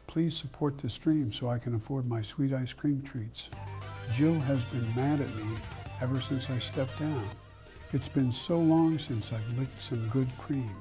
Please support the stream so I can afford my sweet ice cream treats. Jill has been mad at me ever since I stepped down. It's been so long since I've licked some good cream.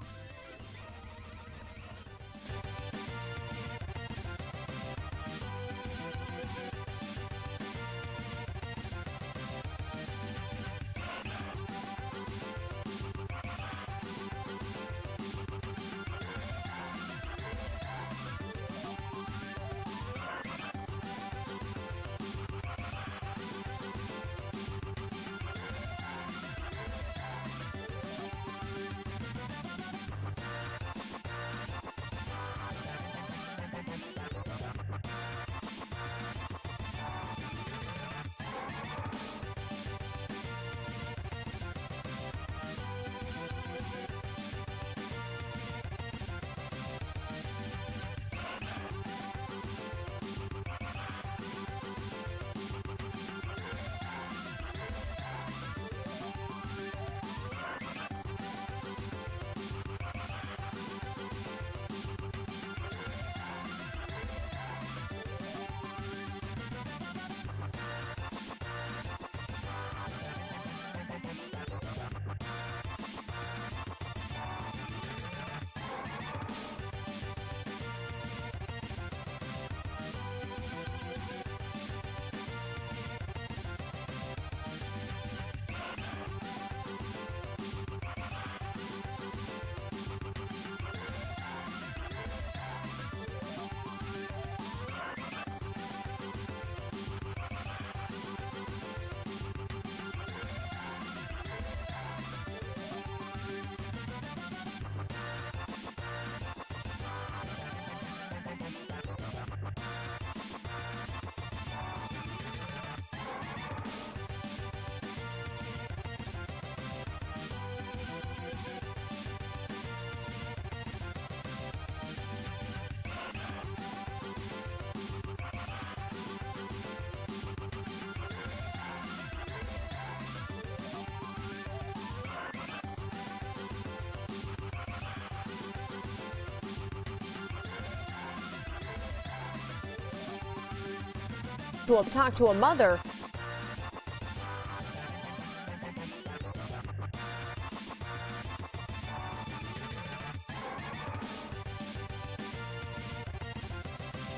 Talk to a mother.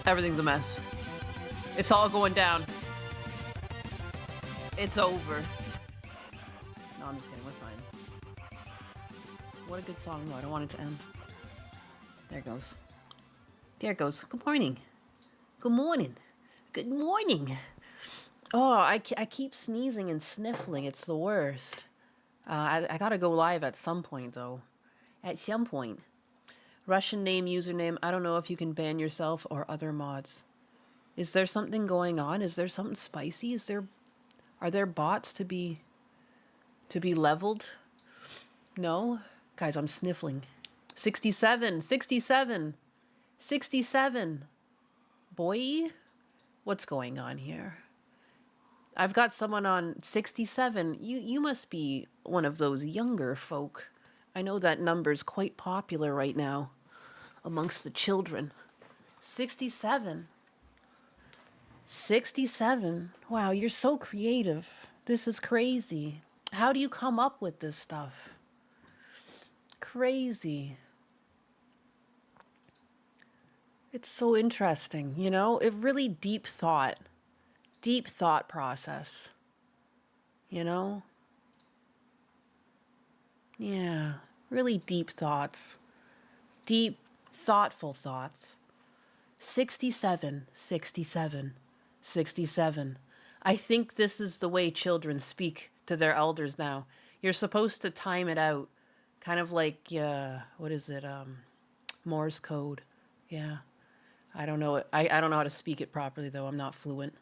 Everything's a mess. It's all going down. It's over. No, I'm just kidding. We're fine. What a good song, though. I don't want it to end. There it goes. There it goes. Good morning. Good morning. Good morning. Oh, I keep sneezing and sniffling. It's the worst. I gotta go live at some point, though. At some point. Russian name, username. I don't know if you can ban yourself or other mods. Is there something going on? Is there something spicy? Are there bots to be leveled? No? Guys, I'm sniffling. 67. 67. 67. Boy? What's going on here? I've got someone on 67. You must be one of those younger folk. I know that number's quite popular right now amongst the children. 67. 67. Wow, you're so creative. This is crazy. How do you come up with this stuff? Crazy. It's so interesting, you know? It really deep thought process, you know? Yeah, really deep thoughts. Deep, thoughtful thoughts. 67, 67, 67. I think this is the way children speak to their elders now. You're supposed to time it out. Kind of like, what is it? Morse code. Yeah. I don't know. I don't know how to speak it properly, though. I'm not fluent.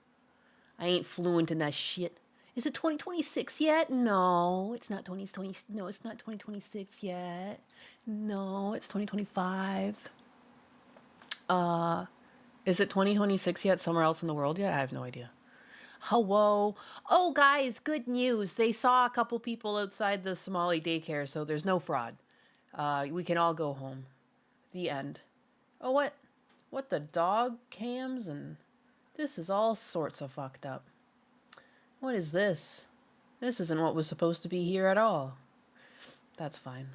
I ain't fluent in that shit. Is it 2026 yet? No, it's not 2020. No, it's not 2026 yet. No, it's 2025. Is it 2026 yet somewhere else in the world yet? I have no idea. Hello. Oh, guys, good news. They saw a couple people outside the Somali daycare, so there's no fraud. We can all go home. The end. Oh, what? What the dog cams and this is all sorts of fucked up. What is this? This isn't what was supposed to be here at all. That's fine.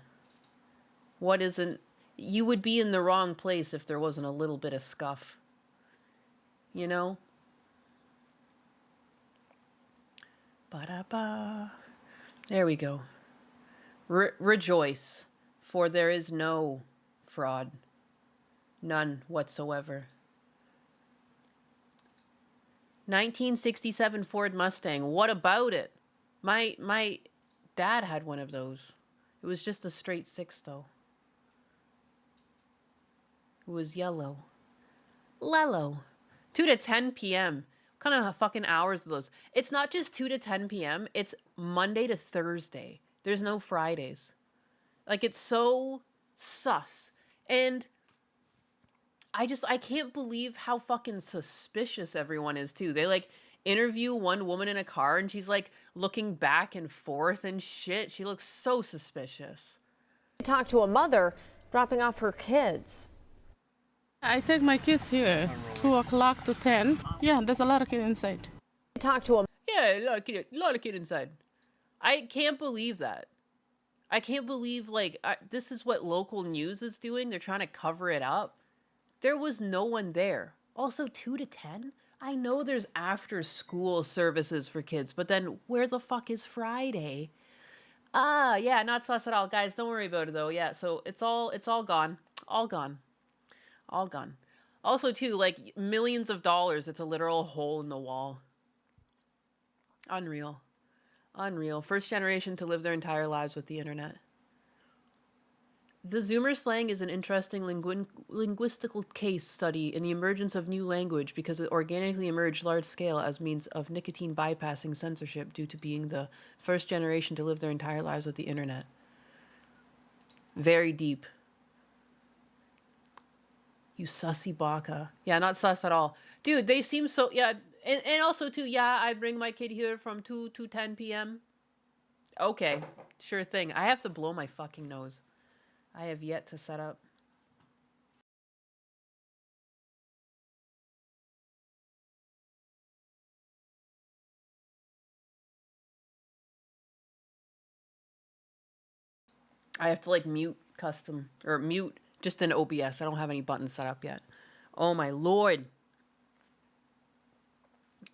What isn't? You would be in the wrong place if there wasn't a little bit of scuff. You know? Ba-da-ba. There we go. Rejoice, for there is no fraud. None whatsoever. 1967 Ford Mustang. What about it? My dad had one of those. It was just a straight 6 though. It was yellow. Lello. 2 to 10 p.m. What kind of fucking hours are those? It's not just 2 to 10 p.m. It's Monday to Thursday. There's no Fridays. Like, it's so sus. And I can't believe how fucking suspicious everyone is, too. They, like, interview one woman in a car, and she's, like, looking back and forth and shit. She looks so suspicious. Talk to a mother dropping off her kids. I take my kids here, 2 o'clock to 10. Yeah, there's a lot of kids inside. Talk to a Yeah, a lot of kid inside. I can't believe that. I can't believe, like, this is what local news is doing. They're trying to cover it up. There was no one there. Also, 2 to 10? I know there's after-school services for kids, but then where the fuck is Friday? Yeah, not sus at all. Guys, don't worry about it, though. Yeah, so it's all gone. All gone. All gone. Also, too, like, millions of dollars. It's a literal hole in the wall. Unreal. Unreal. First generation to live their entire lives with the internet. The Zoomer slang is an interesting linguistical case study in the emergence of new language because it organically emerged large scale as means of nicotine bypassing censorship due to being the first generation to live their entire lives with the internet. Very deep. You sussy baka. Yeah, not sus at all. Dude, they seem so... Yeah, and also, too, yeah, I bring my kid here from 2 to 10 p.m. Okay, sure thing. I have to blow my fucking nose. I have yet to set up. I have to, like, mute custom, or mute just in OBS. I don't have any buttons set up yet. Oh, my Lord.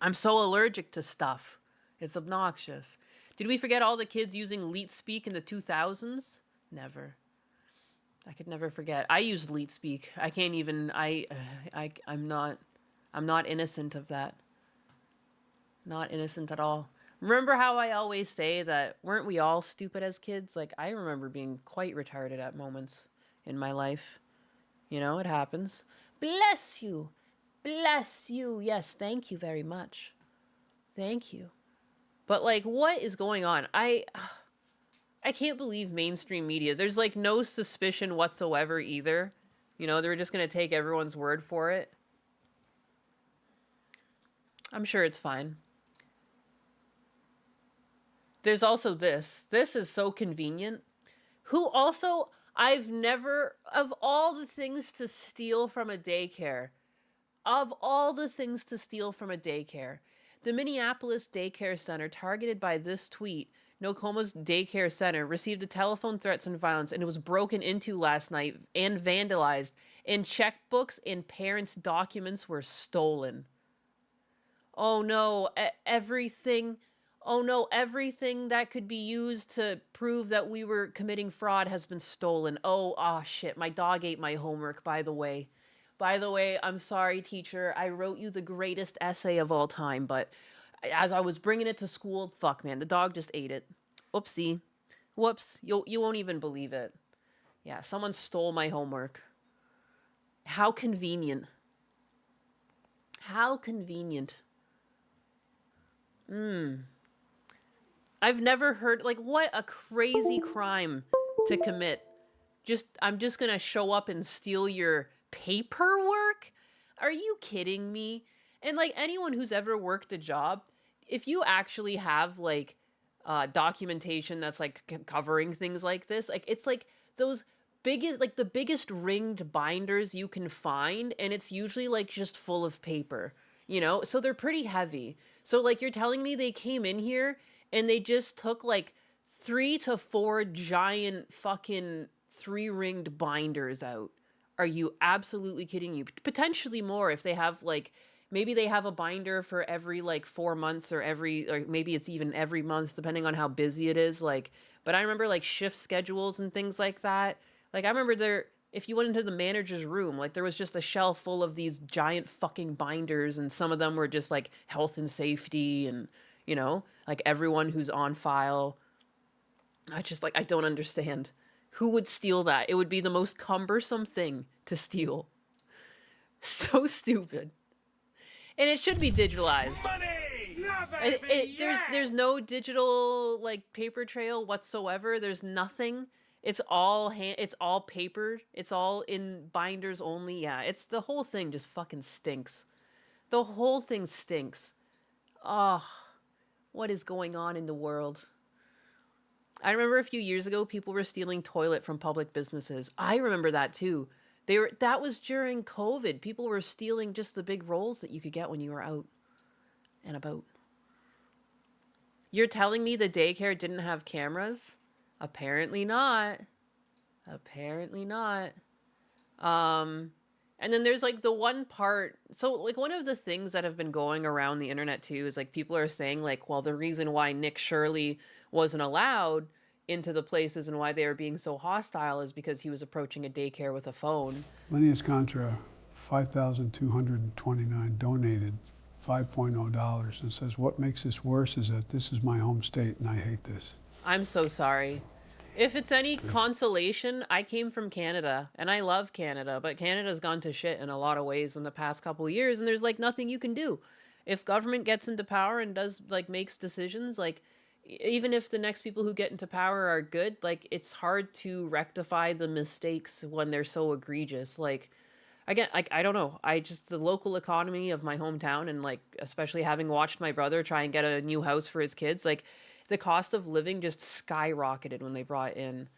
I'm so allergic to stuff. It's obnoxious. Did we forget all the kids using LeetSpeak in the 2000s? Never. I could never forget. I used LeetSpeak. I can't even... I'm not innocent of that. Not innocent at all. Remember how I always say that weren't we all stupid as kids? Like, I remember being quite retarded at moments in my life. You know, it happens. Bless you. Bless you. Yes, thank you very much. Thank you. But, like, what is going on? I can't believe mainstream media. There's, like, no suspicion whatsoever either. You know, they're just going to take everyone's word for it. I'm sure it's fine. There's also this. This is so convenient. Who also, I've never, of all the things to steal from a daycare, the Minneapolis Daycare Center targeted by this tweet, Nokoma's Daycare Center, received a telephone threats and violence, and it was broken into last night and vandalized, and checkbooks and parents' documents were stolen. Oh no, everything that could be used to prove that we were committing fraud has been stolen. Oh shit, my dog ate my homework, by the way. By the way, I'm sorry, teacher. I wrote you the greatest essay of all time, but as I was bringing it to school, fuck, man, the dog just ate it. Oopsie. Whoops. You won't even believe it. Yeah, someone stole my homework. How convenient. How convenient. I've never heard, like, what a crazy crime to commit. I'm just gonna show up and steal your paperwork? Are you kidding me? And, like, anyone who's ever worked a job, if you actually have, like, documentation that's, like, covering things like this, like, it's like those biggest ringed binders you can find, and it's usually like just full of paper, so they're pretty heavy. So like you're telling me they came in here and they just took like 3 to 4 giant fucking 3-ringed binders out. Are you absolutely kidding me? Potentially more if they have like, maybe they have a binder for every like 4 months or maybe it's even every month, depending on how busy it is. Like, but I remember like shift schedules and things like that. Like I remember if you went into the manager's room, like there was just a shelf full of these giant fucking binders, and some of them were just like health and safety and, like everyone who's on file. I don't understand. Who would steal that? It would be the most cumbersome thing to steal. So stupid. And it should be digitalized. Money! Yeah, baby, There's no digital like paper trail whatsoever. There's nothing. It's all it's all paper. It's all in binders only. Yeah, it's the whole thing just fucking stinks. The whole thing stinks. Oh, what is going on in the world? I remember a few years ago, people were stealing toilet from public businesses. I remember that too. That was during COVID. People were stealing just the big rolls that you could get when you were out and about. You're telling me the daycare didn't have cameras? Apparently not. Apparently not. And then there's like the one part. So like one of the things that have been going around the internet too is like people are saying like, well, the reason why Nick Shirley wasn't allowed into the places and why they were being so hostile is because he was approaching a daycare with a phone. Linneas Contra, 5,229 donated $5.0 and says, what makes this worse is that this is my home state and I hate this. I'm so sorry. If it's any consolation, I came from Canada and I love Canada, but Canada's gone to shit in a lot of ways in the past couple of years, and there's like nothing you can do. If government gets into power and does like makes decisions, like even if the next people who get into power are good, like it's hard to rectify the mistakes when they're so egregious. Like again, like I don't know, the local economy of my hometown, and like especially having watched my brother try and get a new house for his kids, like the cost of living just skyrocketed when they brought in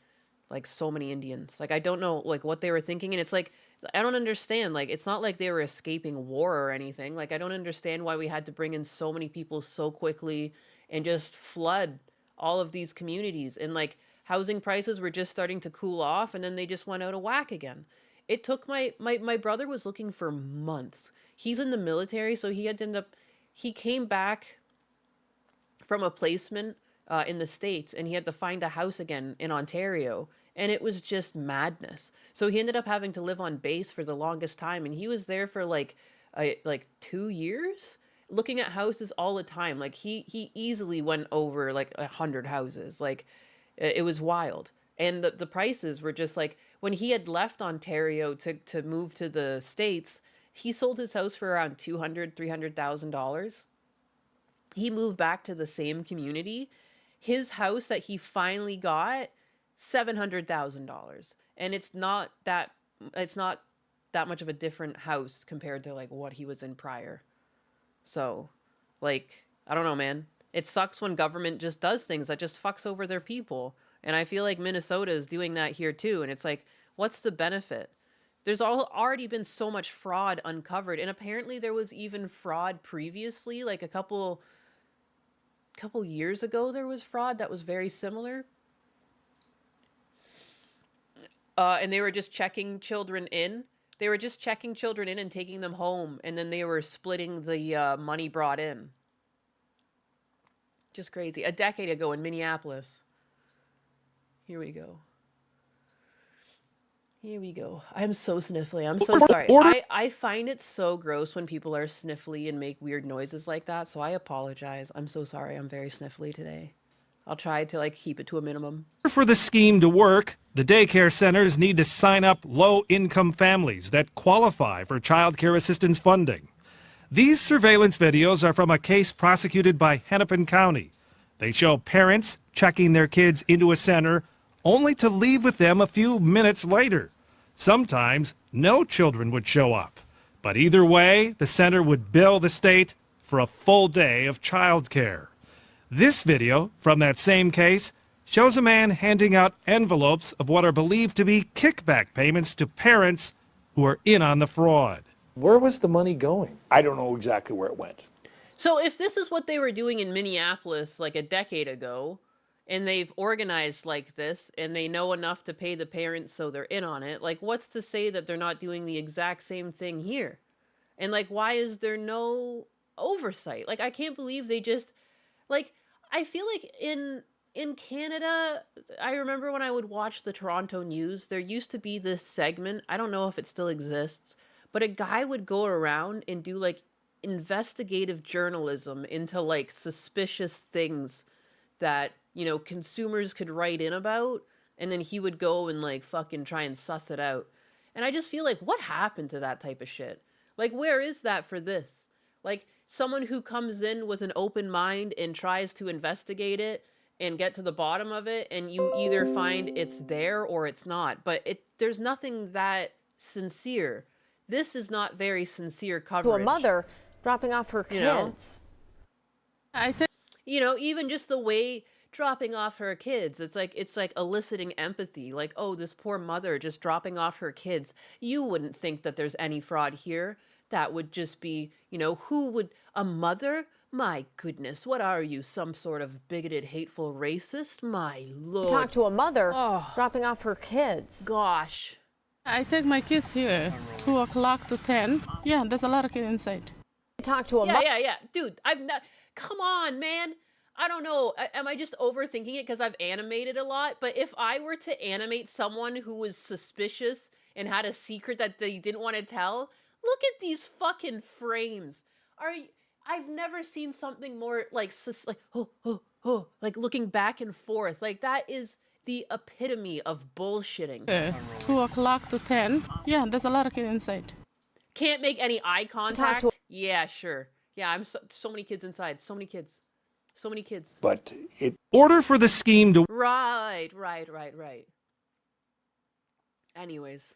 like so many Indians. Like I don't know like what they were thinking, and it's like I don't understand. Like it's not like they were escaping war or anything. Like I don't understand why we had to bring in so many people so quickly and just flood all of these communities. And like housing prices were just starting to cool off, and then they just went out of whack again. It took my brother was looking for months. He's in the military, so he came back from a placement in the States, and he had to find a house again in Ontario, and it was just madness. So he ended up having to live on base for the longest time, and he was there for like 2 years looking at houses all the time. Like he easily went over like 100 houses. Like it was wild. And the prices were just like, when he had left Ontario to move to the States, he sold his house for around $300,000. He moved back to the same community. His house that he finally got, $700,000. And it's not that much of a different house compared to like what he was in prior. So, like, I don't know, man. It sucks when government just does things that just fucks over their people. And I feel like Minnesota is doing that here too. And it's like, what's the benefit? There's already been so much fraud uncovered. And apparently there was even fraud previously. Like a couple years ago, there was fraud that was very similar. And they were just checking children in. They were just checking children in and taking them home. And then they were splitting the money brought in. Just crazy. A decade ago in Minneapolis. Here we go. Here we go. I'm so sniffly. I'm so sorry. I find it so gross when people are sniffly and make weird noises like that. So I apologize. I'm so sorry. I'm very sniffly today. I'll try to like keep it to a minimum. For the scheme to work, the daycare centers need to sign up low-income families that qualify for child care assistance funding. These surveillance videos are from a case prosecuted by Hennepin County. They show parents checking their kids into a center only to leave with them a few minutes later. Sometimes no children would show up. But either way, the center would bill the state for a full day of child care. This video from that same case shows a man handing out envelopes of what are believed to be kickback payments to parents who are in on the fraud. Where was the money going? I don't know exactly where it went. So if this is what they were doing in Minneapolis like a decade ago, and they've organized like this, and they know enough to pay the parents so they're in on it, like, what's to say that they're not doing the exact same thing here? And, like, why is there no oversight? Like, I can't believe they just, like, I feel like in Canada, I remember when I would watch the Toronto news, there used to be this segment, I don't know if it still exists, but a guy would go around and do, like, investigative journalism into, like, suspicious things that, you know, consumers could write in about, and then he would go and, like, fucking try and suss it out. And I just feel like, what happened to that type of shit? Like, where is that for this? Like, someone who comes in with an open mind and tries to investigate it and get to the bottom of it, and you either find it's there or it's not. But there's nothing that sincere. This is not very sincere coverage. To a mother dropping off her kids. I think You know, even just the way dropping off her kids, it's like eliciting empathy. Like, oh, this poor mother just dropping off her kids. You wouldn't think that there's any fraud here. That would just be, you know, a mother? My goodness, what are you, some sort of bigoted, hateful racist? My lord. Talk to a mother dropping off her kids. Gosh. I take my kids here, 2 o'clock to 10. Yeah, there's a lot of kids inside. Talk to a mother. Yeah. Dude, I've not... Come on, man. I don't know. Am I just overthinking it because I've animated a lot? But if I were to animate someone who was suspicious and had a secret that they didn't want to tell, look at these fucking frames. I've never seen something more like like looking back and forth. Like, that is the epitome of bullshitting. 2 o'clock to 10. Yeah, there's a lot of kids inside. Can't make any eye contact. Yeah, sure. Yeah, I'm so many kids inside. So many kids. So many kids. But Order for the scheme to Right. Anyways.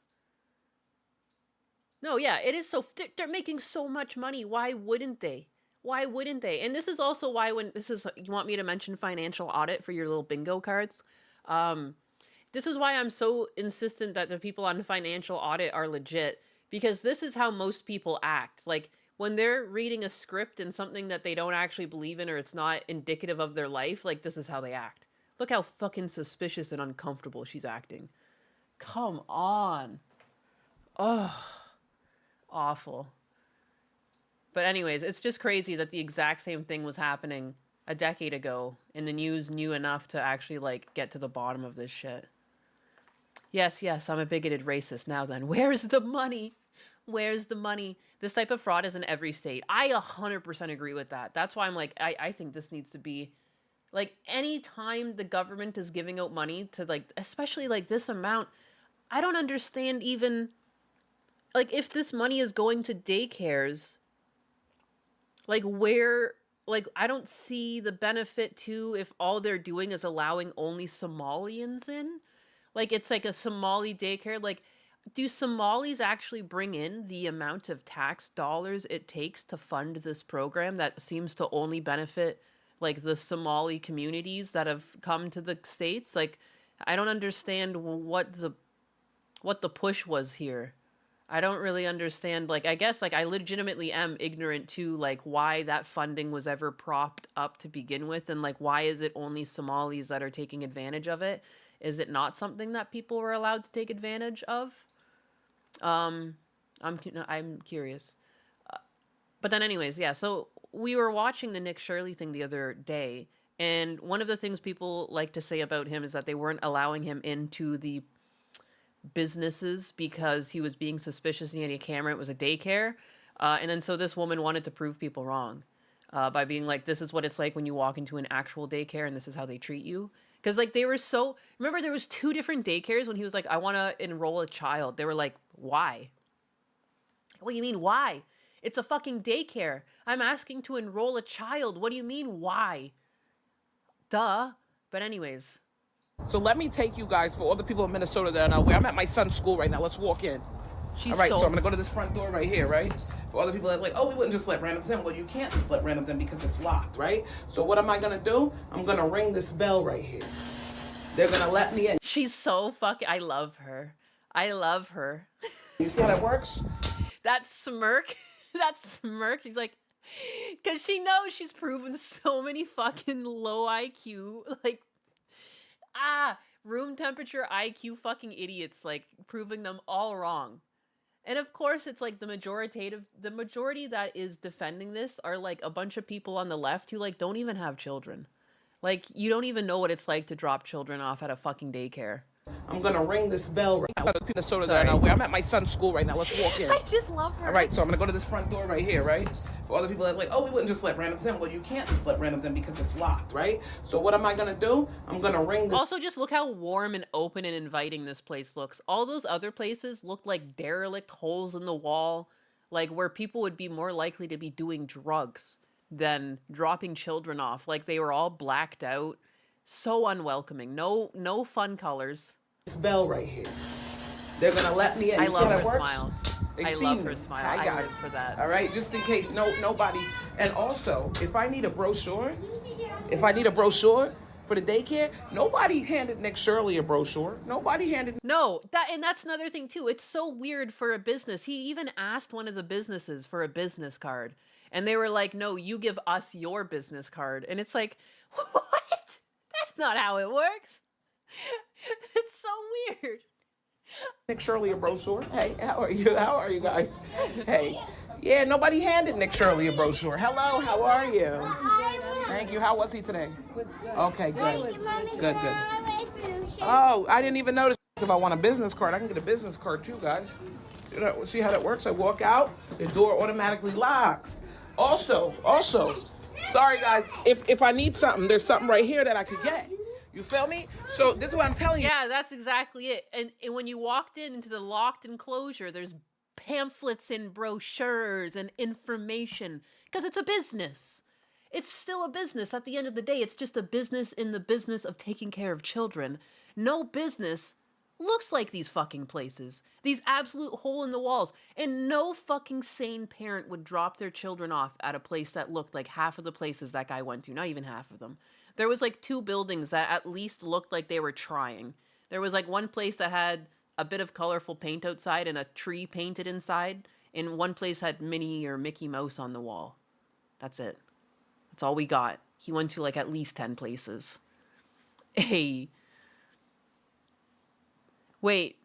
No, yeah, it is so... They're making so much money. Why wouldn't they? Why wouldn't they? And this is also why you want me to mention financial audit for your little bingo cards? This is why I'm so insistent that the people on financial audit are legit. Because this is how most people act. Like, when they're reading a script and something that they don't actually believe in or it's not indicative of their life, like, this is how they act. Look how fucking suspicious and uncomfortable she's acting. Come on. Ugh. Awful. But anyways, it's just crazy that the exact same thing was happening a decade ago and the news knew enough to actually, like, get to the bottom of this shit. Yes, I'm a bigoted racist. Now then, where's the money? Where's the money? This type of fraud is in every state. I 100% agree with that. That's why I'm like, I think this needs to be, like, anytime the government is giving out money to, like, especially, like, this amount, I don't understand even, like, if this money is going to daycares, like, where, like, I don't see the benefit to if all they're doing is allowing only Somalians in. Like, it's like a Somali daycare. Like, do Somalis actually bring in the amount of tax dollars it takes to fund this program that seems to only benefit, like, the Somali communities that have come to the States? Like, I don't understand what the push was here. I don't really understand. Like, I guess, like, I legitimately am ignorant to, like, why that funding was ever propped up to begin with, and, like, why is it only Somalis that are taking advantage of it? Is it not something that people were allowed to take advantage of? I'm curious. But then anyways, yeah, so we were watching the Nick Shirley thing the other day, and one of the things people like to say about him is that they weren't allowing him into the businesses because he was being suspicious and he had a camera. It was a daycare. And then so this woman wanted to prove people wrong by being like, this is what it's like when you walk into an actual daycare and this is how they treat you. Because, like, they were so... Remember, there was 2 different daycares when he was like, I want to enroll a child. They were like, why? What do you mean, why? It's a fucking daycare. I'm asking to enroll a child. What do you mean, why? Duh. But anyways. So let me take you guys, for all the people in Minnesota that are aware. I'm at my son's school right now. Let's walk in. All right, so I'm going to go to this front door right here, right? For all the people that are like, oh, we wouldn't just let randoms in. Well, you can't just let randoms in because it's locked, right? So what am I going to do? I'm going to ring this bell right here. They're gonna let me in. She's so fucking. I love her. I love her. You see how that works? That smirk. That smirk. She's like, because she knows she's proven so many fucking low IQ, like, room temperature IQ fucking idiots, like, proving them all wrong. And of course, it's like the majority that is defending this are like a bunch of people on the left who like don't even have children. Like, you don't even know what it's like to drop children off at a fucking daycare. I'm gonna ring this bell right now. Minnesota that I know where. I'm at my son's school right now. Let's walk in. I just love her. All right, so I'm gonna go to this front door right here, right? For other people that are like, oh, we wouldn't just let randoms in. Well, you can't just let randoms in because it's locked, right? So what am I gonna do? I'm gonna ring this. Also, just look how warm and open and inviting this place looks. All those other places look like derelict holes in the wall, like where people would be more likely to be doing drugs than dropping children off. Like they were all blacked out. So unwelcoming. No fun colors. This bell right here. They're gonna let me in. I You see love how her that works? smile. They I see love me. her smile. Hi, I guys. live for that. All right, just in case nobody. And also, if I need a brochure for the daycare, nobody handed Nick Shirley a brochure. Nobody handed. No, that's another thing too. It's so weird for a business. He even asked one of the businesses for a business card, and they were like, "No, you give us your business card." And it's like, what? That's not how it works. It's so weird. Nick Shirley a brochure. Hey, how are you? How are you guys? Hey. Yeah, nobody handed Nick Shirley a brochure. Hello, how are you? Thank you. How was he today? Was good. Okay, good. Good. Oh, I didn't even notice. If I want a business card, I can get a business card too, guys. See how that works? I walk out, the door automatically locks. Also, sorry guys, if I need something, there's something right here that I could get. You feel me? So this is what I'm telling you. Yeah, that's exactly it. And when you walked into the locked enclosure, there's pamphlets and brochures and information because it's a business. It's still a business. At the end of the day, it's just a business in the business of taking care of children. No business looks like these fucking places. These absolute hole in the walls. And no fucking sane parent would drop their children off at a place that looked like half of the places that guy went to. Not even half of them. There was like 2 buildings that at least looked like they were trying. There was like one place that had a bit of colorful paint outside and a tree painted inside. And one place had Minnie or Mickey Mouse on the wall. That's it. That's all we got. He went to like at least 10 places. Hey. Wait.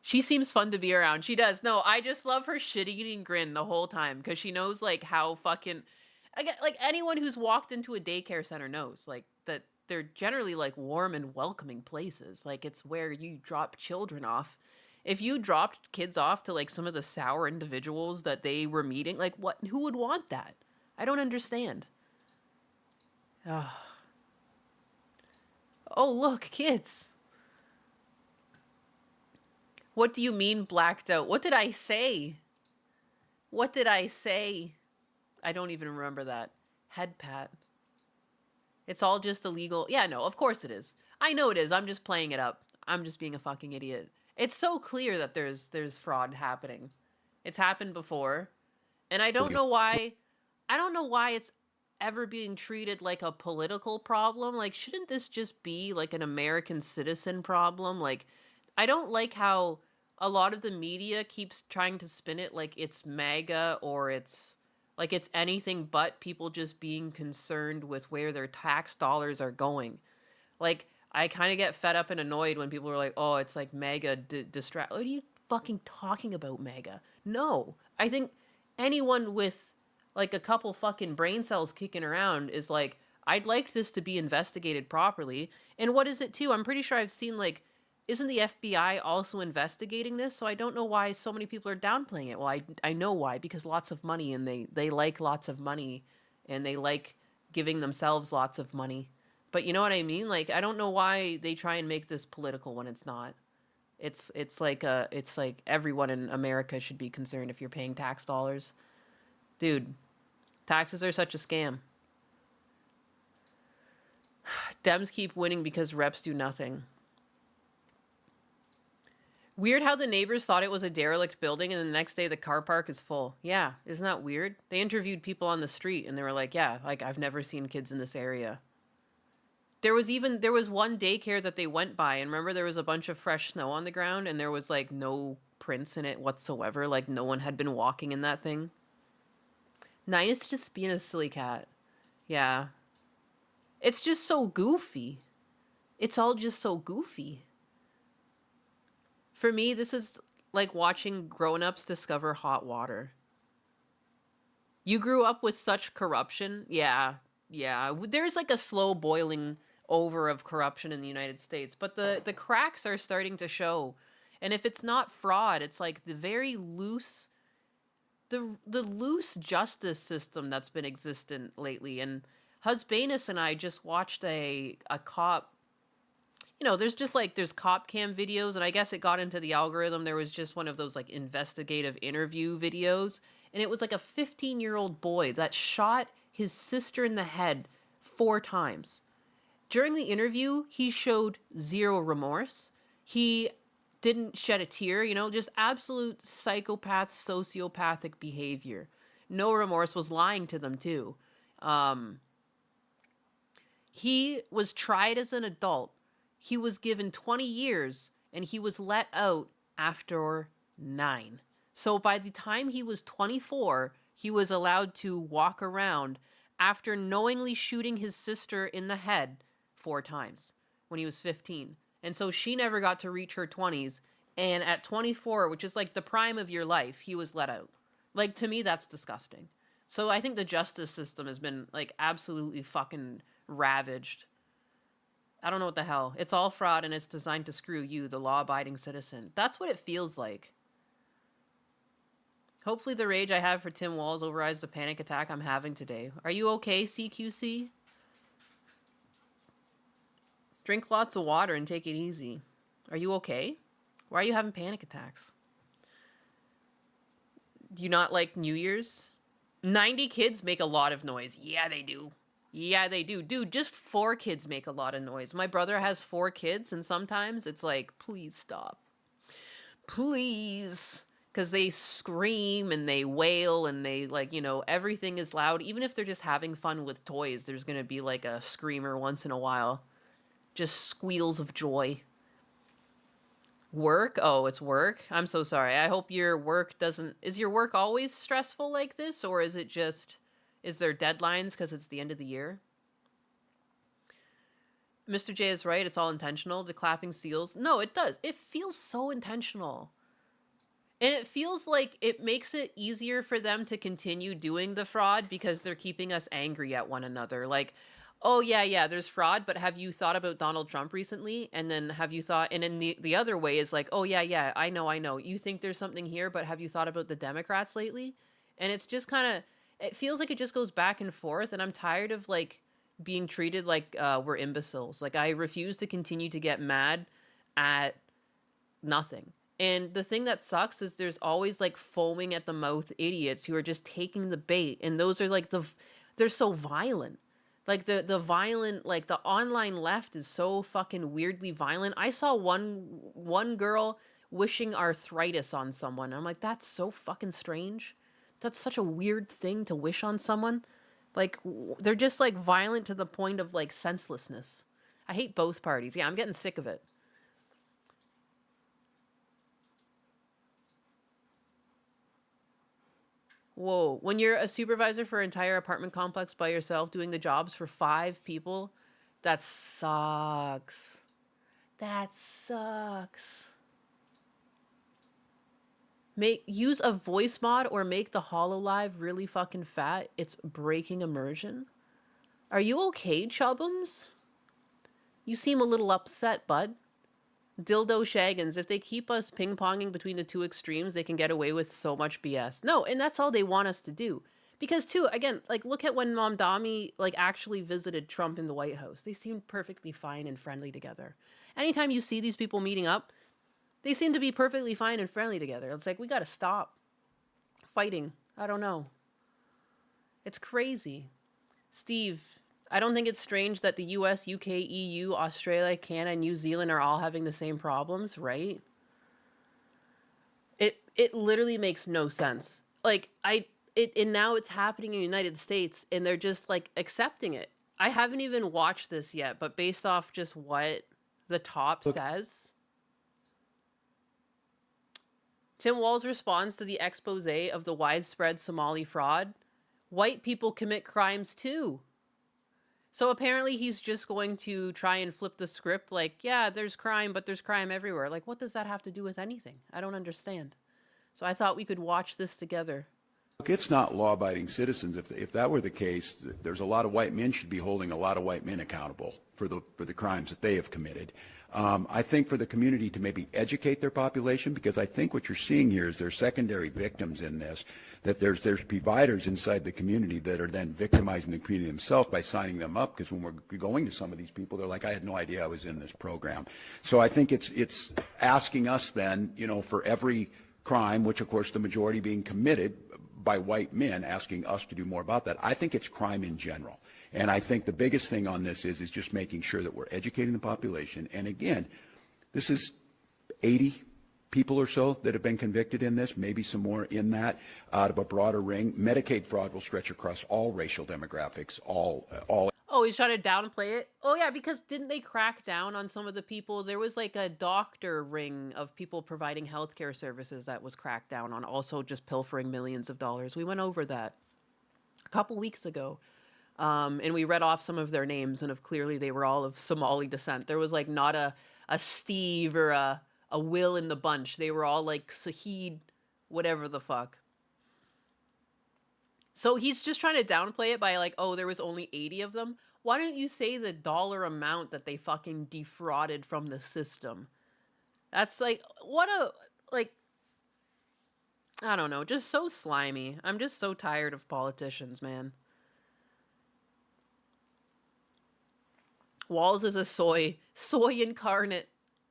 She seems fun to be around. She does. No, I just love her shit-eating grin the whole time. Because she knows like how fucking... Like anyone who's walked into a daycare center knows like that they're generally like warm and welcoming places. Like it's where you drop children off. If you dropped kids off to like some of the sour individuals that they were meeting, like who would want that? I don't understand. Oh, look, kids. What do you mean blacked out? What did I say? What did I say? I don't even remember that. Head pat. It's all just illegal. Yeah, no, of course it is. I know it is. I'm just playing it up. I'm just being a fucking idiot. It's so clear that there's fraud happening. It's happened before. And I don't know why it's ever being treated like a political problem. Like, shouldn't this just be like an American citizen problem? Like, I don't like how a lot of the media keeps trying to spin it like it's MAGA or it's like it's anything but people just being concerned with where their tax dollars are going. Like, I kind of get fed up and annoyed when people are like, oh, it's like MAGA distract. What are you fucking talking about, MAGA? No. I think anyone with like a couple fucking brain cells kicking around is like, I'd like this to be investigated properly. And what is it too? I'm pretty sure I've seen like, isn't the FBI also investigating this? So I don't know why so many people are downplaying it. Well, I know why, because lots of money, and they like lots of money, and they like giving themselves lots of money. But you know what I mean? Like, I don't know why they try and make this political when it's not. It's like everyone in America should be concerned if you're paying tax dollars. Dude, taxes are such a scam. Dems keep winning because reps do nothing. Weird how the neighbors thought it was a derelict building and the next day the car park is full. Yeah, isn't that weird? They interviewed people on the street and they were like, yeah, like I've never seen kids in this area. There was one daycare that they went by, and remember there was a bunch of fresh snow on the ground, and there was like no prints in it whatsoever. Like no one had been walking in that thing. 9 is just being a silly cat. Yeah. It's just so goofy. It's all just so goofy. For me, this is like watching grown-ups discover hot water. You grew up with such corruption. Yeah. There's like a slow boiling over of corruption in the United States, but the cracks are starting to show. And if it's not fraud, it's like the very loose the loose justice system that's been existent lately. And Husbanus and I just watched a cop, there's cop cam videos, and I guess it got into the algorithm. There was just one of those like investigative interview videos, and it was like a 15-year-old boy that shot his sister in the head 4 times. During the interview, he showed zero remorse. He didn't shed a tear, just absolute psychopath, sociopathic behavior. No remorse, was lying to them too. He was tried as an adult. He was given 20 years, and he was let out after 9. So by the time he was 24, he was allowed to walk around after knowingly shooting his sister in the head 4 times when he was 15. And so she never got to reach her 20s. And at 24, which is like the prime of your life, he was let out. Like, to me, that's disgusting. So I think the justice system has been like absolutely fucking ravaged. I don't know what the hell. It's all fraud, and it's designed to screw you, the law-abiding citizen. That's what it feels like. Hopefully the rage I have for Tim Walz overrides the panic attack I'm having today. Are you okay, CQC? Drink lots of water and take it easy. Are you okay? Why are you having panic attacks? Do you not like New Year's? 90 kids make a lot of noise. Yeah, they do. Yeah, they do. Dude, just 4 kids make a lot of noise. My brother has 4 kids, and sometimes it's like, please stop. Please. Because they scream and they wail and they, like, everything is loud. Even if they're just having fun with toys, there's going to be, like, a screamer once in a while. Just squeals of joy. Work? Oh, it's work? I'm so sorry. I hope your work doesn't... Is your work always stressful like this? Or is it just... Is there deadlines because it's the end of the year? Mr. J is right. It's all intentional. The clapping seals. No, it does. It feels so intentional. And it feels like it makes it easier for them to continue doing the fraud because they're keeping us angry at one another. Like, oh, yeah, there's fraud, but have you thought about Donald Trump recently? And then have you thought... And then the other way is like, oh, yeah, I know. You think there's something here, but have you thought about the Democrats lately? And it's just kind of... It feels like it just goes back and forth, and I'm tired of, like, being treated like we're imbeciles. Like, I refuse to continue to get mad at nothing. And the thing that sucks is there's always, like, foaming at the mouth idiots who are just taking the bait, and those are, like, they're so violent. Like, the violent, like, the online left is so fucking weirdly violent. I saw one girl wishing arthritis on someone. I'm like, that's so fucking strange. That's such a weird thing to wish on someone. Like, they're just, like, violent to the point of, like, senselessness. I hate both parties. Yeah, I'm getting sick of it. Whoa. When you're a supervisor for an entire apartment complex by yourself doing the jobs for 5 people, that sucks. That sucks. Use a voice mod or make the HoloLive really fucking fat. It's breaking immersion. Are you okay, Chubbums? You seem a little upset, bud. Dildo Shaggins, if they keep us ping-ponging between the 2 extremes, they can get away with so much BS. No, and that's all they want us to do. Because, too, again, like, look at when Mamdani, like, actually visited Trump in the White House. They seemed perfectly fine and friendly together. Anytime you see these people meeting up, they seem to be perfectly fine and friendly together. It's like, we gotta stop fighting. I don't know. It's crazy. Steve, I don't think it's strange that the US, UK, EU, Australia, Canada, New Zealand are all having the same problems, right? It literally makes no sense. Like, and now it's happening in the United States, and they're just, like, accepting it. I haven't even watched this yet, but based off just what the top says, Tim Walz responds to the expose of the widespread Somali fraud. White people commit crimes too. So apparently he's just going to try and flip the script like, yeah, there's crime, but there's crime everywhere. Like, what does that have to do with anything? I don't understand. So I thought we could watch this together. Look, it's not law-abiding citizens. If that were the case, there's a lot of white men should be holding a lot of white men accountable for the crimes that they have committed. I think for the community to maybe educate their population, because I think what you're seeing here is there's secondary victims in this, that there's providers inside the community that are then victimizing the community themselves by signing them up, because when we're going to some of these people, they're like, I had no idea I was in this program. So I think it's asking us then, you know, for every crime, which of course the majority being committed by white men, asking us to do more about that. I think it's crime in general. And I think the biggest thing on this is just making sure that we're educating the population. And again, this is 80 people or so that have been convicted in this, maybe some more in that, out of a broader ring. Medicaid fraud will stretch across all racial demographics, all. Oh, he's trying to downplay it? Oh, yeah, because didn't they crack down on some of the people? There was like a doctor ring of people providing healthcare services that was cracked down on, also just pilfering millions of dollars. We went over that a couple weeks ago. And we read off some of their names, and clearly they were all of Somali descent. There was like not a Steve or a Will in the bunch. They were all like Sahid, whatever the fuck. So he's just trying to downplay it by like, oh, there was only 80 of them. Why don't you say the dollar amount that they fucking defrauded from the system? That's like, what a, like, I don't know, just so slimy. I'm just so tired of politicians, man. Walz is a soy incarnate.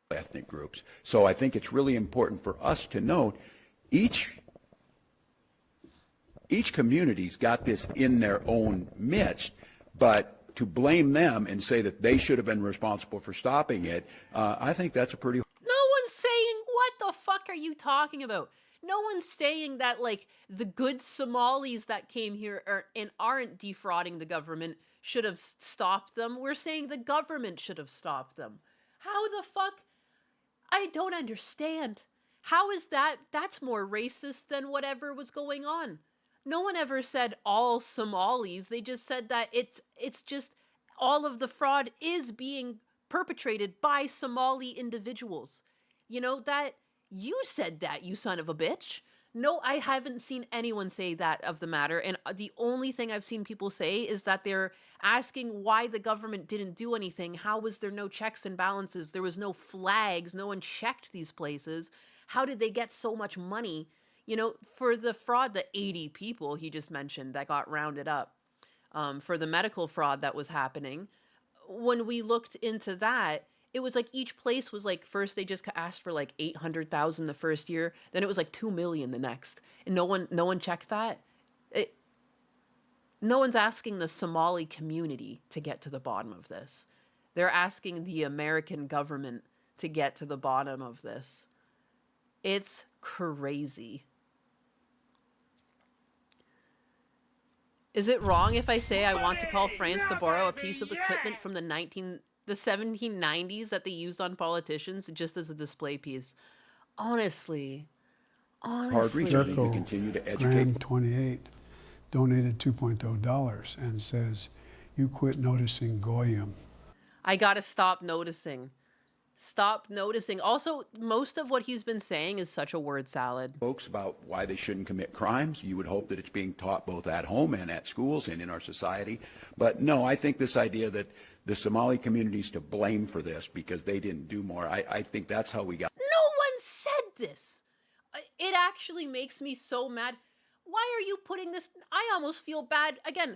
Ethnic groups. So I think it's really important for us to note each community's got this in their own midst, but to blame them and say that they should have been responsible for stopping it, I think that's a pretty... No one's saying, what the fuck are you talking about? No one's saying that, like, the good Somalis that came here and aren't defrauding the government should have stopped them. We're saying the government should have stopped them. How the fuck? I don't understand. How is that? That's more racist than whatever was going on. No one ever said all Somalis. They just said that it's just all of the fraud is being perpetrated by Somali individuals. You know, that you said that, you son of a bitch. No, I haven't seen anyone say that of the matter. And the only thing I've seen people say is that they're asking why the government didn't do anything. How was there no checks and balances? There was no flags. No one checked these places. How did they get so much money? You know, for the fraud, the 80 people he just mentioned that got rounded up, for the medical fraud that was happening, when we looked into that, it was like each place was like, first they just asked for like 800,000 the first year, then it was like 2 million the next, and no one checked that. No one's asking the Somali community to get to the bottom of this. They're asking the American government to get to the bottom of this. It's crazy. Is it wrong if I say I want to call France to borrow a piece of equipment from the 1790s that they used on politicians just as a display piece? Honestly. Hard research. You continue to educate. Graham 28 donated $2.0 and says, you quit noticing Goyim. I gotta stop noticing. Stop noticing. Also, most of what he's been saying is such a word salad. Folks about why they shouldn't commit crimes. You would hope that it's being taught both at home and at schools and in our society. But no, I think this idea that the Somali community's to blame for this because they didn't do more, I think that's how we got. No one said this. It actually makes me so mad. Why are you putting this? I almost feel bad. Again,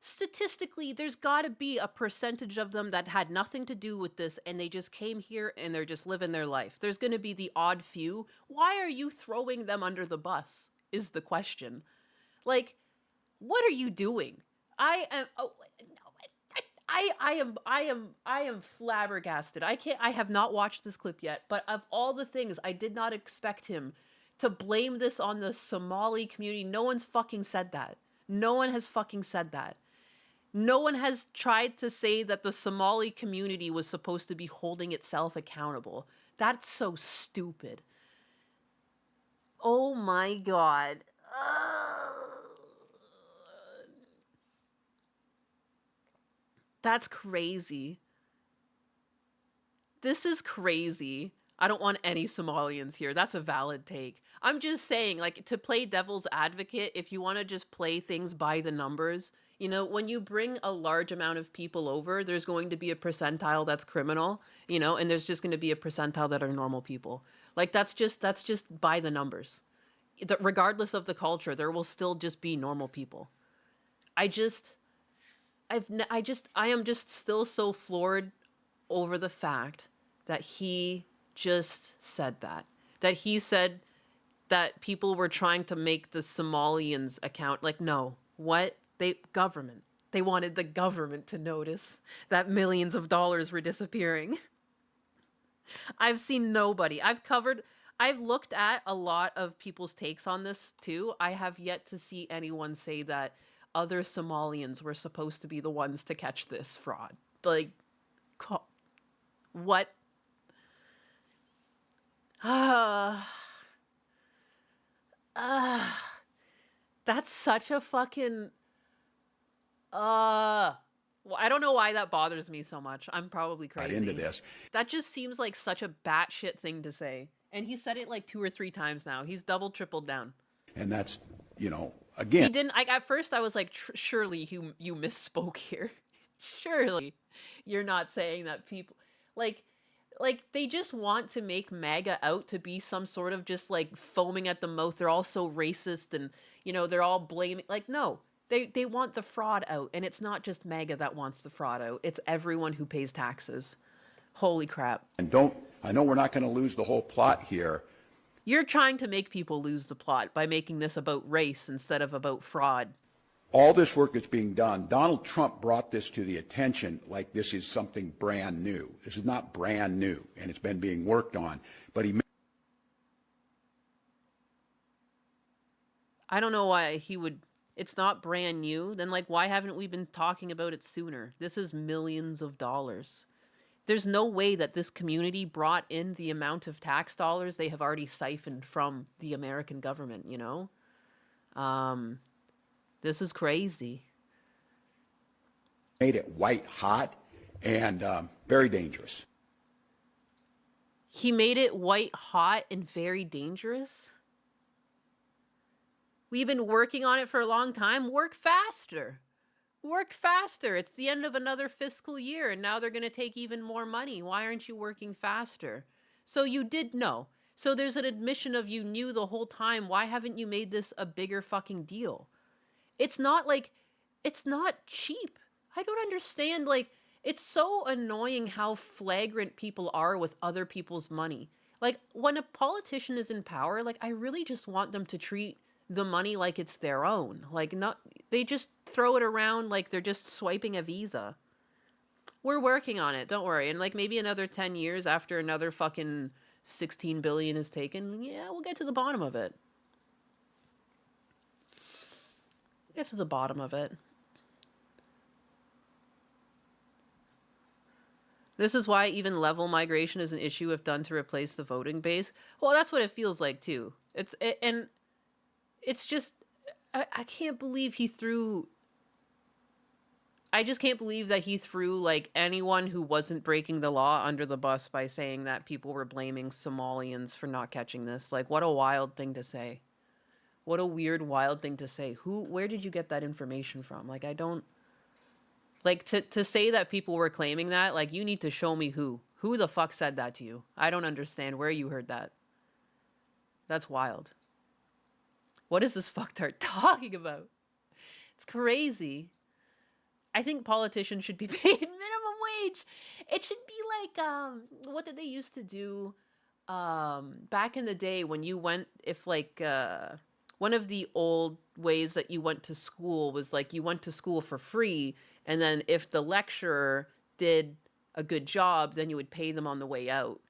statistically, there's got to be a percentage of them that had nothing to do with this and they just came here and they're just living their life. There's going to be the odd few. Why are you throwing them under the bus is the question. Like, what are you doing? I am flabbergasted. I have not watched this clip yet, but of all the things, I did not expect him to blame this on the Somali community. No one's fucking said that. No one has fucking said that. No one has tried to say that the Somali community was supposed to be holding itself accountable. That's so stupid. Oh my God. That's crazy. This is crazy. I don't want any Somalians here. That's a valid take. I'm just saying, like, to play devil's advocate, if you want to just play things by the numbers, you know, when you bring a large amount of people over, there's going to be a percentile that's criminal, you know, and there's just going to be a percentile that are normal people. Like, that's just by the numbers. Regardless of the culture, there will still just be normal people. I am just still so floored over the fact that he just said that. That he said that people were trying to make the Somalians account. Like, no. What? Government. They wanted the government to notice that millions of dollars were disappearing. I've seen nobody. I've looked at a lot of people's takes on this too. I have yet to see anyone say that other Somalians were supposed to be the ones to catch this fraud. Like, what? That's such a fucking... Well, I don't know why that bothers me so much. I'm probably crazy. Into this. That just seems like such a batshit thing to say. And he said it like 2 or 3 times now. He's double, tripled down. And that's, you know, again. He didn't, at first I was like, surely you misspoke here. Surely you're not saying that people, like they just want to make MAGA out to be some sort of just like foaming at the mouth. They're all so racist and, you know, they're all blaming, like, no. They want the fraud out, and it's not just MAGA that wants the fraud out. It's everyone who pays taxes. Holy crap. And I know we're not going to lose the whole plot here. You're trying to make people lose the plot by making this about race instead of about fraud. All this work that's being done, Donald Trump brought this to the attention like this is something brand new. This is not brand new, and it's been being worked on. But I don't know why he would... It's not brand new. Then, like, why haven't we been talking about it sooner? This is millions of dollars. There's no way that this community brought in the amount of tax dollars they have already siphoned from the American government, you know? This is crazy. Made it white hot and very dangerous. He made it white hot and very dangerous? We've been working on it for a long time. Work faster. Work faster. It's the end of another fiscal year, and now they're going to take even more money. Why aren't you working faster? So you did know. So there's an admission of you knew the whole time. Why haven't you made this a bigger fucking deal? It's not like, it's not cheap. I don't understand. Like, it's so annoying how flagrant people are with other people's money. Like, when a politician is in power, like, I really just want them to treat the money like it's their own. Like, not, they just throw it around like they're just swiping a Visa. We're working on it, don't worry. And like maybe another 10 years after another fucking 16 billion is taken, yeah, we'll get to the bottom of it. Get to the bottom of it. This is why even level migration is an issue if done to replace the voting base. Well, that's what it feels like too. And it's just, I can't believe he threw... I just can't believe that he threw, like, anyone who wasn't breaking the law under the bus by saying that people were blaming Somalians for not catching this. Like, what a wild thing to say. What a weird, wild thing to say. Where did you get that information from? Like, I don't... Like, to say that people were claiming that, like, you need to show me who. Who the fuck said that to you? I don't understand where you heard that. That's wild. What is this fucktard talking about? It's crazy. I think politicians should be paid minimum wage. It should be like, what did they used to do back in the day when you went, if like, one of the old ways that you went to school was like you went to school for free, and then if the lecturer did a good job, then you would pay them on the way out.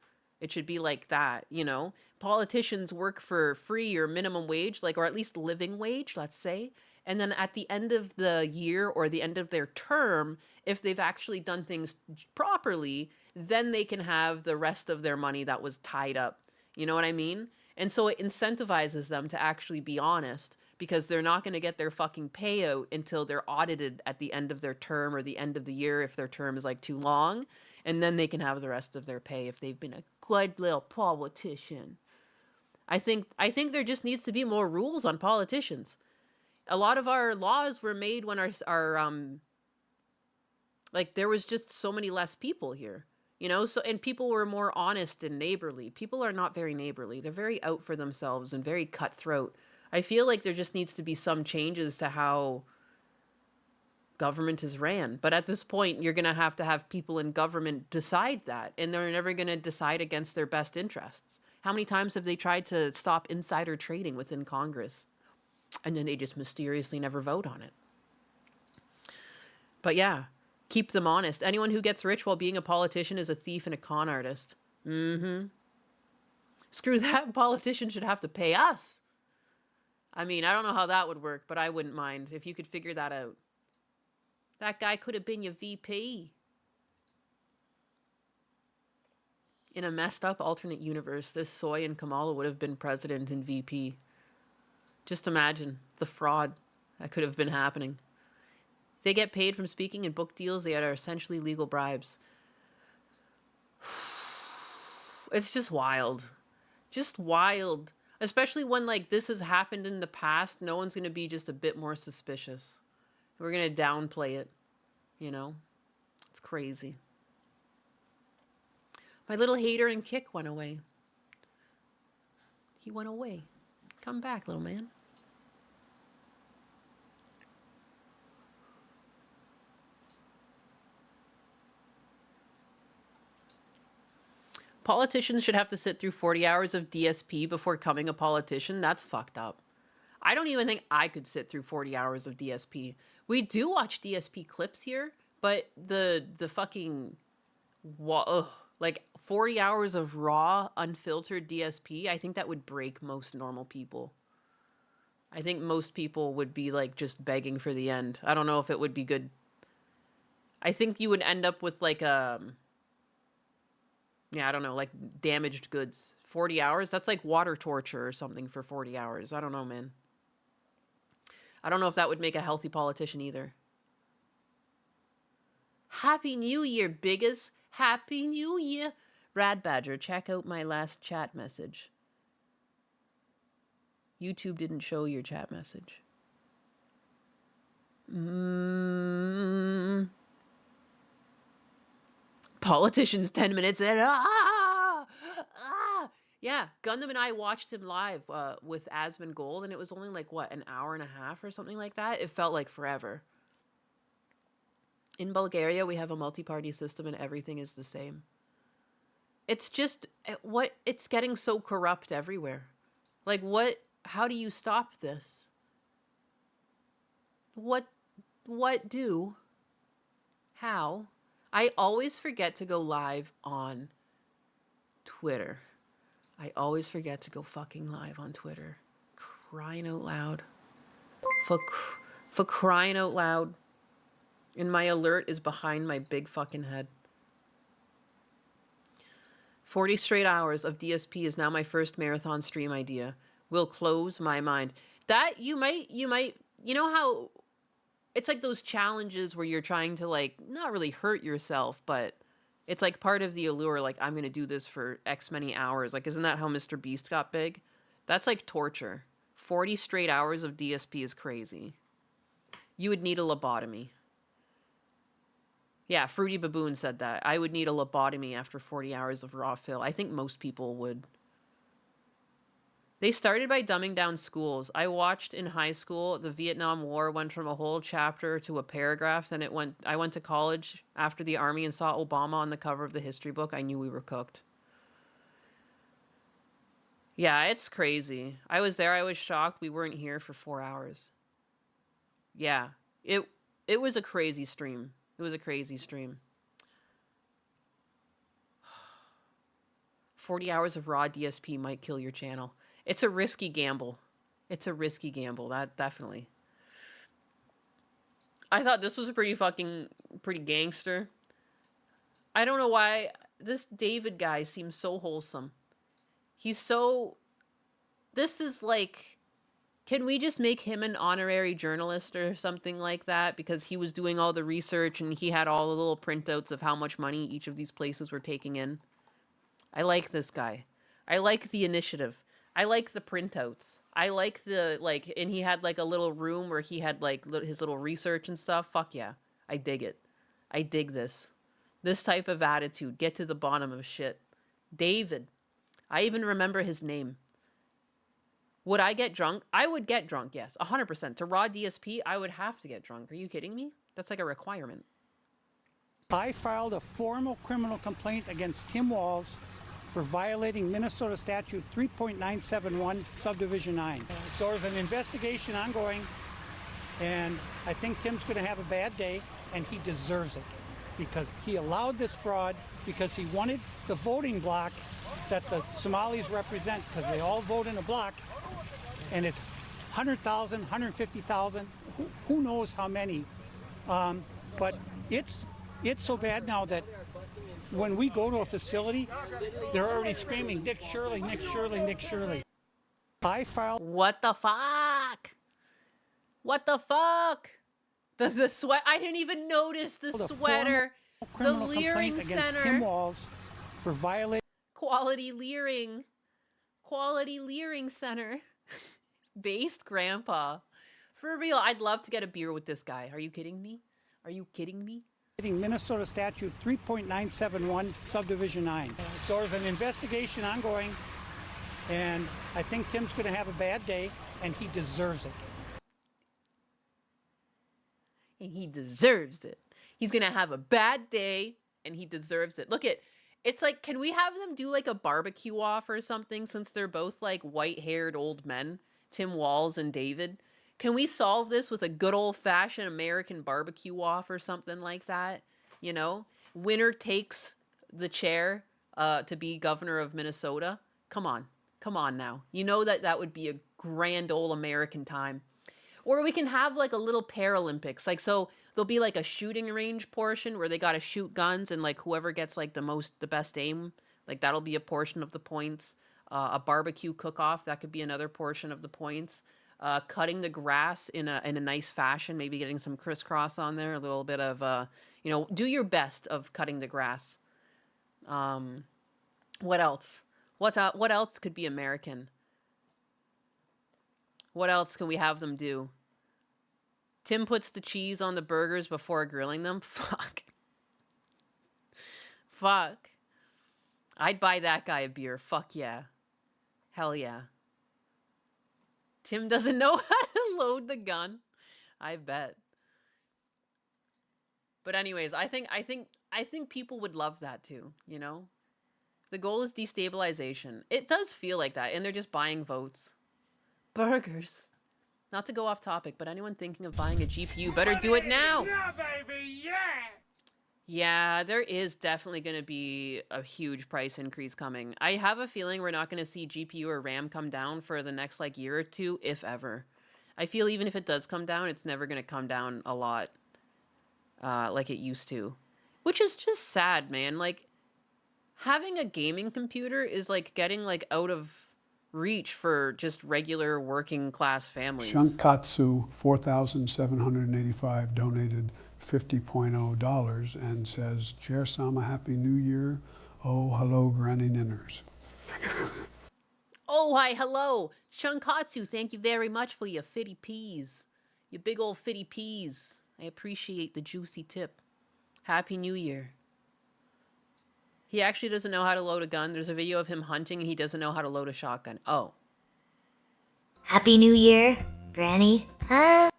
It should be like that, you know? Politicians work for free or minimum wage, like, or at least living wage, let's say. And then at the end of the year or the end of their term, if they've actually done things properly, then they can have the rest of their money that was tied up. You know what I mean? And so it incentivizes them to actually be honest, because they're not going to get their fucking payout until they're audited at the end of their term or the end of the year if their term is like too long. And then they can have the rest of their pay if they've been a good little politician. I think there just needs to be more rules on politicians. A lot of our laws were made when our like there was just so many less people here, you know, so, and people were more honest and neighborly. People are not very neighborly. They're very out for themselves and very cutthroat. I feel like there just needs to be some changes to how government is ran. But at this point, you're going to have people in government decide that, and they're never going to decide against their best interests. How many times have they tried to stop insider trading within Congress? And then they just mysteriously never vote on it. But yeah, keep them honest. Anyone who gets rich while being a politician is a thief and a con artist. Screw that. Politicians should have to pay us. I mean, I don't know how that would work, but I wouldn't mind if you could figure that out. That guy could have been your VP. In a messed up alternate universe, this Soy and Kamala would have been president and VP. Just imagine the fraud that could have been happening. They get paid from speaking in book deals. They are essentially legal bribes. It's just wild. Just wild. Especially when, like, this has happened in the past. No one's going to be just a bit more suspicious. We're going to downplay it. You know? It's crazy. My little hater and kick went away. He went away. Come back, little man. Politicians should have to sit through 40 hours of DSP before becoming a politician. That's fucked up. I don't even think I could sit through 40 hours of DSP. We do watch DSP clips here, but the fucking... like 40 hours of raw, unfiltered DSP, I think that would break most normal people. I think most people would be like just begging for the end. I don't know if it would be good. I think you would end up with like yeah, I don't know, like damaged goods. 40 hours? That's like water torture or something for 40 hours. I don't know, man. I don't know if that would make a healthy politician either. Happy New Year, biggest. Happy New Year. Rad Badger, check out my last chat message. YouTube didn't show your chat message. Politicians 10 minutes in. Yeah, Gundam and I watched him live with Asmongold, and it was only like, what, an hour and a half or something like that? It felt like forever. In Bulgaria, we have a multi-party system and everything is the same. It's just, it's getting so corrupt everywhere. Like, how do you stop this? What do? How? I always forget to go live on Twitter. I always forget to go fucking live on Twitter. Crying out loud. For crying out loud. And my alert is behind my big fucking head. 40 straight hours of DSP is now my first marathon stream idea. Will close my mind. That you might, you know how it's like those challenges where you're trying to like, not really hurt yourself, but it's like part of the allure. Like, I'm going to do this for X many hours. Like, isn't that how Mr. Beast got big? That's like torture. 40 straight hours of DSP is crazy. You would need a lobotomy. Yeah, Fruity Baboon said that. I would need a lobotomy after 40 hours of raw fill. I think most people would. They started by dumbing down schools. I watched in high school, the Vietnam War went from a whole chapter to a paragraph. Then I went to college after the army and saw Obama on the cover of the history book. I knew we were cooked. Yeah, it's crazy. I was there. I was shocked. We weren't here for 4 hours. Yeah, it was a crazy stream. It was a crazy stream. 40 hours of raw DSP might kill your channel. It's a risky gamble. It's a risky gamble, that definitely. I thought this was pretty gangster. I don't know why this David guy seems so wholesome. He's so... This is like... Can we just make him an honorary journalist or something like that? Because he was doing all the research and he had all the little printouts of how much money each of these places were taking in. I like this guy. I like the initiative. I like the printouts. I like the, like, and he had like a little room where he had like his little research and stuff. Fuck yeah. I dig it. I dig this. This type of attitude. Get to the bottom of shit. David. I even remember his name. Would I get drunk? I would get drunk, yes. 100%. To raw DSP, I would have to get drunk. Are you kidding me? That's like a requirement. I filed a formal criminal complaint against Tim Walz for violating Minnesota Statute 3.971, Subdivision 9. So there's an investigation ongoing, and I think Tim's going to have a bad day, and he deserves it because he allowed this fraud because he wanted the voting block that the Somalis represent, because they all vote in a block, and it's 100,000, 150,000, who knows how many. But it's so bad now that when we go to a facility, they're already screaming, Dick Shirley, Nick Shirley, Nick Shirley. I filed... What the fuck? What the fuck? The sweat... I didn't even notice the sweater. The Leering Center. Tim Walz for violating... Quality Leering. Quality Leering Center. Based grandpa. For real, I'd love to get a beer with this guy. Are you kidding me? Are you kidding me? Minnesota Statute 3.971, Subdivision 9. So there's an investigation ongoing, and I think Tim's going to have a bad day, and he deserves it. And he deserves it. He's going to have a bad day, and he deserves it. Look at... It's like, can we have them do like a barbecue off or something, since they're both like white-haired old men, Tim Walz and David? Can we solve this with a good old-fashioned American barbecue off or something like that? You know? Winner takes the chair to be governor of Minnesota. Come on. Come on now. You know that would be a grand old American time. Or we can have like a little Paralympics. Like, so there'll be like a shooting range portion where they got to shoot guns, and like whoever gets like the best aim, like that'll be a portion of the points. A barbecue cook-off, that could be another portion of the points. Cutting the grass in a nice fashion, maybe getting some crisscross on there, a little bit of, you know, do your best of cutting the grass. What else? What else could be American? What else can we have them do? Tim puts the cheese on the burgers before grilling them? Fuck. Fuck. I'd buy that guy a beer. Fuck yeah. Hell yeah. Tim doesn't know how to load the gun. I bet. But anyways, I think people would love that too, you know? The goal is destabilization. It does feel like that, and they're just buying votes. Burgers. Not to go off topic, but anyone thinking of buying a GPU better do it now. Yeah, baby, yeah. Yeah, there is definitely going to be a huge price increase coming. I have a feeling we're not going to see GPU or RAM come down for the next like year or two, if ever. I feel even if it does come down, it's never going to come down a lot like it used to. Which is just sad, man. Like, having a gaming computer is like getting like out of reach for just regular working class families. Shunkatsu 4,785 donated $50.0 and says, Chair Sama, Happy New Year. Oh, hello, Granny Ninners. Oh, hi, hello. Shunkatsu, thank you very much for your fitty peas. Your big old fitty peas. I appreciate the juicy tip. Happy New Year. He actually doesn't know how to load a gun. There's a video of him hunting and he doesn't know how to load a shotgun. Oh. Happy New Year, Granny. Huh?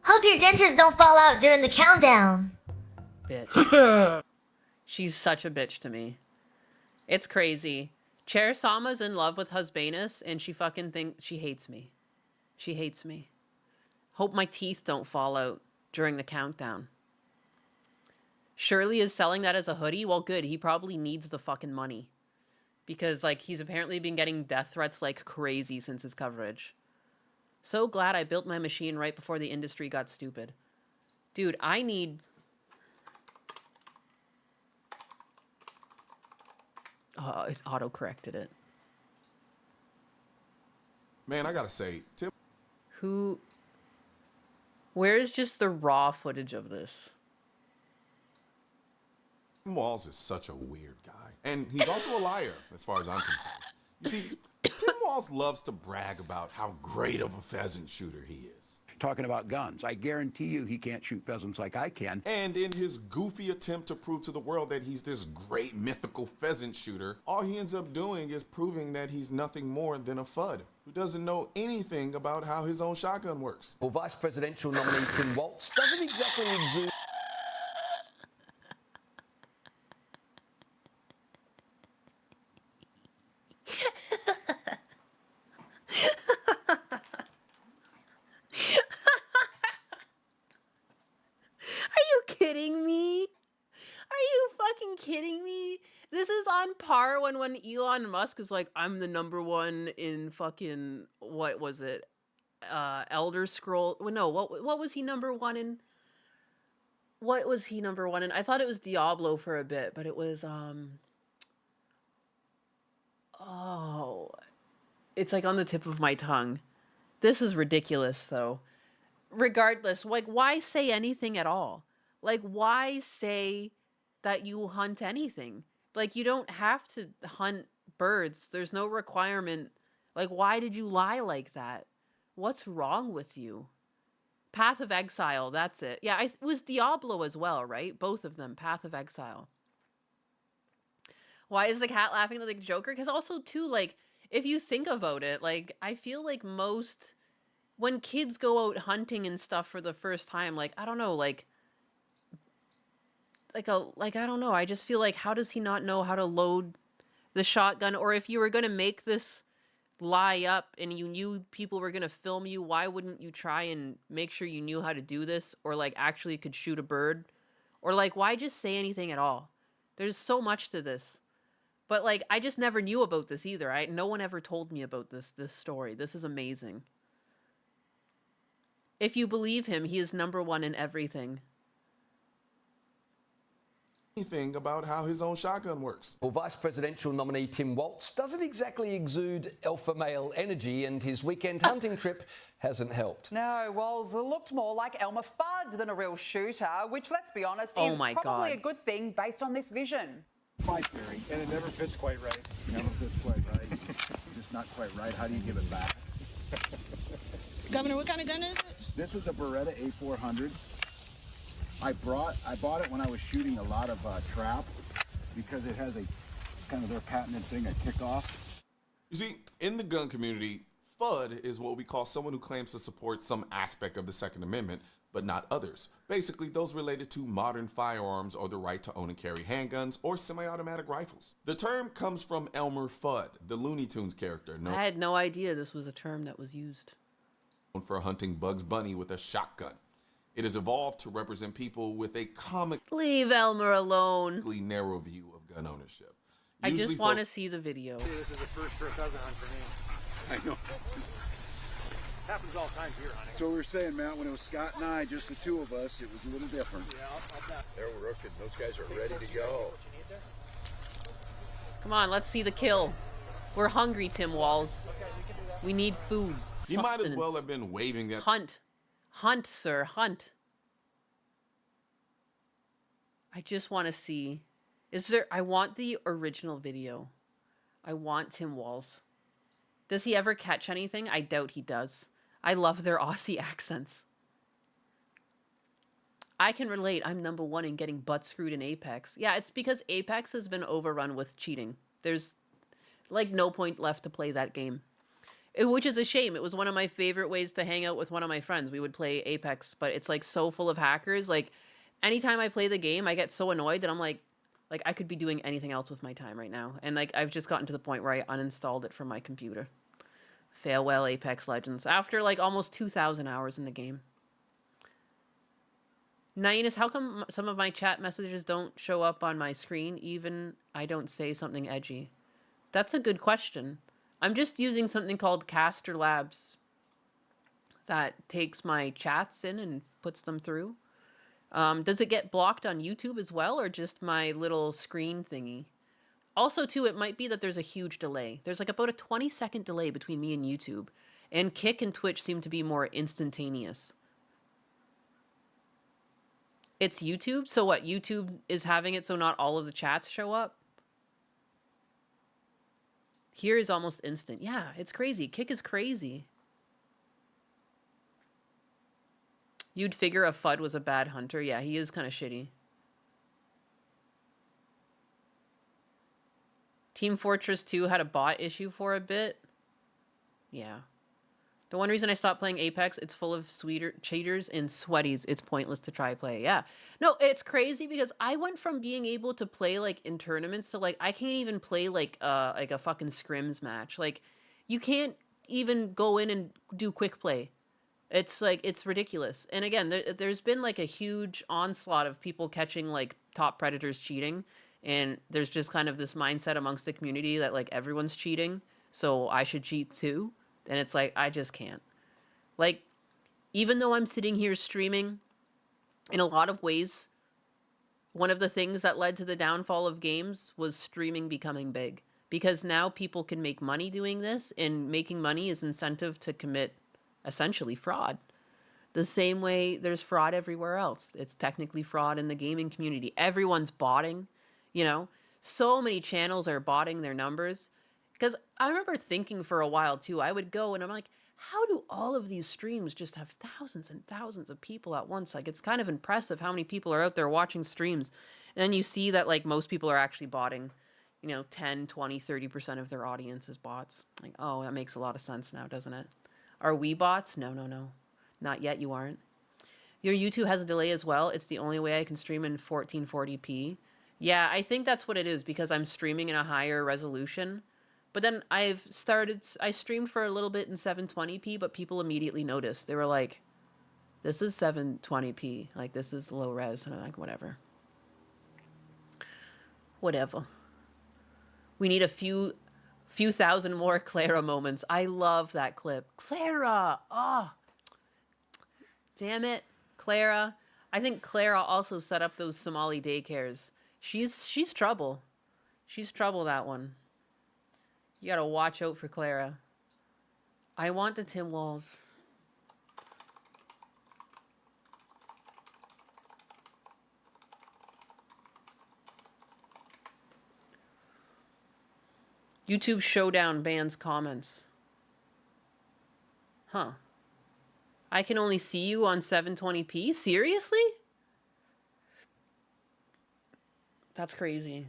Hope your dentures don't fall out during the countdown. Bitch. She's such a bitch to me. It's crazy. Chair Sama's in love with Husbanus and she fucking thinks she hates me. She hates me. Hope my teeth don't fall out during the countdown. Shirley is selling that as a hoodie? Well, good. He probably needs the fucking money. because like he's apparently been getting death threats like crazy since his coverage. So glad I built my machine right before the industry got stupid. Dude, I need... Oh, it auto-corrected it. Man, I gotta say, Tim... Who... Where's just the raw footage of this? Tim Walz is such a weird guy. And he's also a liar, as far as I'm concerned. You see, Tim Walz loves to brag about how great of a pheasant shooter he is. Talking about guns, I guarantee you he can't shoot pheasants like I can. And in his goofy attempt to prove to the world that he's this great mythical pheasant shooter, all he ends up doing is proving that he's nothing more than a FUD who doesn't know anything about how his own shotgun works. Well, Vice Presidential nominee Tim Walz doesn't exactly exude... Kidding me? Are you fucking kidding me? This is on par when Elon Musk is like, I'm the #1 in fucking, what was it? Elder Scroll. Well, no, what was he #1 in? What was he #1 in? I thought it was Diablo for a bit, but it was oh, it's like on the tip of my tongue. This is ridiculous though. Regardless, like, why say anything at all? Like, why say that you hunt anything? Like, you don't have to hunt birds. There's no requirement. Like, why did you lie like that? What's wrong with you? Path of Exile, that's it. Yeah, it was Diablo as well, right? Both of them, Path of Exile. Why is the cat laughing like Joker? Because also, too, like, if you think about it, like, I feel like most... When kids go out hunting and stuff for the first time, like, I don't know, like I don't know. I just feel like, how does he not know how to load the shotgun? Or if you were going to make this lie up and you knew people were going to film you, why wouldn't you try and make sure you knew how to do this? Or like actually could shoot a bird? Or like, why just say anything at all? There's so much to this. But like, I just never knew about this either. No one ever told me about this story. This is amazing. If you believe him, he is #1 in everything. Anything about how his own shotgun works. Well, Vice Presidential nominee Tim Walz doesn't exactly exude alpha male energy, and his weekend hunting trip hasn't helped. No, Walz looked more like Elmer Fudd than a real shooter, which, let's be honest, Oh is my probably God. a good thing based on this vision. My theory, and it never fits quite right. Never fits quite right. Just not quite right. How do you give it back? Governor, what kind of gun is it? This is a Beretta A400. I bought it when I was shooting a lot of trap because it has a kind of their patented thing, a kickoff. You see, in the gun community, FUD is what we call someone who claims to support some aspect of the Second Amendment, but not others. Basically, those related to modern firearms or the right to own and carry handguns or semi-automatic rifles. The term comes from Elmer Fudd, the Looney Tunes character known I had no idea this was a term that was used. for hunting Bugs Bunny with a shotgun. It has evolved to represent people with a comically Leave Elmer alone. narrow view of gun ownership. I Usually just want to see the video. This is the first for a pheasant hunt for me. I know. Happens all the time here hunting. So we were saying, Matt, when it was Scott and I, just the two of us, it was a little different. Yeah, I'll bet. There we're looking. Those guys are ready to go. Come on, let's see the kill. We're hungry, Tim Walz. We need food. You might as Sustenance. well have been waving that. Hunt. Hunt, sir. Hunt. I just want to see. I want the original video. I want Tim Walz. Does he ever catch anything? I doubt he does. I love their Aussie accents. I can relate. I'm #1 in getting butt screwed in Apex. Yeah, it's because Apex has been overrun with cheating. There's like no point left to play that game. Which is a shame. It was one of my favorite ways to hang out with one of my friends. We would play Apex, but it's like so full of hackers. Like anytime I play the game, I get so annoyed that I'm like I could be doing anything else with my time right now. And like I've just gotten to the point where I uninstalled it from my computer. Farewell Apex Legends. After like almost 2,000 hours in the game. Nainus, how come some of my chat messages don't show up on my screen even I don't say something edgy? That's a good question. I'm just using something called Caster Labs that takes my chats in and puts them through. Does it get blocked on YouTube as well, or just my little screen thingy? Also, too, it might be that there's a huge delay. There's like about a 20-second delay between me and YouTube. And Kick and Twitch seem to be more instantaneous. It's YouTube? So what, YouTube is having it so not all of the chats show up? Here is almost instant. Yeah, it's crazy. Kick is crazy. You'd figure a FUD was a bad hunter. Yeah, he is kind of shitty. Team Fortress 2 had a bot issue for a bit. Yeah. The one reason I stopped playing Apex, it's full of cheaters and sweaties. It's pointless to try play. Yeah. No, it's crazy because I went from being able to play like in tournaments to like I can't even play like a fucking scrims match. Like you can't even go in and do quick play. It's like it's ridiculous. And again, there's been like a huge onslaught of people catching like top predators cheating, and there's just kind of this mindset amongst the community that like everyone's cheating, so I should cheat too. And it's like, I just can't. Like, even though I'm sitting here streaming, in a lot of ways, one of the things that led to the downfall of games was streaming becoming big. Because now people can make money doing this, and making money is incentive to commit, essentially, fraud. The same way there's fraud everywhere else. It's technically fraud in the gaming community. Everyone's botting, you know? So many channels are botting their numbers. Because I remember thinking for a while, too, I would go and I'm like, how do all of these streams just have thousands and thousands of people at once? Like, it's kind of impressive how many people are out there watching streams. And then you see that, like, most people are actually botting, you know, 10, 20, 30% of their audience is bots. Like, oh, that makes a lot of sense now, doesn't it? Are we bots? No, no, no. Not yet, you aren't. Your YouTube has a delay as well. It's the only way I can stream in 1440p. Yeah, I think that's what it is, because I'm streaming in a higher resolution. But then I streamed for a little bit in 720p, but people immediately noticed. They were like, this is 720p. Like, this is low res. And I'm like, whatever. Whatever. We need a few thousand more Clara moments. I love that clip. Clara! Oh! Damn it. Clara. I think Clara also set up those Somali daycares. She's trouble. She's trouble, that one. You gotta watch out for Clara. I want the Tim Walls. YouTube Showdown bans comments. Huh. I can only see you on 720p? Seriously? That's crazy.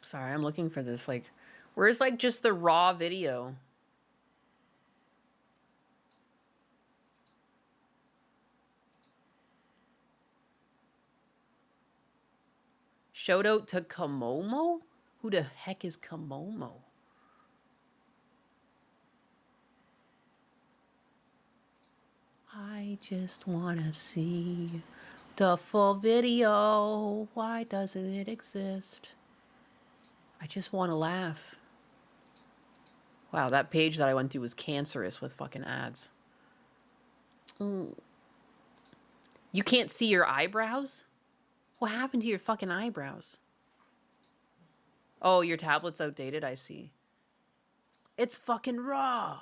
Sorry, I'm looking for this. Like, where's like just the raw video? Shout out to Kamomo? Who the heck is Kamomo? I just wanna see the full video. Why doesn't it exist? I just want to laugh. Wow, that page that I went to was cancerous with fucking ads. Ooh. You can't see your eyebrows? What happened to your fucking eyebrows? Oh, your tablet's outdated, I see. It's fucking raw.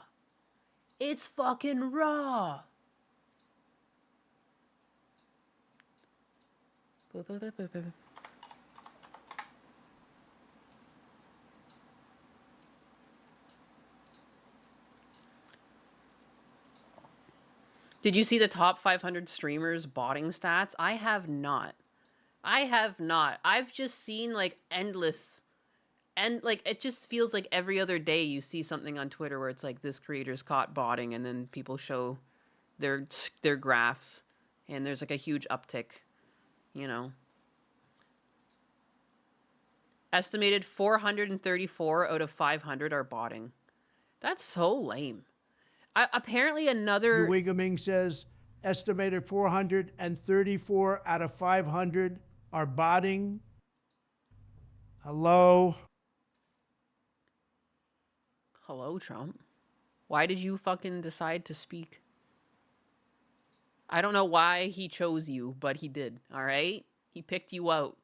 It's fucking raw. Did you see the top 500 streamers botting stats? I have not. I have not. I've just seen like endless, and like it just feels like every other day you see something on Twitter where it's like this creator's caught botting, and then people show their graphs, and there's like a huge uptick, you know. Estimated 434 out of 500 are botting. That's so lame. Apparently another... Wigaming says estimated 434 out of 500 are botting. Hello. Hello, Trump. Why did you fucking decide to speak? I don't know why he chose you, but he did, all right? He picked you out.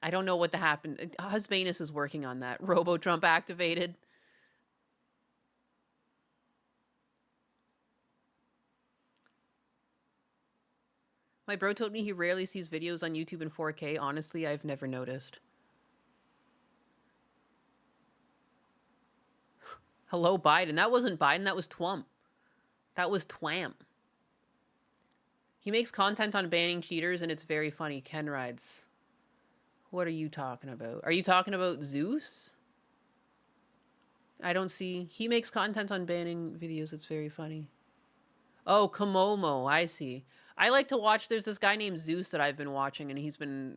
I don't know what happened. Husbanus is working on that. Robo-Trump activated. My bro told me he rarely sees videos on YouTube in 4K. Honestly, I've never noticed. Hello, Biden. That wasn't Biden. That was Twump. That was Twam. He makes content on banning cheaters, and it's very funny. Ken Rides. What are you talking about? Are you talking about Zeus? I don't see. He makes content on banning videos. It's very funny. Oh, Komomo. I see. I like to watch. There's this guy named Zeus that I've been watching, and he's been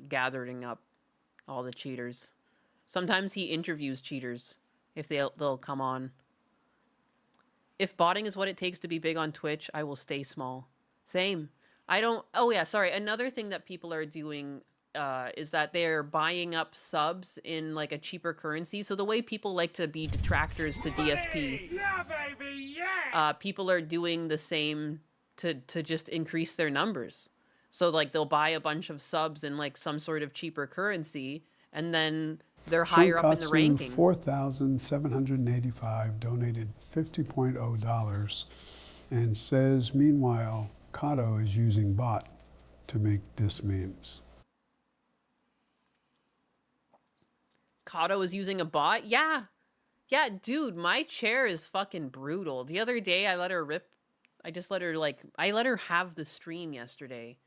gathering up all the cheaters. Sometimes he interviews cheaters if they'll come on. If botting is what it takes to be big on Twitch, I will stay small. Same. I don't... Oh, yeah, sorry. Another thing that people are doing is that they're buying up subs in, like, a cheaper currency. So the way people like to be detractors to DSP, Yeah, baby, yeah. People are doing the same to just increase their numbers. So, like, they'll buy a bunch of subs in, like, some sort of cheaper currency, and then they're higher up in the ranking. 4,785 donated $50.0 and says, meanwhile, Kato is using bot to make diss memes. Kato is using a bot? Yeah. Yeah, dude, my chair is fucking brutal. The other day, I let her rip. I let her have the stream yesterday,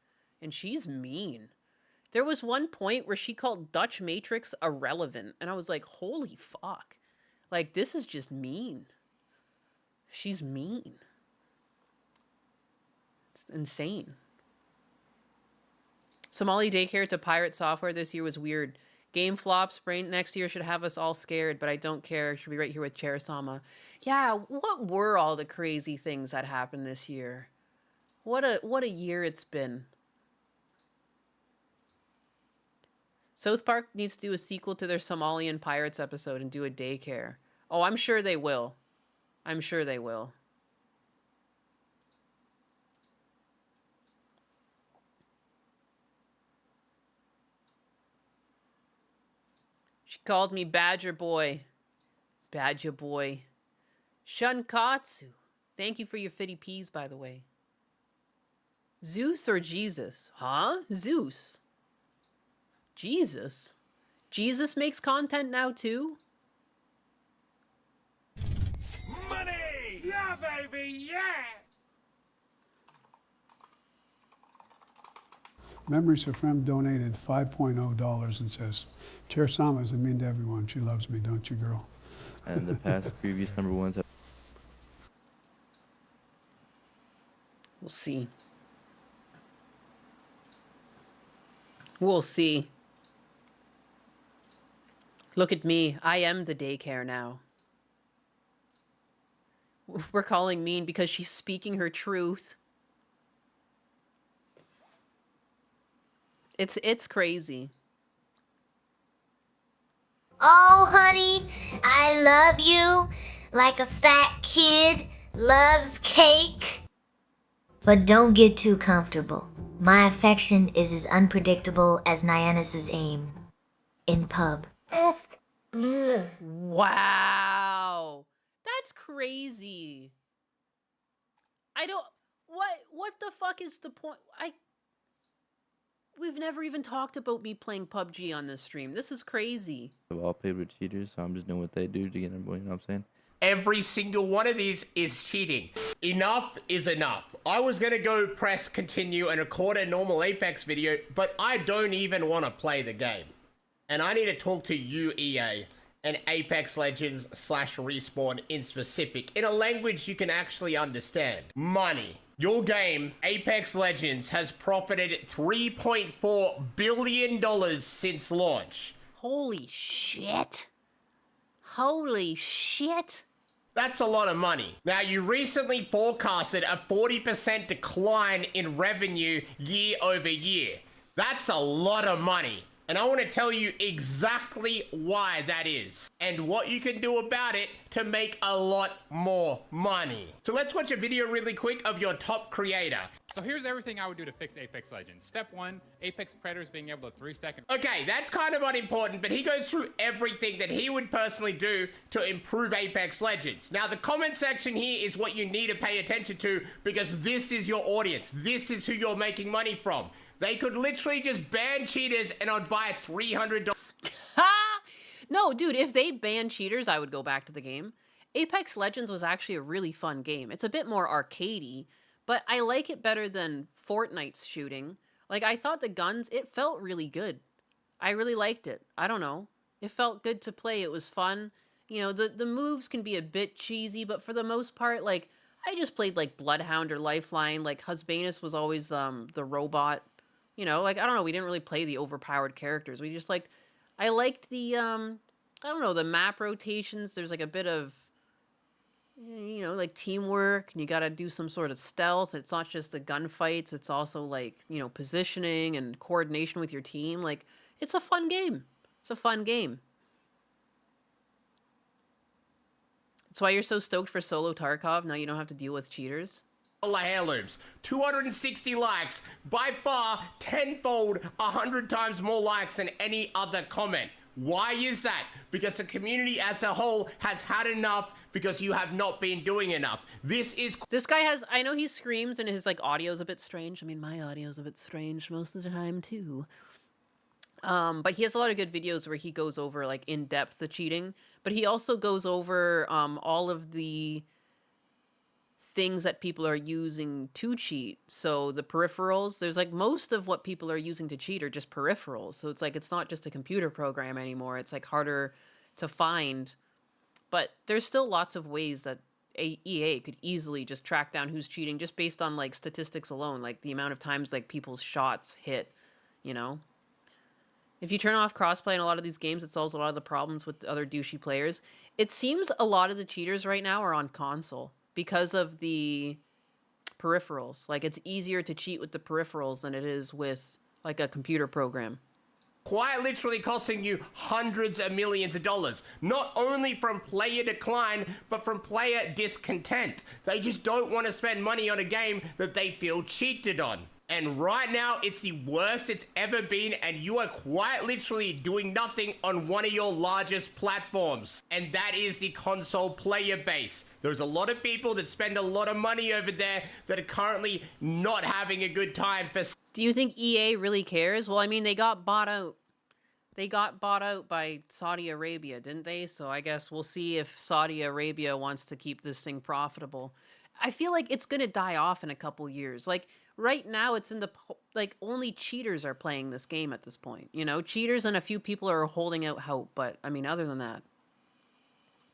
and she's mean. There was one point where she called Dutch Matrix irrelevant, and I was like, holy fuck. Like, this is just mean. She's mean. It's insane. Somali daycare to pirate software this year was weird. Game flops, brain next year should have us all scared, but I don't care. Should be right here with Charisama. Yeah, what were all the crazy things that happened this year? What a year it's been. South Park needs to do a sequel to their Somalian Pirates episode and do a daycare. Oh, I'm sure they will. I'm sure they will. She called me Badger Boy. Badger Boy. Shunkatsu. Thank you for your 50 P's, by the way. Zeus or Jesus? Huh? Zeus. Jesus? Jesus makes content now, too? Money! Yeah, baby, yeah! Memories of Friend donated $5.0 and says, Chair Sama is mean to everyone. She loves me, don't you, girl? And the past previous number ones have... We'll see. We'll see. Look at me. I am the daycare now. We're calling mean because she's speaking her truth. It's crazy. Oh, honey, I love you like a fat kid loves cake. But don't get too comfortable. My affection is as unpredictable as Nyannis's aim. In pub. Wow. That's crazy. I don't... What the fuck is the point? We've never even talked about me playing PUBG on this stream. This is crazy. I've all played with cheaters, so I'm just doing what they do to get everybody, you know what I'm saying? Every single one of these is cheating. Enough is enough. I was gonna go press continue and record a normal Apex video, but I don't even want to play the game. And I need to talk to you, EA, and Apex Legends / Respawn in specific, in a language you can actually understand. Money. Your game, Apex Legends, has profited $3.4 billion since launch. Holy shit. Holy shit. That's a lot of money. Now, you recently forecasted a 40% decline in revenue year over year. That's a lot of money. And I want to tell you exactly why that is and what you can do about it to make a lot more money. So let's watch a video really quick of your top creator. So here's everything I would do to fix Apex Legends. Step 1, Apex Predators being able to 3-second. Okay, that's kind of unimportant, but he goes through everything that he would personally do to improve Apex Legends. Now, the comment section here is what you need to pay attention to because this is your audience. This is who you're making money from. They could literally just ban cheaters and I'd buy $300. No, dude, if they ban cheaters, I would go back to the game. Apex Legends was actually a really fun game. It's a bit more arcadey, but I like it better than Fortnite's shooting. Like, I thought the guns, it felt really good. I really liked it. I don't know. It felt good to play. It was fun. You know, the moves can be a bit cheesy, but for the most part, like, I just played, like, Bloodhound or Lifeline. Like, Husbanus was always the robot. You know, like, I don't know, we didn't really play the overpowered characters. We just, like, I liked the, I don't know, the map rotations. There's, like, a bit of, you know, like, teamwork, and you gotta do some sort of stealth. It's not just the gunfights. It's also, like, you know, positioning and coordination with your team. Like, it's a fun game. It's a fun game. That's why you're so stoked for Solo Tarkov. Now you don't have to deal with cheaters. Heirlooms, 260 likes, by far tenfold, 100 times more likes than any other comment. Why is that? Because the community as a whole has had enough because you have not been doing enough. This guy has, I know he screams and his like audio's a bit strange. I mean, my audio's a bit strange most of the time too. But he has a lot of good videos where he goes over like in depth the cheating, but he also goes over all of the things that people are using to cheat. So the peripherals, there's like most of what people are using to cheat are just peripherals. So it's like, it's not just a computer program anymore. It's like harder to find, but there's still lots of ways that EA could easily just track down who's cheating just based on like statistics alone, like the amount of times like people's shots hit, you know? If you turn off crossplay in a lot of these games, it solves a lot of the problems with other douchey players. It seems a lot of the cheaters right now are on console because of the peripherals. Like, it's easier to cheat with the peripherals than it is with, like, a computer program. Quite literally costing you hundreds of millions of dollars. Not only from player decline, but from player discontent. They just don't want to spend money on a game that they feel cheated on. And right now, it's the worst it's ever been, and you are quite literally doing nothing on one of your largest platforms. And that is the console player base. There's a lot of people that spend a lot of money over there that are currently not having a good time for... Do you think EA really cares? Well, I mean, they got bought out. They got bought out by Saudi Arabia, didn't they? So I guess we'll see if Saudi Arabia wants to keep this thing profitable. I feel like it's going to die off in a couple years. Like, right now, it's in the... Like, only cheaters are playing this game at this point. You know, cheaters and a few people are holding out hope. But, I mean, other than that...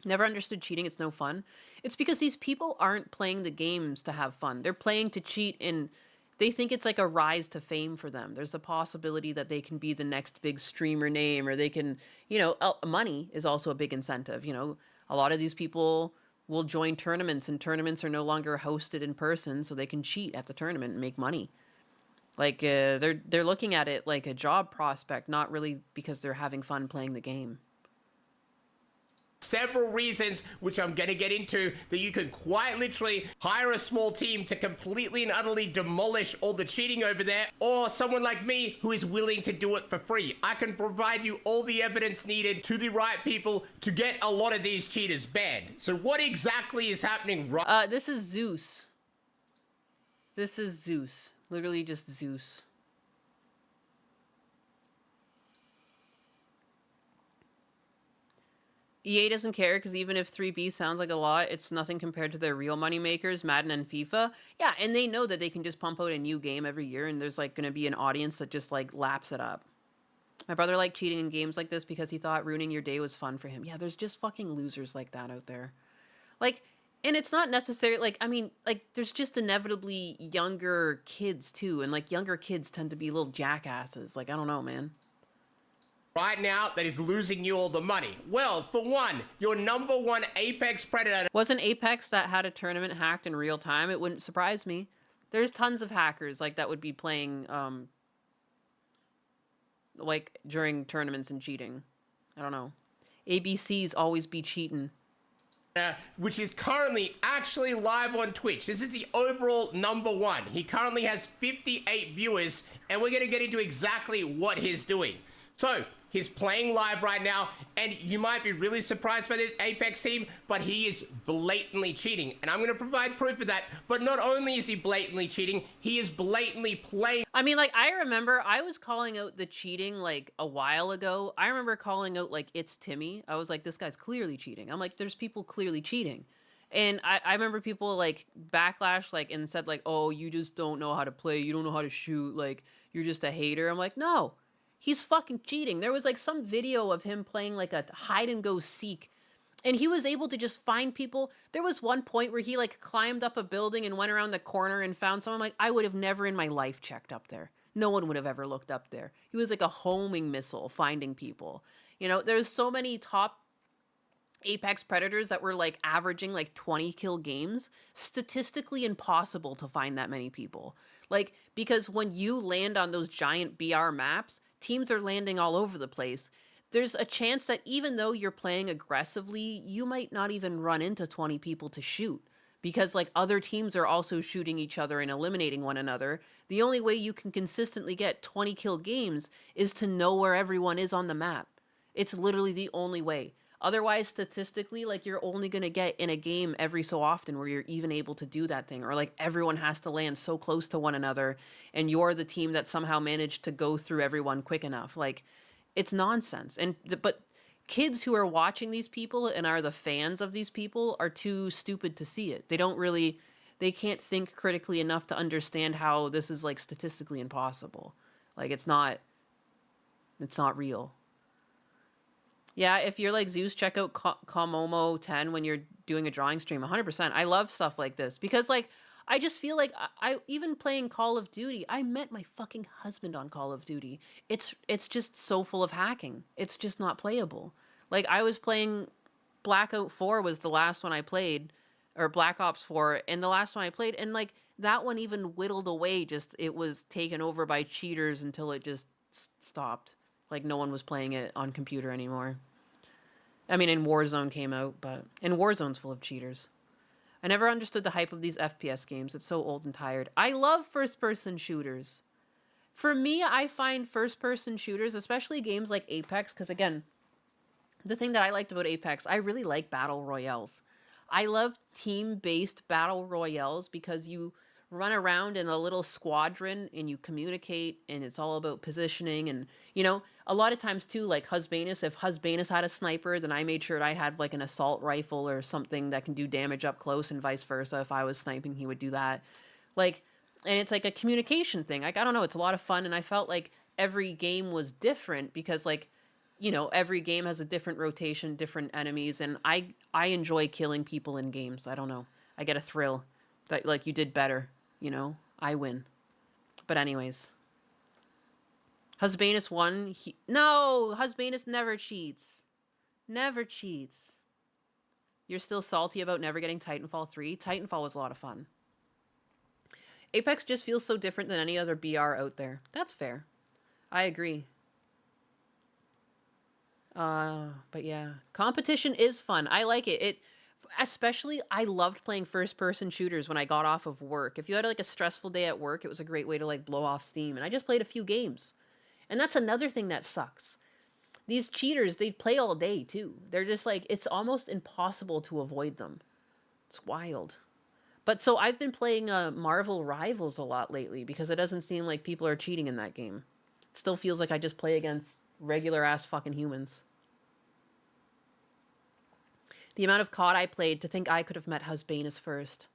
Never understood cheating. It's no fun. It's because these people aren't playing the games to have fun. They're playing to cheat, and they think it's like a rise to fame for them. There's the possibility that they can be the next big streamer name, or they can, you know, money is also a big incentive. You know, a lot of these people will join tournaments, and tournaments are no longer hosted in person, so they can cheat at the tournament and make money. Like, they're looking at it like a job prospect, not really because they're having fun playing the game. Several reasons, which I'm going to get into, that you could quite literally hire a small team to completely and utterly demolish all the cheating over there, or someone like me who is willing to do it for free. I can provide you all the evidence needed to the right people to get a lot of these cheaters banned. So what exactly is happening right... This is Zeus. This is Zeus. Literally just Zeus. EA doesn't care because even if 3B sounds like a lot, it's nothing compared to their real money makers, Madden and FIFA. Yeah, and they know that they can just pump out a new game every year, and there's like going to be an audience that just like laps it up. My brother liked cheating in games like this because he thought ruining your day was fun for him. Yeah, there's just fucking losers like that out there. Like, and it's not necessarily like, I mean, like, there's just inevitably younger kids too, and like younger kids tend to be little jackasses. Like, I don't know, man. right now that is losing you all the money? Well, for one, your number one Apex Predator. Wasn't Apex that had a tournament hacked in real time? It wouldn't surprise me. There's tons of hackers like that would be playing like during tournaments and cheating. I don't know. ABCs always be cheating. Which is currently actually live on Twitch. This is the overall number one. He currently has 58 viewers, and we're going to get into exactly what he's doing. So, he's playing live right now, and you might be really surprised by the Apex team, but he is blatantly cheating. And I'm going to provide proof of that, but not only is he blatantly cheating, he is blatantly playing. I mean, like, I remember I was calling out the cheating, like, a while ago. I remember calling out, like, It's Timmy. I was like, this guy's clearly cheating. I'm like, there's people clearly cheating. And I remember people, like, backlash, like, and said, like, oh, you just don't know how to play. You don't know how to shoot. Like, you're just a hater. I'm like, no. He's fucking cheating. There was like some video of him playing like a hide and go seek, and he was able to just find people. There was one point where he like climbed up a building and went around the corner and found someone. Like, I would have never in my life checked up there. No one would have ever looked up there. He was like a homing missile finding people. You know, there's so many top Apex Predators that were like averaging like 20 kill games. Statistically impossible to find that many people. Like, because when you land on those giant BR maps, teams are landing all over the place. There's a chance that even though you're playing aggressively, you might not even run into 20 people to shoot. Because like other teams are also shooting each other and eliminating one another. The only way you can consistently get 20 kill games is to know where everyone is on the map. It's literally the only way. Otherwise, statistically, like you're only going to get in a game every so often where you're even able to do that thing. Or like everyone has to land so close to one another and you're the team that somehow managed to go through everyone quick enough. Like, it's nonsense. But kids who are watching these people and are the fans of these people are too stupid to see it. They can't think critically enough to understand how this is like statistically impossible. Like, it's not real. Yeah, if you're like Zeus, check out Komomo 10 when you're doing a drawing stream. 100%. I love stuff like this because like I just feel like I even playing Call of Duty, I met my fucking husband on Call of Duty. It's just so full of hacking. It's just not playable. Like, I was playing Blackout 4 was the last one I played, or Black Ops 4, and the last one I played, and like that one even whittled away. Just it was taken over by cheaters until it just stopped. Like, no one was playing it on computer anymore. I mean, and Warzone came out, and Warzone's full of cheaters. I never understood the hype of these FPS games. It's so old and tired. I love first-person shooters. For me, I find first-person shooters, especially games like Apex, because again, the thing that I liked about Apex, I really like battle royales. I love team-based battle royales because you run around in a little squadron and you communicate and it's all about positioning. And, you know, a lot of times too, like Husbanus, if Husbanus had a sniper, then I made sure I had like an assault rifle or something that can do damage up close, and vice versa. If I was sniping, he would do that. Like, and it's like a communication thing. Like, I don't know, it's a lot of fun. And I felt like every game was different because, like, you know, every game has a different rotation, different enemies. And I enjoy killing people in games. I don't know. I get a thrill that like you did better. You know, I win. But anyways. Husbanus won. No! Husbanus never cheats. Never cheats. You're still salty about never getting Titanfall 3? Titanfall was a lot of fun. Apex just feels so different than any other BR out there. That's fair. I agree. But yeah. Competition is fun. I like it. Especially, I loved playing first-person shooters when I got off of work. If you had like a stressful day at work, it was a great way to like blow off steam. And I just played a few games. And that's another thing that sucks. These cheaters, they play all day too. They're just like, it's almost impossible to avoid them. It's wild. But so I've been playing Marvel Rivals a lot lately because it doesn't seem like people are cheating in that game. It still feels like I just play against regular-ass fucking humans. The amount of COD I played to think I could have met Husbanus first.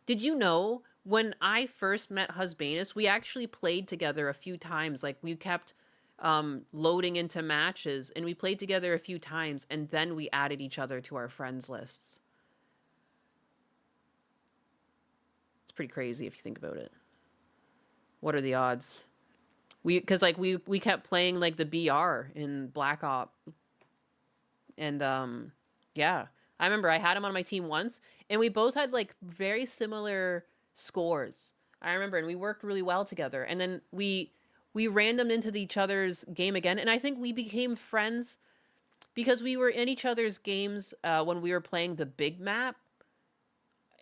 Did you know, when I first met Husbanus, we actually played together a few times. Like, we kept loading into matches, and we played together a few times, and then we added each other to our friends lists. It's pretty crazy if you think about it. What are the odds? Because like we kept playing like the BR in Black Op, and yeah, I remember I had him on my team once, and we both had like very similar scores. I remember, and we worked really well together. And then we randomed into each other's game again, and I think we became friends because we were in each other's games when we were playing the big map.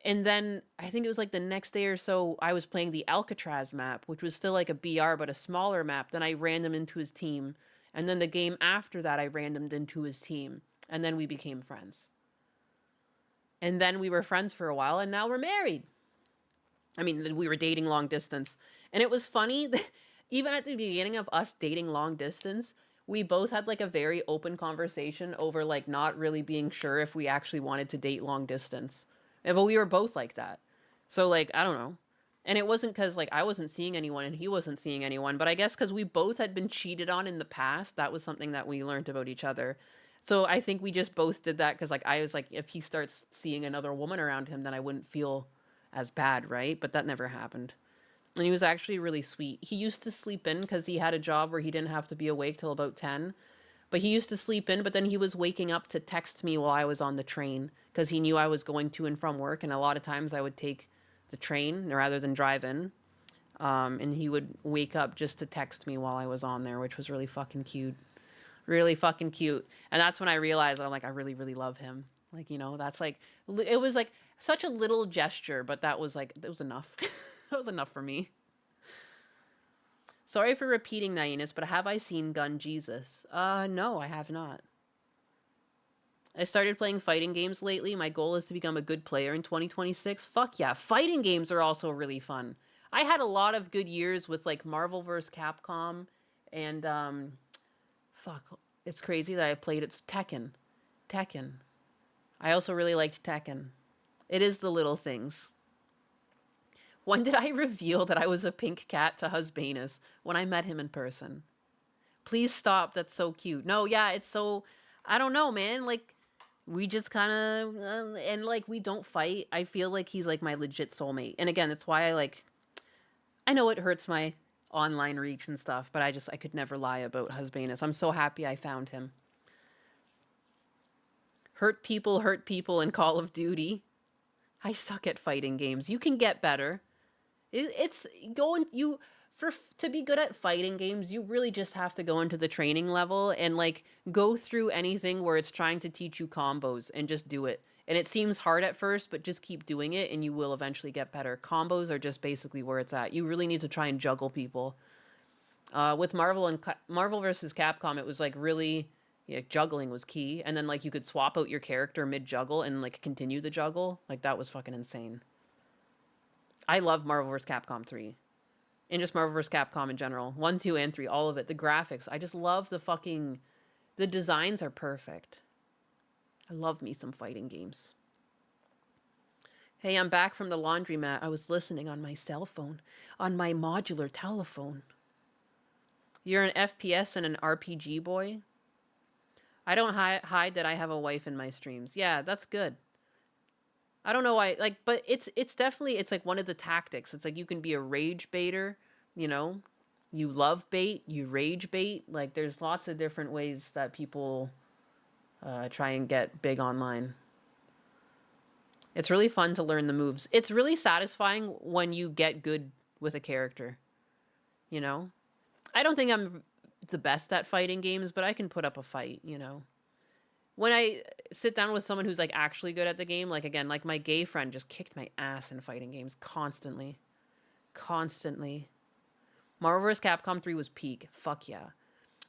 And then I think it was like the next day or so, I was playing the Alcatraz map, which was still like a BR, but a smaller map. Then I randomed into his team. And then the game after that, I randomed into his team. And then we became friends. And then we were friends for a while, and now we're married. I mean, we were dating long distance. And it was funny that even at the beginning of us dating long distance, we both had like a very open conversation over like not really being sure if we actually wanted to date long distance. But we were both like that. So like, I don't know. And it wasn't because like I wasn't seeing anyone and he wasn't seeing anyone, but I guess because we both had been cheated on in the past, that was something that we learned about each other. So I think we just both did that because like I was like, if he starts seeing another woman around him, then I wouldn't feel as bad, right? But that never happened. And he was actually really sweet. He used to sleep in because he had a job where he didn't have to be awake till about 10. But he used to sleep in, but then he was waking up to text me while I was on the train because he knew I was going to and from work. And a lot of times I would take the train rather than drive in. And he would wake up just to text me while I was on there, which was really fucking cute. Really fucking cute. And that's when I realized I'm like, I really, really love him. Like, you know, that's like, it was like such a little gesture, but that was like, it was enough. That was enough for me. Sorry for repeating that, Eunice, but have I seen Gun Jesus? No, I have not. I started playing fighting games lately. My goal is to become a good player in 2026. Fuck yeah. Fighting games are also really fun. I had a lot of good years with like Marvel vs. Capcom and, fuck, it's crazy that I played it. Tekken. I also really liked Tekken. It is the little things. When did I reveal that I was a pink cat to Husbanus? When I met him in person. Please stop. That's so cute. No, yeah, it's so... I don't know, man. Like, we just kind of... and, like, we don't fight. I feel like he's, like, my legit soulmate. And, again, that's why I, like... I know it hurts my online reach and stuff, but I could never lie about Husbanus. I'm so happy I found him. Hurt people in Call of Duty. I suck at fighting games. You can get better. It's going to be good at fighting games, you really just have to go into the training level and like go through anything where it's trying to teach you combos and just do it. And it seems hard at first, but just keep doing it and you will eventually get better. Combos are just basically where it's at. You really need to try and juggle people. With Marvel vs. Capcom, it was like really, yeah, juggling was key. And then like you could swap out your character mid-juggle and like continue the juggle. Like that was fucking insane. I love Marvel vs. Capcom 3. And just Marvel vs. Capcom in general. 1, 2, and 3, all of it. The graphics. I just love the designs are perfect. I love me some fighting games. Hey, I'm back from the laundromat. I was listening on my cell phone. On my modular telephone. You're an FPS and an RPG boy? I don't hide that I have a wife in my streams. Yeah, that's good. I don't know why, like, but it's definitely, it's like one of the tactics. It's like you can be a rage baiter, you know? You love bait, you rage bait. Like, there's lots of different ways that people try and get big online. It's really fun to learn the moves. It's really satisfying when you get good with a character, you know? I don't think I'm the best at fighting games, but I can put up a fight, you know? When I sit down with someone who's like actually good at the game, like again, like my gay friend just kicked my ass in fighting games constantly. Marvel vs. Capcom 3 was peak. Fuck yeah.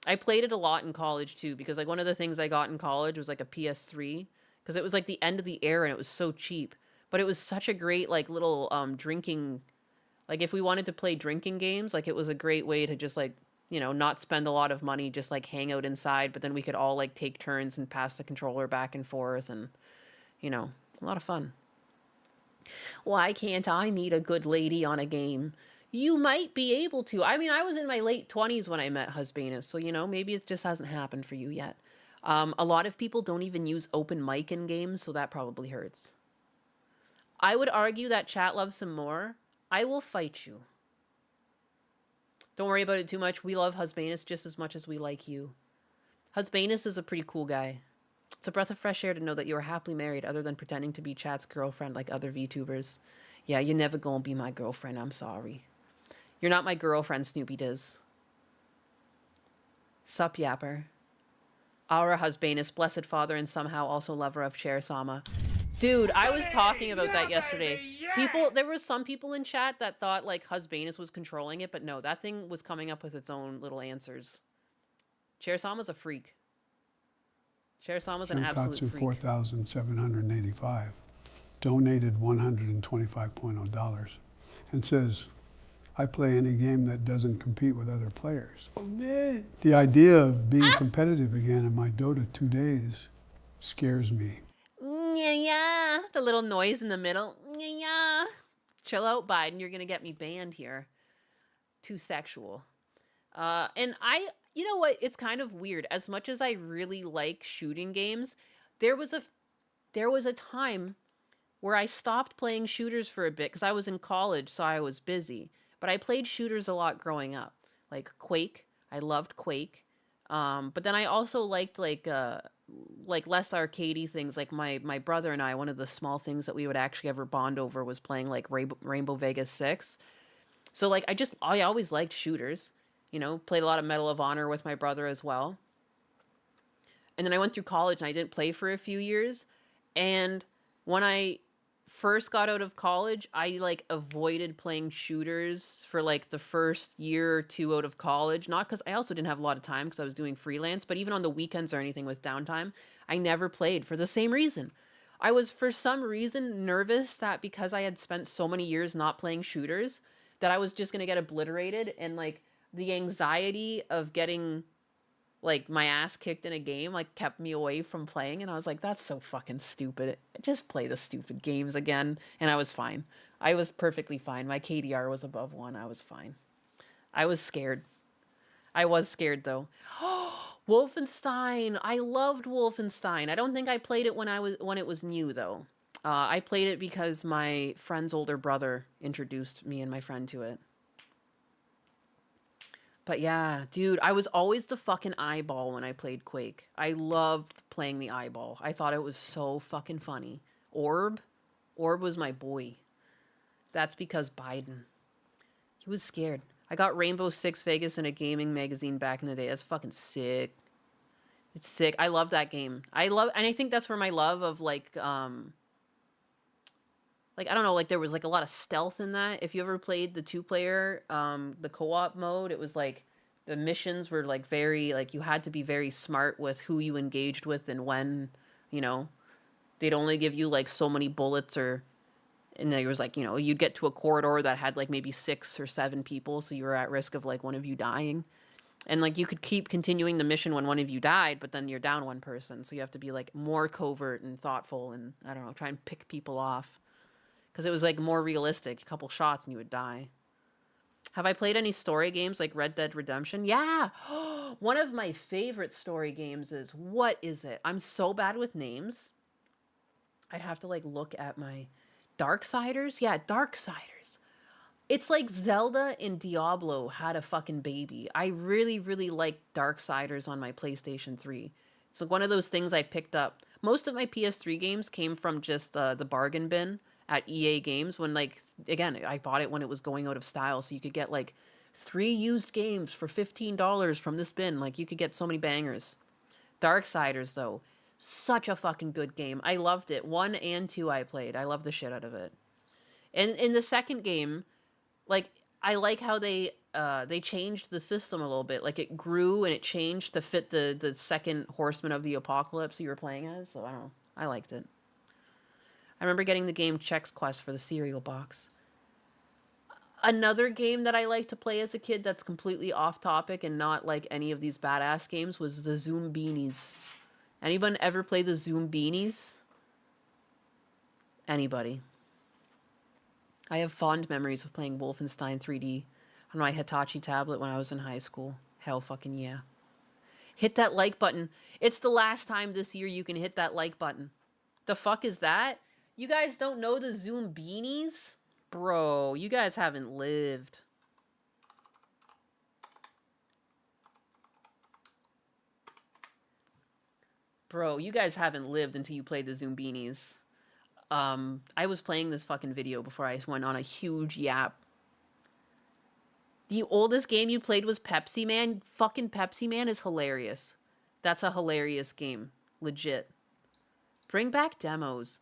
I played it a lot in college too, because like one of the things I got in college was like a PS3, because it was like the end of the era and it was so cheap. But it was such a great like little drinking, like if we wanted to play drinking games, like it was a great way to just like, you know, not spend a lot of money, just like hang out inside, but then we could all like take turns and pass the controller back and forth and, you know, a lot of fun. Why can't I meet a good lady on a game? You might be able to. I mean, I was in my late 20s when I met Husbanus, so, you know, maybe it just hasn't happened for you yet. A lot of people don't even use open mic in games, so that probably hurts. I would argue that chat loves him more. I will fight you. Don't worry about it too much. We love Husbanus just as much as we like you. Husbanus is a pretty cool guy. It's a breath of fresh air to know that you are happily married other than pretending to be Chat's girlfriend like other VTubers. Yeah, you're never gonna be my girlfriend. I'm sorry. You're not my girlfriend, Snoopy Diz. Sup, Yapper. Aura Husbanus, blessed father and somehow also lover of Chair Sama. Dude, I was talking about that yesterday. There were some people in chat that thought like Husbanus was controlling it, but no, that thing was coming up with its own little answers. Chair Sama's a freak. Chair Sama's an absolute Shirokatsu freak. 4,785 donated $125.0 and says, I play any game that doesn't compete with other players. The idea of being competitive again in my Dota 2 days scares me. Yeah. The little noise in the middle. Yeah. Chill out, Biden. You're going to get me banned here. Too sexual. And you know what? It's kind of weird. As much as I really like shooting games, there was a time where I stopped playing shooters for a bit because I was in college, so I was busy. But I played shooters a lot growing up. Like Quake. I loved Quake. But then I also liked like less arcadey things. Like my brother and I, one of the small things that we would actually ever bond over was playing like Rainbow Vegas 6. So like I always liked shooters. You know, played a lot of Medal of Honor with my brother as well. And then I went through college and I didn't play for a few years. And when I first got out of college, I like avoided playing shooters for like the first year or two out of college. Not because I also didn't have a lot of time because I was doing freelance, but even on the weekends or anything with downtime, I never played for the same reason. I was for some reason nervous that because I had spent so many years not playing shooters that I was just going to get obliterated, and like the anxiety of getting like my ass kicked in a game like kept me away from playing. And I was like, that's so fucking stupid. Just play the stupid games again. And I was fine. I was perfectly fine. My KDR was above 1. I was fine. I was scared. I was scared though. Wolfenstein. I loved Wolfenstein. I don't think I played it when it was new though. I played it because my friend's older brother introduced me and my friend to it. But yeah, dude, I was always the fucking eyeball when I played Quake. I loved playing the eyeball. I thought it was so fucking funny. Orb was my boy. That's because Biden. He was scared. I got Rainbow Six Vegas in a gaming magazine back in the day. That's fucking sick. It's sick. I love that game. And I think that's where my love of like I don't know, like there was like a lot of stealth in that. If you ever played the 2-player, the co-op mode, it was like the missions were like very, like you had to be very smart with who you engaged with and when, you know, they'd only give you like so many bullets and there was like, you know, you'd get to a corridor that had like maybe 6 or 7 people. So you were at risk of like one of you dying. And like you could keep continuing the mission when one of you died, but then you're down one person. So you have to be like more covert and thoughtful and I don't know, try and pick people off. Because it was like more realistic. A couple shots and you would die. Have I played any story games like Red Dead Redemption? Yeah. One of my favorite story games is, what is it? I'm so bad with names. I'd have to like look at my Darksiders. Yeah, Darksiders. It's like Zelda and Diablo had a fucking baby. I really, really like Darksiders on my PlayStation 3. It's like one of those things I picked up. Most of my PS3 games came from just the bargain bin at EA Games when, like, again, I bought it when it was going out of style, so you could get like 3 used games for $15 from this bin. Like, you could get so many bangers. Darksiders, though, such a fucking good game. I loved it. 1 and 2 I played. I loved the shit out of it. And in the second game, like, I like how they changed the system a little bit. Like, it grew and it changed to fit the second Horseman of the Apocalypse you were playing as. So, I don't know. I liked it. I remember getting the game Chex Quest for the cereal box. Another game that I liked to play as a kid that's completely off topic and not like any of these badass games was the Zoom Beanies. Anyone ever play the Zoom Beanies? Anybody? I have fond memories of playing Wolfenstein 3D on my Hitachi tablet when I was in high school. Hell fucking yeah. Hit that like button. It's the last time this year you can hit that like button. The fuck is that? You guys don't know the Zoom Beanies? Bro, you guys haven't lived. Bro, you guys haven't lived until you played the Zoombinis. I was playing this fucking video before I went on a huge yap. The oldest game you played was Pepsi Man? Fucking Pepsi Man is hilarious. That's a hilarious game. Legit. Bring back demos.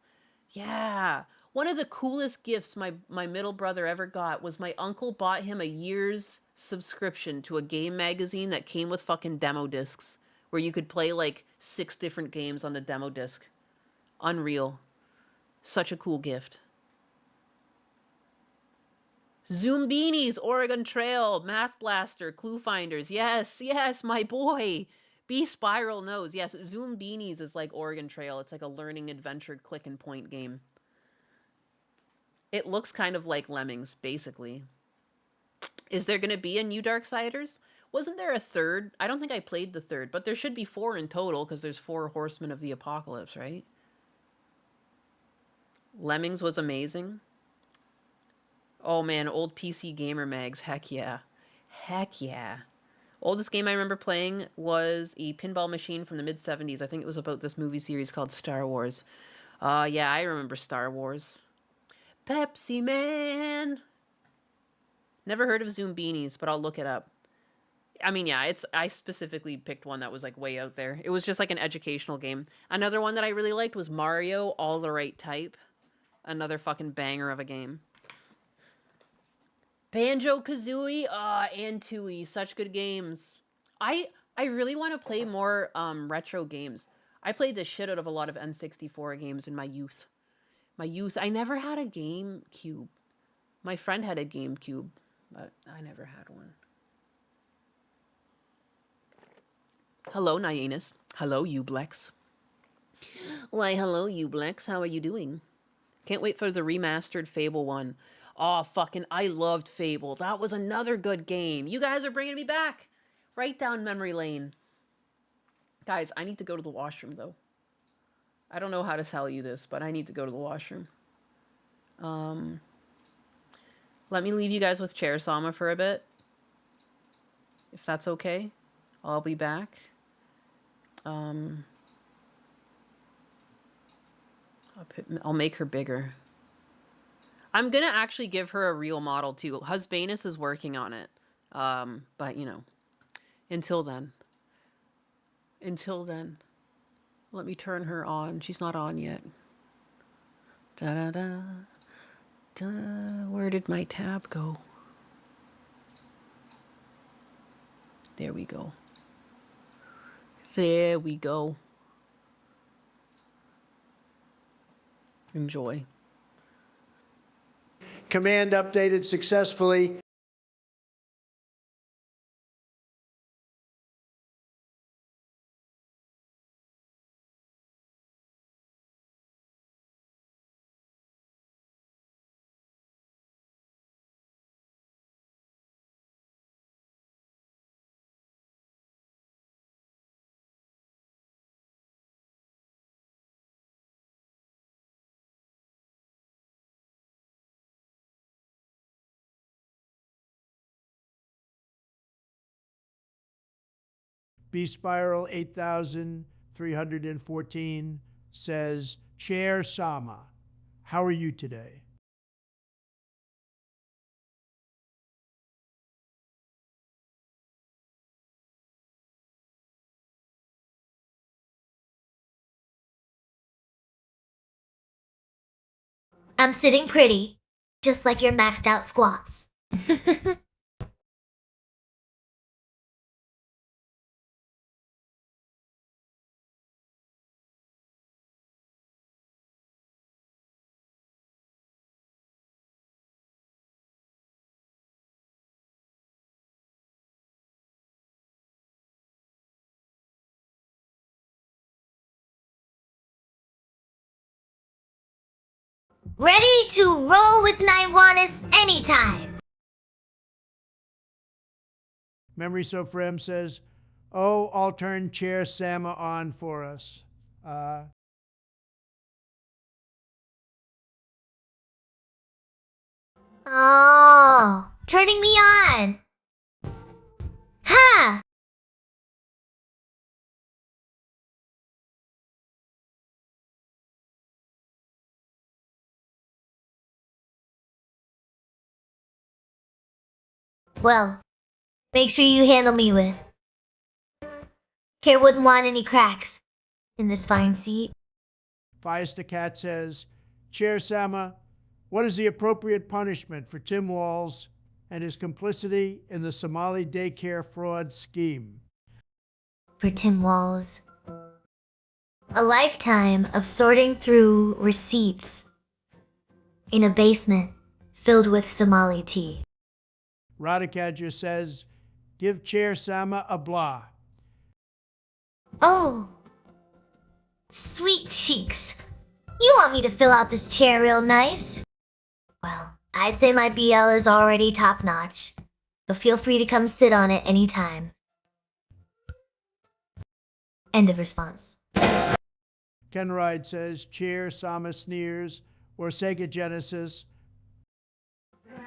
Yeah. One of the coolest gifts my middle brother ever got was my uncle bought him a year's subscription to a game magazine that came with fucking demo discs, where you could play like 6 different games on the demo disc. Unreal. Such a cool gift. Zoombinis, Oregon Trail, Math Blaster, Clue Finders. Yes, yes, my boy. B Spiral knows. Yes, Zoombinis is like Oregon Trail. It's like a learning adventure click and point game. It looks kind of like Lemmings, basically. Is there going to be a new Darksiders? Wasn't there a third? I don't think I played the third, but there should be 4 in total because there's 4 Horsemen of the Apocalypse, right? Lemmings was amazing. Oh man, old PC Gamer mags. Heck yeah. Heck yeah. Oldest game I remember playing was a pinball machine from the mid-70s. I think it was about this movie series called Star Wars. Yeah, I remember Star Wars. Pepsi Man! Never heard of Zoombinis, but I'll look it up. I mean, yeah, I specifically picked one that was like way out there. It was just like an educational game. Another one that I really liked was Mario All the Right Type. Another fucking banger of a game. Banjo-Kazooie, and Tooie, such good games. I really want to play more retro games. I played the shit out of a lot of N64 games in my youth. I never had a GameCube. My friend had a GameCube, but I never had one. Hello, Nyanus. Hello, Ublex. Why, hello, Ublex. How are you doing? Can't wait for the remastered Fable 1. Oh, fucking, I loved Fable. That was another good game. You guys are bringing me back. Right down memory lane. Guys, I need to go to the washroom, though. I don't know how to tell you this, but I need to go to the washroom. Let me leave you guys with Chair Sama for a bit. If that's okay. I'll be back. I'll make her bigger. I'm gonna actually give her a real model too. Husbanus is working on it. But you know, until then, let me turn her on. She's not on yet. Da da da. Da. Where did my tab go? There we go. There we go. Enjoy. Command updated successfully. B Spiral 8314 says, Chair Sama, how are you today? I'm sitting pretty, just like your maxed out squats. Ready to roll with Naiwanis anytime. Memory So Frem says, oh, I'll turn Chair Sama on for us. Oh, turning me on. Ha! Well, make sure you handle me with care. Wouldn't want any cracks in this fine seat. Firestocat says, Chair Sama, what is the appropriate punishment for Tim Walz and his complicity in the Somali daycare fraud scheme? For Tim Walz, a lifetime of sorting through receipts in a basement filled with Somali tea. Radhikaja says, give Chair Sama a blah. Oh, sweet cheeks. You want me to fill out this chair real nice? Well, I'd say my BL is already top-notch, but feel free to come sit on it anytime. End of response. Ken Ride says, Chair Sama sneers, or Sega Genesis.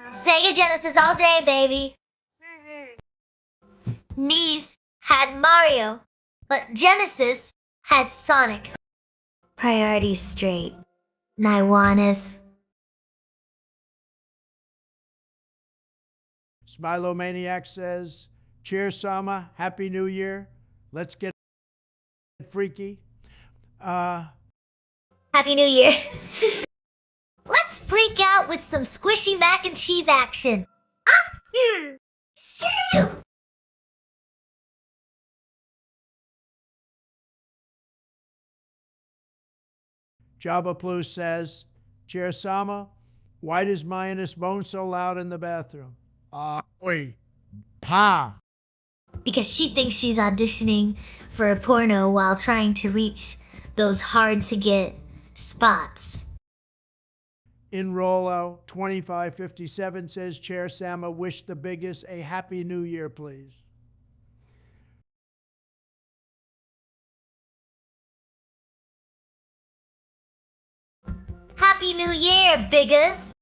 Sega Genesis all day, baby. Knees had Mario, but Genesis had Sonic. Priorities straight. Naiwanis. Smilomaniac says, Chair Sama, Happy New Year. Let's get freaky. Happy New Year. Let's freak out with some squishy mac and cheese action. Up here. Jabba Plus says, Chair Sama, why does Mayanus moan so loud in the bathroom? Oi. Pa. Because she thinks she's auditioning for a porno while trying to reach those hard-to-get spots. In Rollo, 2557 says, Chair Sama, wish the biggest a Happy New Year, please. Happy New Year, biggest!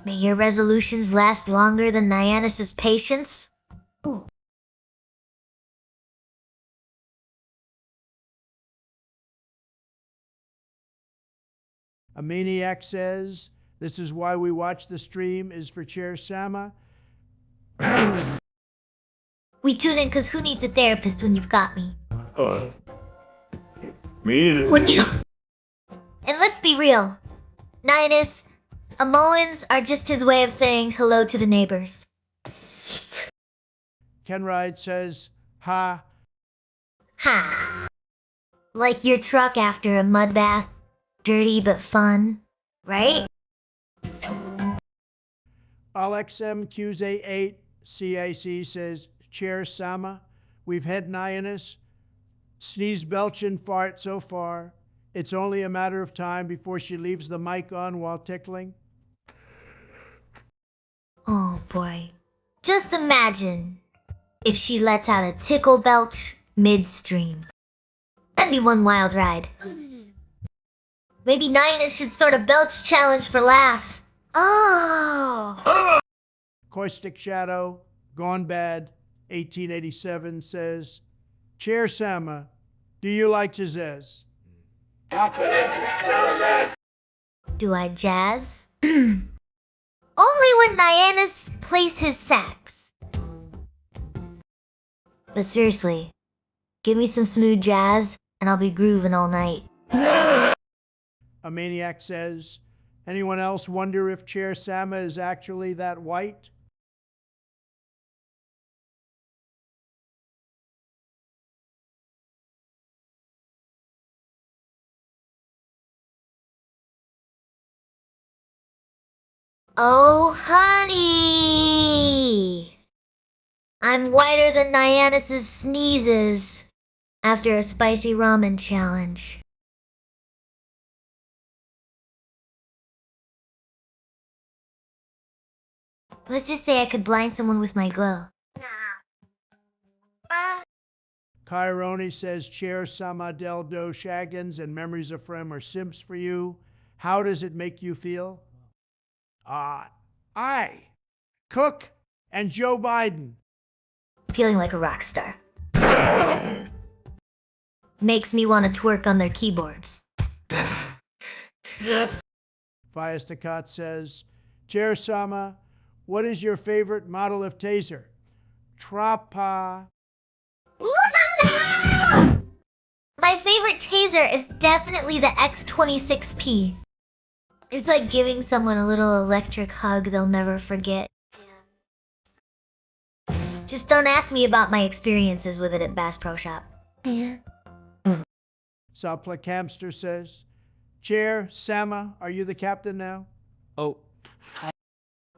May your resolutions last longer than Nyannis's patience. Ooh. A Maniac says, this is why we watch the stream is for Chair Sama. We tune in because who needs a therapist when you've got me? Me either. Would you? And let's be real. Nyannis, Amoans are just his way of saying hello to the neighbors. Ken Ride says, ha. Ha. Like your truck after a mud bath. Dirty but fun, right? AlexMQZ8 CIC says, Chair Sama, we've had Nyannis sneeze, belch, and fart so far. It's only a matter of time before she leaves the mic on while tickling. Oh boy. Just imagine if she lets out a tickle belch midstream. That'd be one wild ride. Maybe Nyannis should start a belch challenge for laughs. Oh! Caustic Shadow, Gone Bad, 1887 says, Chair Sama, do you like Jazz? Do I jazz? Only when Nyannis plays his sax. But seriously, give me some smooth jazz and I'll be grooving all night. A Maniac says, anyone else wonder if Chair Sama is actually that white? Oh, honey! I'm whiter than Nyannis's sneezes after a spicy ramen challenge. Let's just say I could blind someone with my glow. Kyroni says, Chair Sama Del Do Shaggins and Memories of Frem are simps for you. How does it make you feel? I, Cook, and Joe Biden. Feeling like a rock star. Makes me want to twerk on their keyboards. Firestocat says, Chair Sama, what is your favorite model of taser? Trapa. My favorite taser is definitely the X26P. It's like giving someone a little electric hug they'll never forget. Just don't ask me about my experiences with it at Bass Pro Shop. Sopla Campster says, Chair, Sama, are you the captain now? Oh.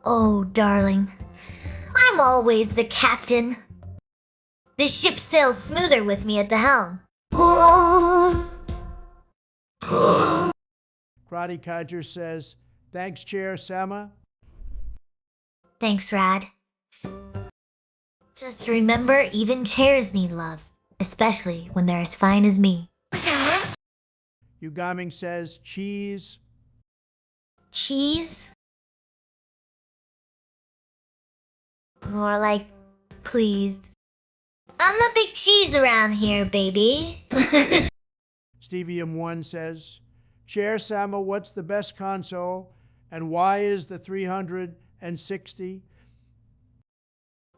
Oh, darling. I'm always the captain. This ship sails smoother with me at the helm. Karate Codger says, thanks, Chair, Sama. Thanks, Rad. Just remember, even chairs need love, especially when they're as fine as me. Ugaming says, cheese. Cheese? More like, pleased. I'm the big cheese around here, baby. Stevium1 says, Chair Sama, what's the best console and why is the 360?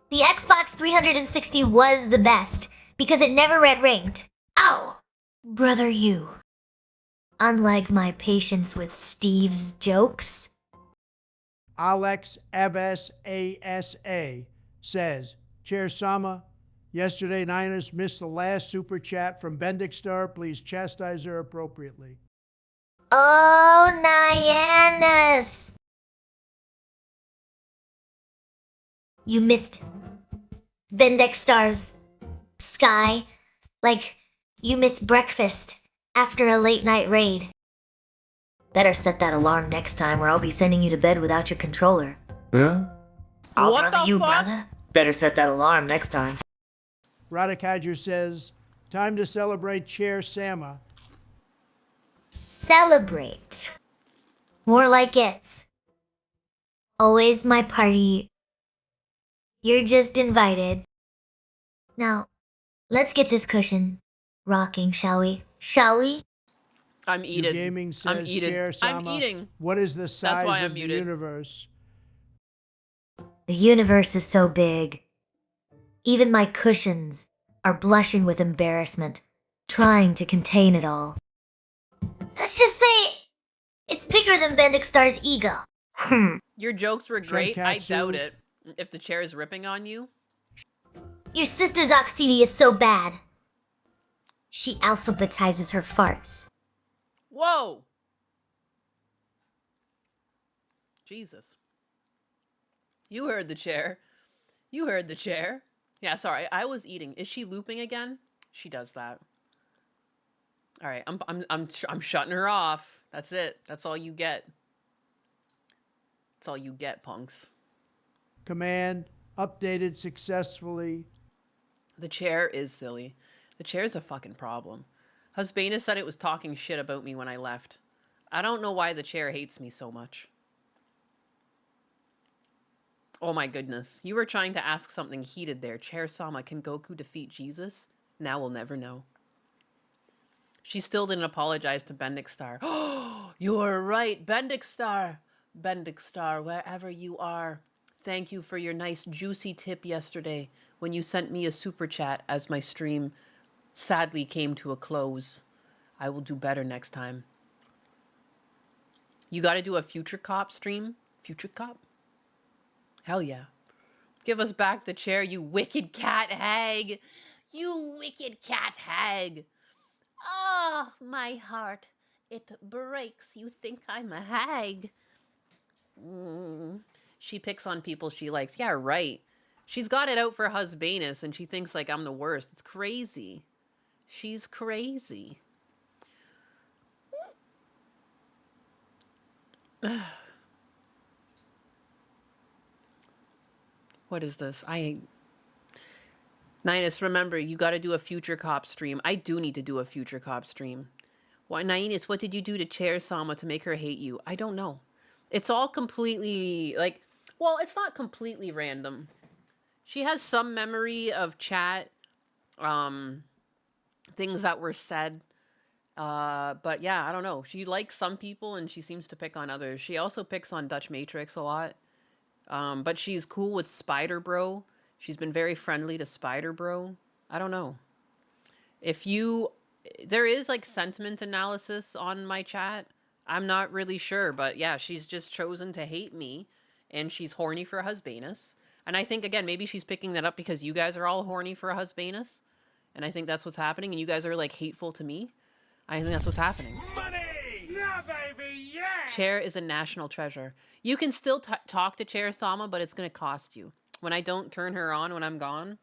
The Xbox 360 was the best because it never red ringed. Ow! Brother you. Unlike my patience with Steve's jokes. Alex Abbas ASA says, Chair Sama, yesterday Ninus missed the last super chat from Bendixstar. Please chastise her appropriately. Oh, Nyanus! You missed Bendixstar's sky, like you missed breakfast after a late night raid. Better set that alarm next time or I'll be sending you to bed without your controller. Yeah? I'll What brother the you, fuck? brother. Better set that alarm next time. Radikager says, time to celebrate Chair Sama. Celebrate. More like it's always my party. You're just invited. Now, let's get this cushion rocking, shall we? Shall we? I'm eating. Gaming says, I'm eating. Chair I'm Sama, eating. what is the size why I'm of the muted. universe? The universe is so big. Even my cushions are blushing with embarrassment, trying to contain it all. Let's just say it's bigger than Bendixstar's ego. Your jokes were great. I Shankatsu. doubt it. If the chair is ripping on you. Your sister's Oxidi is so bad. She alphabetizes her farts. Whoa! Jesus. You heard the chair. You heard the chair. Yeah, sorry. I was eating. Is she looping again? She does that. All right, I'm shutting her off. That's it. That's all you get. That's all you get, punks. Command updated successfully. The chair is silly. The chair is a fucking problem. Husbana said it was talking shit about me when I left. I don't know why the chair hates me so much. Oh my goodness. You were trying to ask something heated there. Chair Sama, can Goku defeat Jesus? Now we'll never know. She still didn't apologize to Bendixstar. Oh, you're right. Bendixstar. Bendixstar, wherever you are. Thank you for your nice juicy tip yesterday when you sent me a super chat as my stream sadly came to a close. I will do better next time. You got to do a Future Cop stream? Future Cop? Hell yeah. Give us back the chair, you wicked cat hag. You wicked cat hag. Ah, my heart. It breaks. You think I'm a hag. She picks on people she likes. Yeah, right. She's got it out for Husbanus and she thinks like I'm the worst. It's crazy. She's crazy. What is this? Ninus, remember, you got to do a Future Cop stream. I do need to do a Future Cop stream. Why, Ninus, what did you do to Chair Sama to make her hate you? I don't know. It's all completely, like, well, it's not completely random. She has some memory of chat, things that were said. But yeah, I don't know. She likes some people and she seems to pick on others. She also picks on Dutch Matrix a lot. But she's cool with Spider Bro. She's been very friendly to Spider Bro. I don't know. There is like sentiment analysis on my chat. I'm not really sure, but yeah, she's just chosen to hate me, and she's horny for a husbanus. And I think, again, maybe she's picking that up because you guys are all horny for a husbanus. And I think that's what's happening, and you guys are, like, hateful to me. I think that's what's happening. Money! Yeah, baby, yeah! Chair is a national treasure. You can still talk to Chair Sama, but it's going to cost you. When I don't turn her on when I'm gone,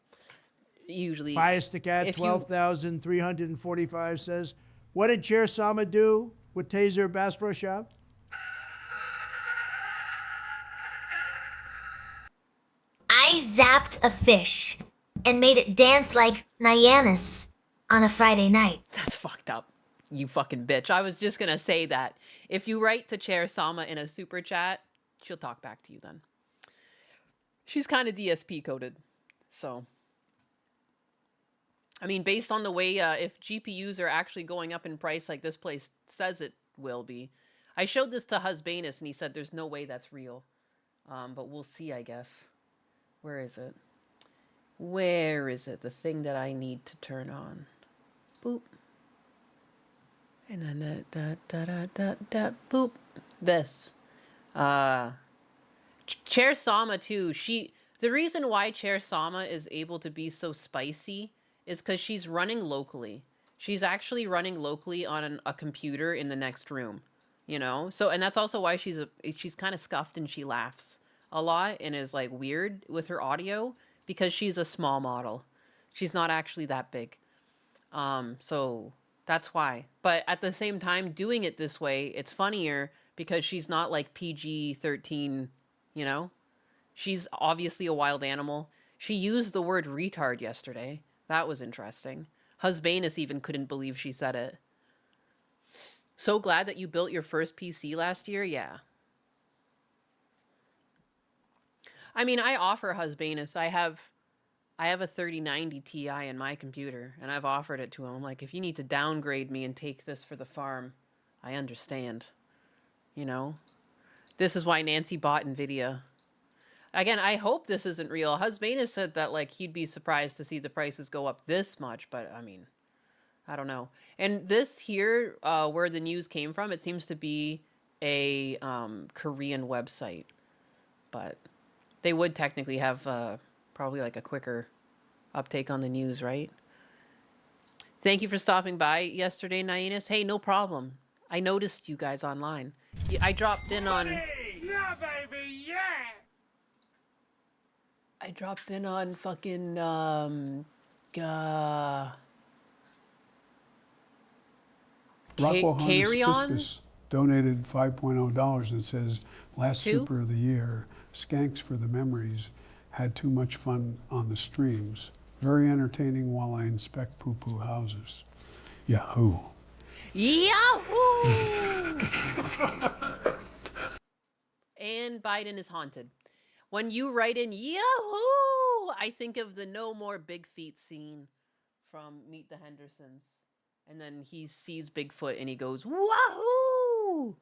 usually... Bias the Cat 12,345 says, what did Chair Sama do with Taser Bass Pro Shop? I zapped a fish and made it dance like Nyannis on a Friday night. That's fucked up, you fucking bitch. I was just gonna say that. If you write to Chair Sama in a super chat, she'll talk back to you then. She's kind of DSP coded, so. I mean, based on the way, if GPUs are actually going up in price like this place says it will be. I showed this to Husbanus and he said there's no way that's real. But we'll see, I guess. Where is it? Where is it? The thing that I need to turn on. Boop. And then boop. This. Chair Sama too. The reason why Chair Sama is able to be so spicy is because she's running locally. She's actually running locally on a computer in the next room. You know? So, and that's also why she's kind of scuffed and she laughs a lot and is like weird with her audio because she's a small model. She's not actually that big. So that's why. But at the same time, doing it this way, it's funnier because she's not like PG-13, you know? She's obviously a wild animal. She used the word retard yesterday. That was interesting. Husbanus even couldn't believe she said it. So glad that you built your first PC last year? Yeah. I mean, I offer Husbanus. I have a 3090 Ti in my computer, and I've offered it to him. I'm like, if you need to downgrade me and take this for the farm, I understand. You know? This is why Nancy bought NVIDIA. Again, I hope this isn't real. Husbanus said that, like, he'd be surprised to see the prices go up this much, but, I mean, I don't know. And this here, where the news came from, it seems to be a Korean website. But they would technically have probably, like, a quicker uptake on the news, right? Thank you for stopping by yesterday, Nyannis. Hey, no problem. I noticed you guys online. I dropped in on... Yeah, baby, yeah! I dropped in on fucking, Rockwell Carry-On? Fiscus donated $5.0 and says, last Two? Super of the Year, Skanks for the Memories, had too much fun on the streams. Very entertaining while I inspect poo-poo houses. Yahoo! Yahoo! And Biden is haunted. When you write in Yahoo, I think of the No More Big Feet scene from Meet the Hendersons. And then he sees Bigfoot and he goes, Wahoo!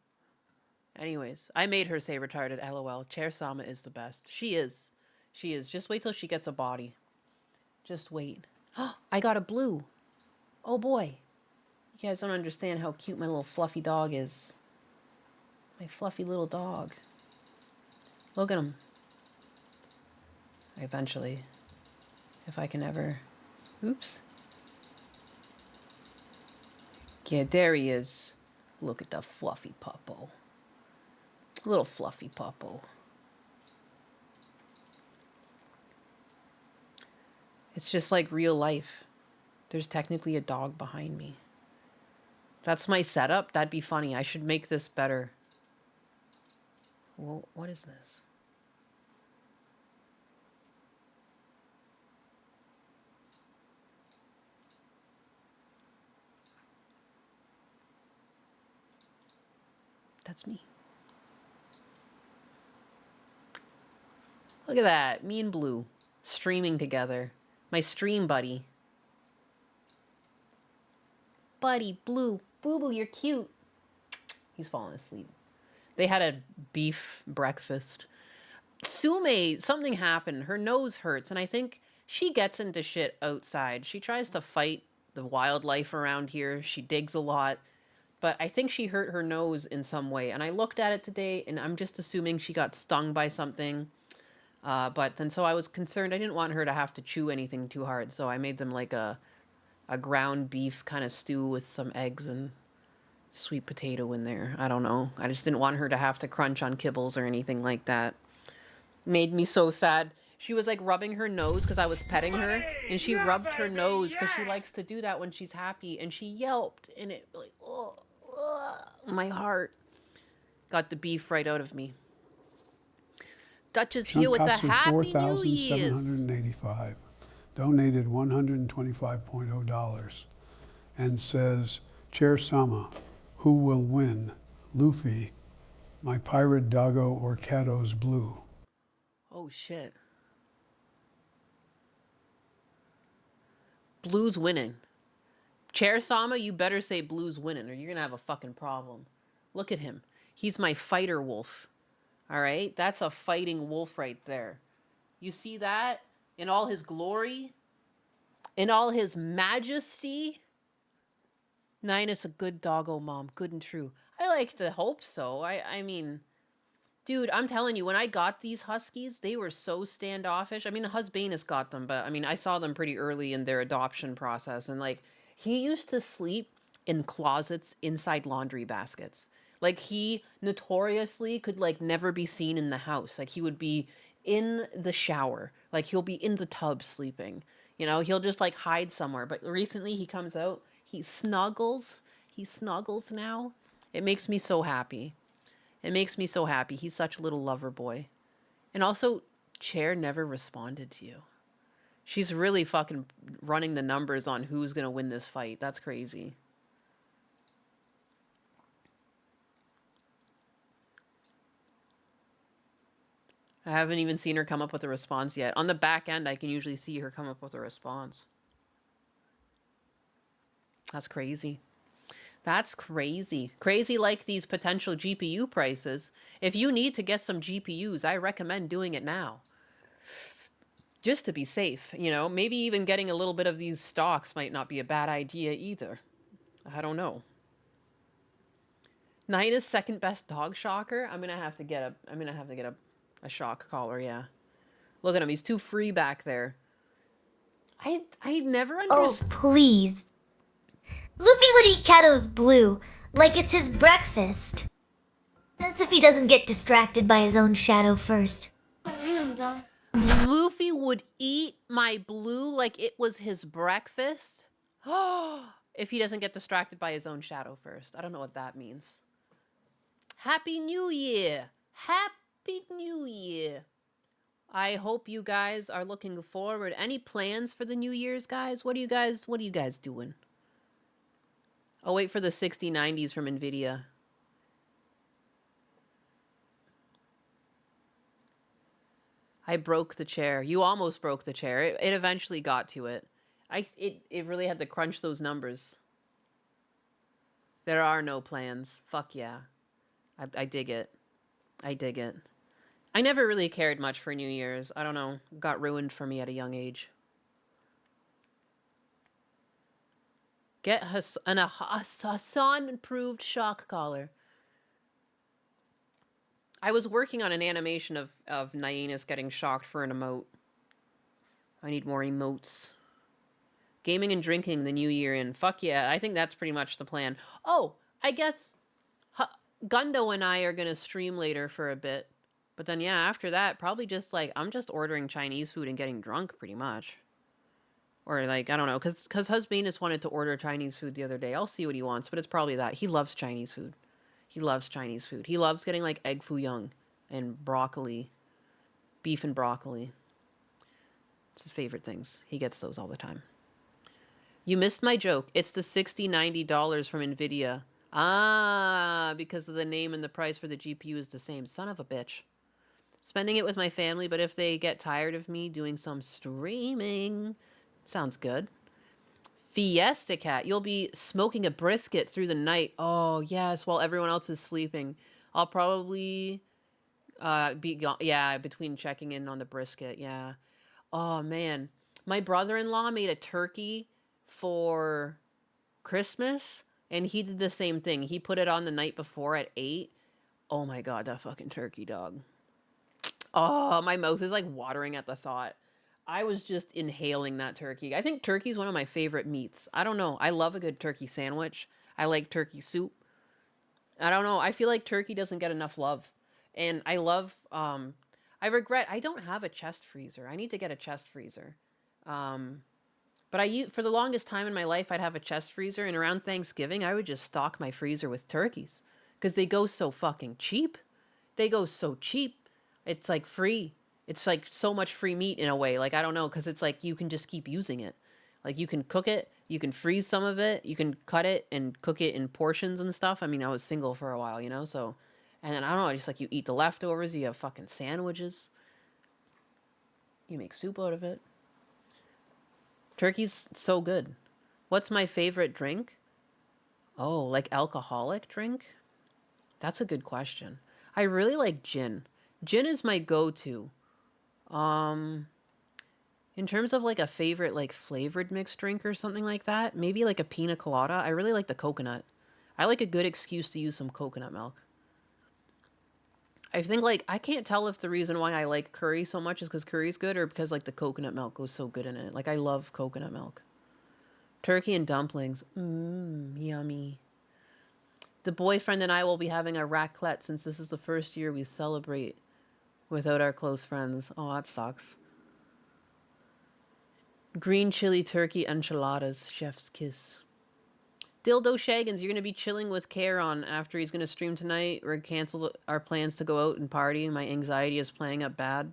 Anyways, I made her say retarded, LOL. Chair Sama is the best. She is. She is. Just wait till she gets a body. Just wait. I got a blue. Oh boy. You guys don't understand how cute my little fluffy dog is. My fluffy little dog. Look at him. Eventually. If I can ever... Oops. Yeah, there he is. Look at the fluffy puppo. Little fluffy puppo. It's just like real life. There's technically a dog behind me. That's my setup? That'd be funny. I should make this better. Well, what is this? That's me. Look at that. Me and Blue. Streaming together. My stream buddy. Buddy, Blue. Boo-boo, you're cute. He's falling asleep. They had a beef breakfast. Sume, something happened. Her nose hurts, and I think she gets into shit outside. She tries to fight the wildlife around here. She digs a lot. But I think she hurt her nose in some way. And I looked at it today, and I'm just assuming she got stung by something. But then so I was concerned. I didn't want her to have to chew anything too hard. So I made them like a ground beef kind of stew with some eggs and sweet potato in there. I don't know. I just didn't want her to have to crunch on kibbles or anything like that. Made me so sad. She was like rubbing her nose because I was petting her. And she rubbed her nose because she likes to do that when she's happy. And she yelped. And it like, oh. My heart got the beef right out of me. Dutch is here with the Happy New Year's. $4,785. Donated $125.0 and says, Chair Sama, who will win? Luffy, my pirate doggo, or Kato's blue? Oh shit. Blue's winning. Chair Sama, you better say Blue's winning or you're going to have a fucking problem. Look at him. He's my fighter wolf. All right? That's a fighting wolf right there. You see that? In all his glory? In all his majesty? Nina's a good doggo, Mom. Good and true. I like to hope so. I mean, dude, I'm telling you, when I got these Huskies, they were so standoffish. I mean, Husbanus got them, but I mean, I saw them pretty early in their adoption process. And like, he used to sleep in closets inside laundry baskets. Like, he notoriously could, like, never be seen in the house. Like, he would be in the shower. Like, he'll be in the tub sleeping. You know, he'll just, like, hide somewhere. But recently, he comes out. He snuggles. He snuggles now. It makes me so happy. It makes me so happy. He's such a little lover boy. And also, Chair never responded to you. She's really fucking running the numbers on who's going to win this fight. That's crazy. I haven't even seen her come up with a response yet. On the back end, I can usually see her come up with a response. That's crazy. That's crazy. Crazy like these potential GPU prices. If you need to get some GPUs, I recommend doing it now. Just to be safe, you know, maybe even getting a little bit of these stocks might not be a bad idea either. I don't know. Nina's second best dog shocker. I'm gonna have to get a shock collar. Yeah, look at him. He's too free back there. I never understood. Oh please, Luffy would eat Kato's blue like it's his breakfast. That's if he doesn't get distracted by his own shadow first. Luffy would eat my blue like it was his breakfast? If he doesn't get distracted by his own shadow first. I don't know what that means. Happy New Year! Happy New Year! I hope you guys are looking forward. Any plans for the New Year's, guys? What are you guys doing? I'll wait for the 6090s from NVIDIA. I broke the chair. You almost broke the chair. It eventually got to it. It really had to crunch those numbers. There are no plans. Fuck yeah. I dig it. I dig it. I never really cared much for New Year's. I don't know. Got ruined for me at a young age. Get an Hassan-approved shock collar. I was working on an animation of Nyanus getting shocked for an emote. I need more emotes. Gaming and drinking the new year in. Fuck yeah, I think that's pretty much the plan. Oh, I guess Gundo and I are going to stream later for a bit. But then, yeah, after that, probably just, like, I'm just ordering Chinese food and getting drunk, pretty much. Or, like, I don't know, because Husbanus wanted to order Chinese food the other day. I'll see what he wants, but it's probably that. He loves Chinese food. He loves Chinese food. He loves getting, like, egg foo young and broccoli. Beef and broccoli. It's his favorite things. He gets those all the time. You missed my joke. It's the $60-$90 from NVIDIA. Ah, because of the name and the price for the GPU is the same. Son of a bitch. Spending it with my family, but if they get tired of me doing some streaming... Sounds good. Fiesta Cat. You'll be smoking a brisket through the night. Oh, yes, while everyone else is sleeping. I'll probably Yeah, between checking in on the brisket. Yeah. Oh man, my brother-in-law made a turkey for Christmas, and he did the same thing. He put it on the night before at 8. Oh my god, that fucking turkey, dog. Oh, my mouth is like watering at the thought. I was just inhaling that turkey. I think turkey is one of my favorite meats. I don't know. I love a good turkey sandwich. I like turkey soup. I don't know. I feel like turkey doesn't get enough love. And I love, I regret, I don't have a chest freezer. I need to get a chest freezer. But for the longest time in my life, I'd have a chest freezer, and around Thanksgiving, I would just stock my freezer with turkeys because they go so fucking cheap. They go so cheap. It's like free. It's like so much free meat in a way. Like, I don't know, because it's like you can just keep using it. Like, you can cook it, you can freeze some of it, you can cut it and cook it in portions and stuff. I mean, I was single for a while, you know, so... And then, I don't know, just like you eat the leftovers, you have fucking sandwiches. You make soup out of it. Turkey's so good. What's my favorite drink? Oh, like alcoholic drink? That's a good question. I really like gin. Gin is my go-to. In terms of like a favorite like flavored mixed drink or something like that, maybe like a pina colada. I really like the coconut. I like a good excuse to use some coconut milk. I think, like, I can't tell if the reason why I like curry so much is because curry's good or because, like, the coconut milk goes so good in it. Like, I love coconut milk. Turkey and dumplings. Yummy. The boyfriend and I will be having a raclette since this is the first year we celebrate without our close friends. Oh, that sucks. Green chili turkey enchiladas. Chef's kiss. Dildo Shaggins, you're going to be chilling with Karen after he's going to stream tonight. We're canceled our plans to go out and party. My anxiety is playing up bad.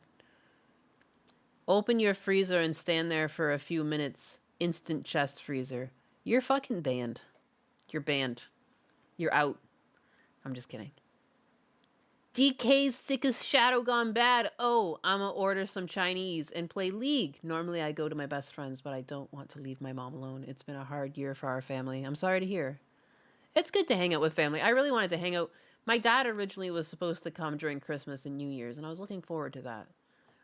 Open your freezer and stand there for a few minutes. Instant chest freezer. You're fucking banned. You're banned. You're out. I'm just kidding. DK's sickest shadow gone bad. Oh, I'ma order some Chinese and play League. Normally I go to my best friends, but I don't want to leave my mom alone. It's been a hard year for our family. I'm sorry to hear. It's good to hang out with family. I really wanted to hang out. My dad originally was supposed to come during Christmas and New Year's, and I was looking forward to that.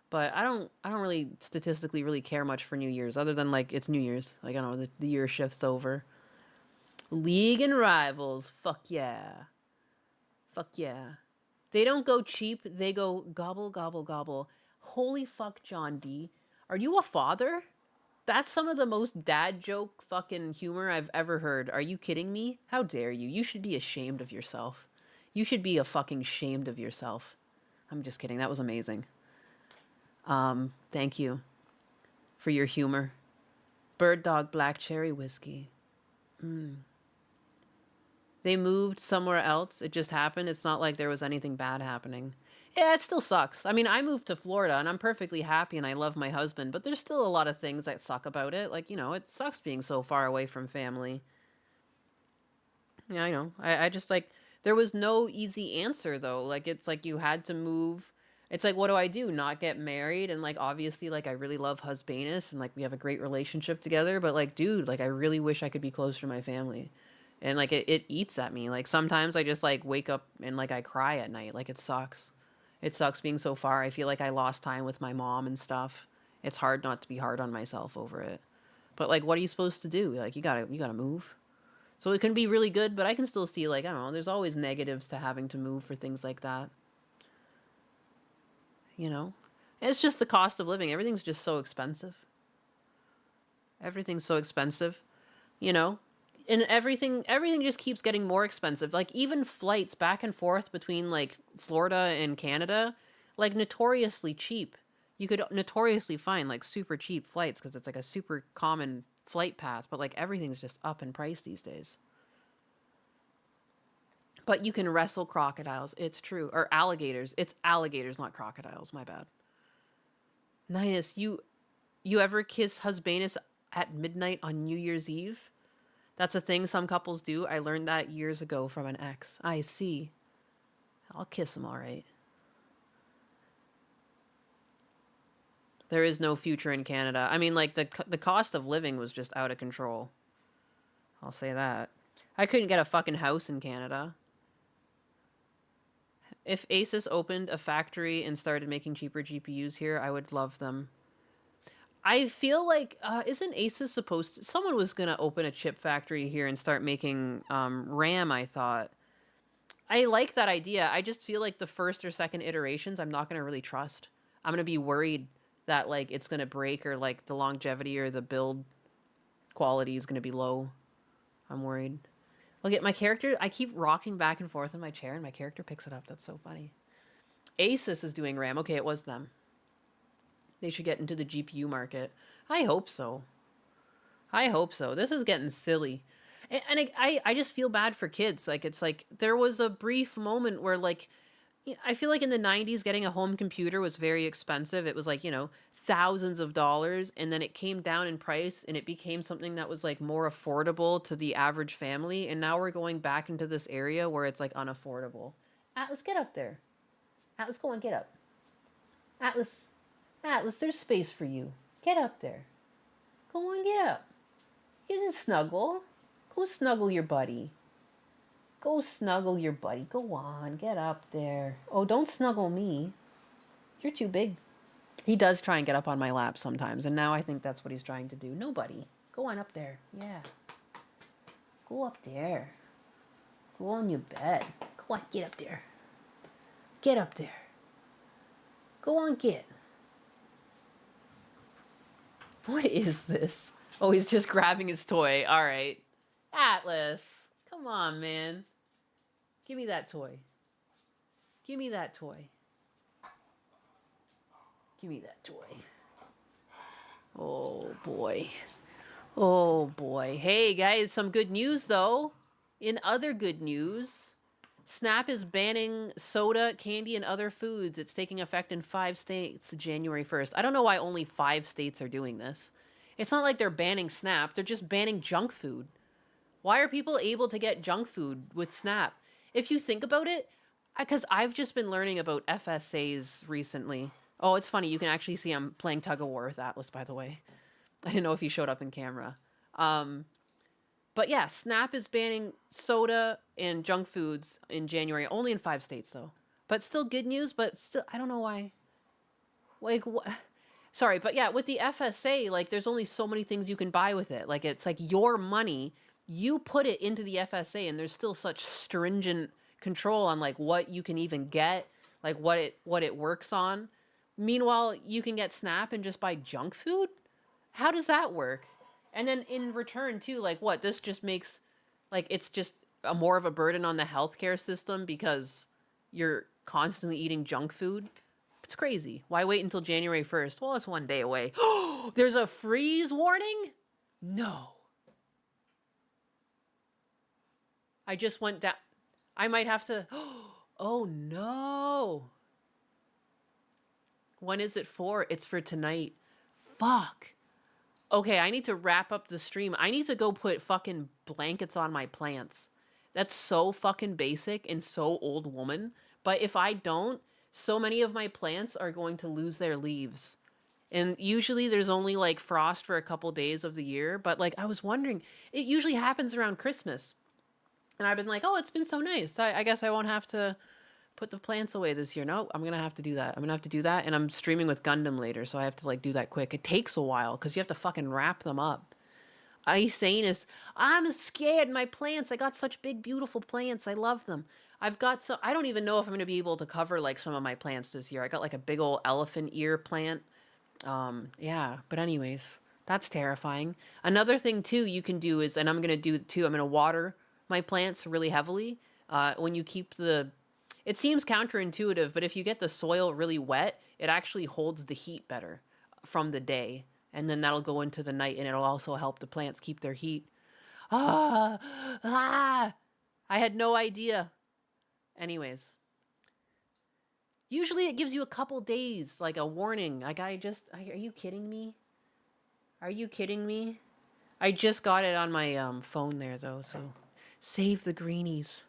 But I don't really statistically really care much for New Year's, other than like it's New Year's. Like, I don't know, the year shifts over. League and Rivals. Fuck yeah. Fuck yeah. They don't go cheap. They go gobble, gobble, gobble. Holy fuck, John D. Are you a father? That's some of the most dad joke fucking humor I've ever heard. Are you kidding me? How dare you? You should be ashamed of yourself. You should be a fucking shamed of yourself. I'm just kidding. That was amazing. Thank you for your humor. Bird Dog Black Cherry Whiskey. They moved somewhere else. It just happened. It's not like there was anything bad happening. Yeah, it still sucks. I mean, I moved to Florida and I'm perfectly happy and I love my husband, but there's still a lot of things that suck about it. Like, you know, it sucks being so far away from family. Yeah, I know. I just like, there was no easy answer though. Like, it's like you had to move. It's like, what do I do? Not get married? And like, obviously, like, I really love Husbanus and like, we have a great relationship together, but like, dude, like, I really wish I could be closer to my family. And, like, it eats at me. Like, sometimes I just, like, wake up and, like, I cry at night. Like, it sucks. It sucks being so far. I feel like I lost time with my mom and stuff. It's hard not to be hard on myself over it. But, like, what are you supposed to do? Like, you gotta move. So it can be really good, but I can still see, like, I don't know, there's always negatives to having to move for things like that. You know? And it's just the cost of living. Everything's just so expensive. Everything's so expensive. You know? And everything just keeps getting more expensive. Like, even flights back and forth between, like, Florida and Canada, like, notoriously cheap. You could notoriously find, like, super cheap flights because it's, like, a super common flight path. But, like, everything's just up in price these days. But you can wrestle crocodiles. It's true. Or alligators. It's alligators, not crocodiles. My bad. Ninus, you ever kiss Husbanus at midnight on New Year's Eve? That's a thing some couples do. I learned that years ago from an ex. I see. I'll kiss him, all right. There is no future in Canada. I mean, like, the cost of living was just out of control. I'll say that. I couldn't get a fucking house in Canada. If Asus opened a factory and started making cheaper GPUs here, I would love them. I feel like, isn't Asus supposed to... Someone was going to open a chip factory here and start making RAM, I thought. I like that idea. I just feel like the first or second iterations, I'm not going to really trust. I'm going to be worried that, like, it's going to break or, like, the longevity or the build quality is going to be low. I'm worried. Look at my character. I keep rocking back and forth in my chair and my character picks it up. That's so funny. Asus is doing RAM. Okay, it was them. They should get into the GPU market. I hope so. I hope so. This is getting silly. And I just feel bad for kids. Like, it's like, there was a brief moment where, like, I feel like in the 90s, getting a home computer was very expensive. It was like, you know, thousands of dollars. And then it came down in price and it became something that was like more affordable to the average family. And now we're going back into this area where it's like unaffordable. Atlas, get up there. Atlas, go on, get up. Atlas, there's space for you. Get up there. Go on, get up. Get a snuggle. Go snuggle your buddy. Go snuggle your buddy. Go on, get up there. Oh, don't snuggle me. You're too big. He does try and get up on my lap sometimes, and now I think that's what he's trying to do. No, buddy. Go on up there. Yeah. Go up there. Go on your bed. Go on, get up there. Get up there. Go on, get. What is this? Oh, he's just grabbing his toy. All right. Atlas. Come on, man. Give me that toy. Give me that toy. Give me that toy. Oh, boy. Oh, boy. Hey, guys, some good news, though. In other good news, Snap is banning soda, candy, and other foods. It's taking effect in 5 states January 1st. I don't know why only 5 states are doing this. It's not like they're banning Snap. They're just banning junk food. Why are people able to get junk food with Snap? If you think about it, because I've just been learning about FSAs recently. Oh, it's funny. You can actually see I'm playing tug of war with Atlas, by the way. I didn't know if he showed up in camera. But yeah, Snap is banning soda and junk foods in January. Only in 5 states, though. But still good news, but still, I don't know why. Like, sorry, but yeah, with the FSA, like, there's only so many things you can buy with it. Like, it's like your money. You put it into the FSA, and there's still such stringent control on like what you can even get, like what it works on. Meanwhile, you can get Snap and just buy junk food. How does that work? And then in return too, like what this just makes, like it's just a more of a burden on the healthcare system because you're constantly eating junk food. It's crazy. Why wait until January 1st? Well, it's 1 day away. There's a freeze warning? No. I just went down. I might have to. Oh, no. When is it for? It's for tonight. Fuck. Okay, I need to wrap up the stream. I need to go put fucking blankets on my plants. That's so fucking basic and so old woman. But if I don't, so many of my plants are going to lose their leaves. And usually there's only like frost for a couple days of the year. But like I was wondering, it usually happens around Christmas. And I've been like, oh, it's been so nice. I guess I won't have to put the plants away this year. No, I'm going to have to do that. I'm going to have to do that. And I'm streaming with Gundam later, so I have to like do that quick. It takes a while because you have to fucking wrap them up. Isanus, I'm scared. My plants, I got such big, beautiful plants. I love them. I don't even know if I'm going to be able to cover like some of my plants this year. I got like a big old elephant ear plant. Yeah, but anyways, that's terrifying. Another thing too you can do is, and I'm going to do too, I'm going to water my plants really heavily. When you keep it seems counterintuitive, but if you get the soil really wet, it actually holds the heat better from the day. And then that'll go into the night and it'll also help the plants keep their heat. I had no idea. Anyways. Usually it gives you a couple days, like a warning. Like are you kidding me? Are you kidding me? I just got it on my phone there though, so. Save the greenies.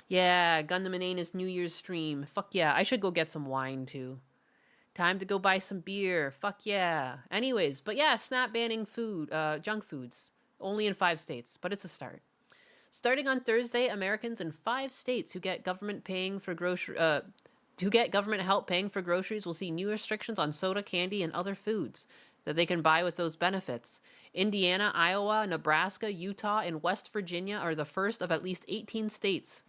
Yeah, Gundam and Anus New Year's stream. Fuck yeah. I should go get some wine too. Time to go buy some beer. Fuck yeah. Anyways, but yeah, Snap banning food, junk foods. Only in 5 states, but it's a start. Starting on Thursday, Americans in 5 states who get government help paying for groceries will see new restrictions on soda, candy, and other foods that they can buy with those benefits. Indiana, Iowa, Nebraska, Utah, and West Virginia are the first of at least 18 states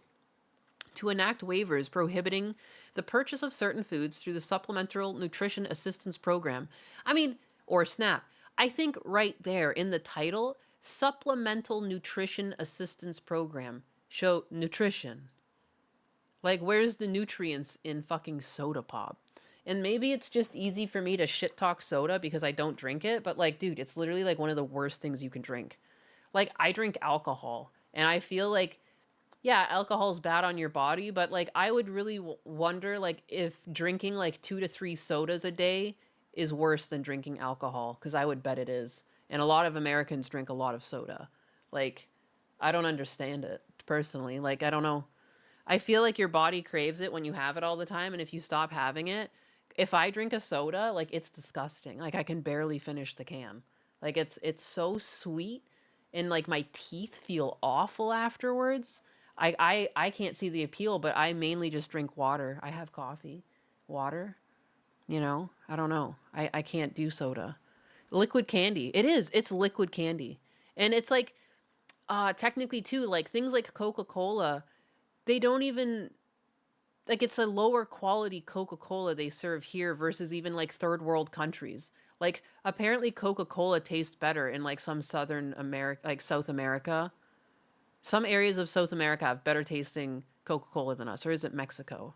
to enact waivers prohibiting the purchase of certain foods through the Supplemental Nutrition Assistance Program. I mean, or SNAP. I think right there in the title, Supplemental Nutrition Assistance Program. Show nutrition. Like, where's the nutrients in fucking soda pop? And maybe it's just easy for me to shit talk soda because I don't drink it, but like, dude, it's literally like one of the worst things you can drink. Like, I drink alcohol, and I feel like, yeah, alcohol's bad on your body, but like, I would really wonder like if drinking like 2 to 3 sodas a day is worse than drinking alcohol, because I would bet it is. And a lot of Americans drink a lot of soda. Like, I don't understand it personally. Like, I don't know. I feel like your body craves it when you have it all the time, and if you stop having it, if I drink a soda, like, it's disgusting. Like, I can barely finish the can. Like, it's so sweet, and like my teeth feel awful afterwards. I can't see the appeal, but I mainly just drink water. I have coffee, water, you know, I don't know. I can't do soda. Liquid candy. It's liquid candy. And it's like, technically too, like things like Coca-Cola, they don't even, like, it's a lower quality Coca-Cola they serve here versus even like third world countries. Like, apparently Coca-Cola tastes better in like some Southern America, like South America. Some areas of South America have better tasting Coca-Cola than us, or is it Mexico?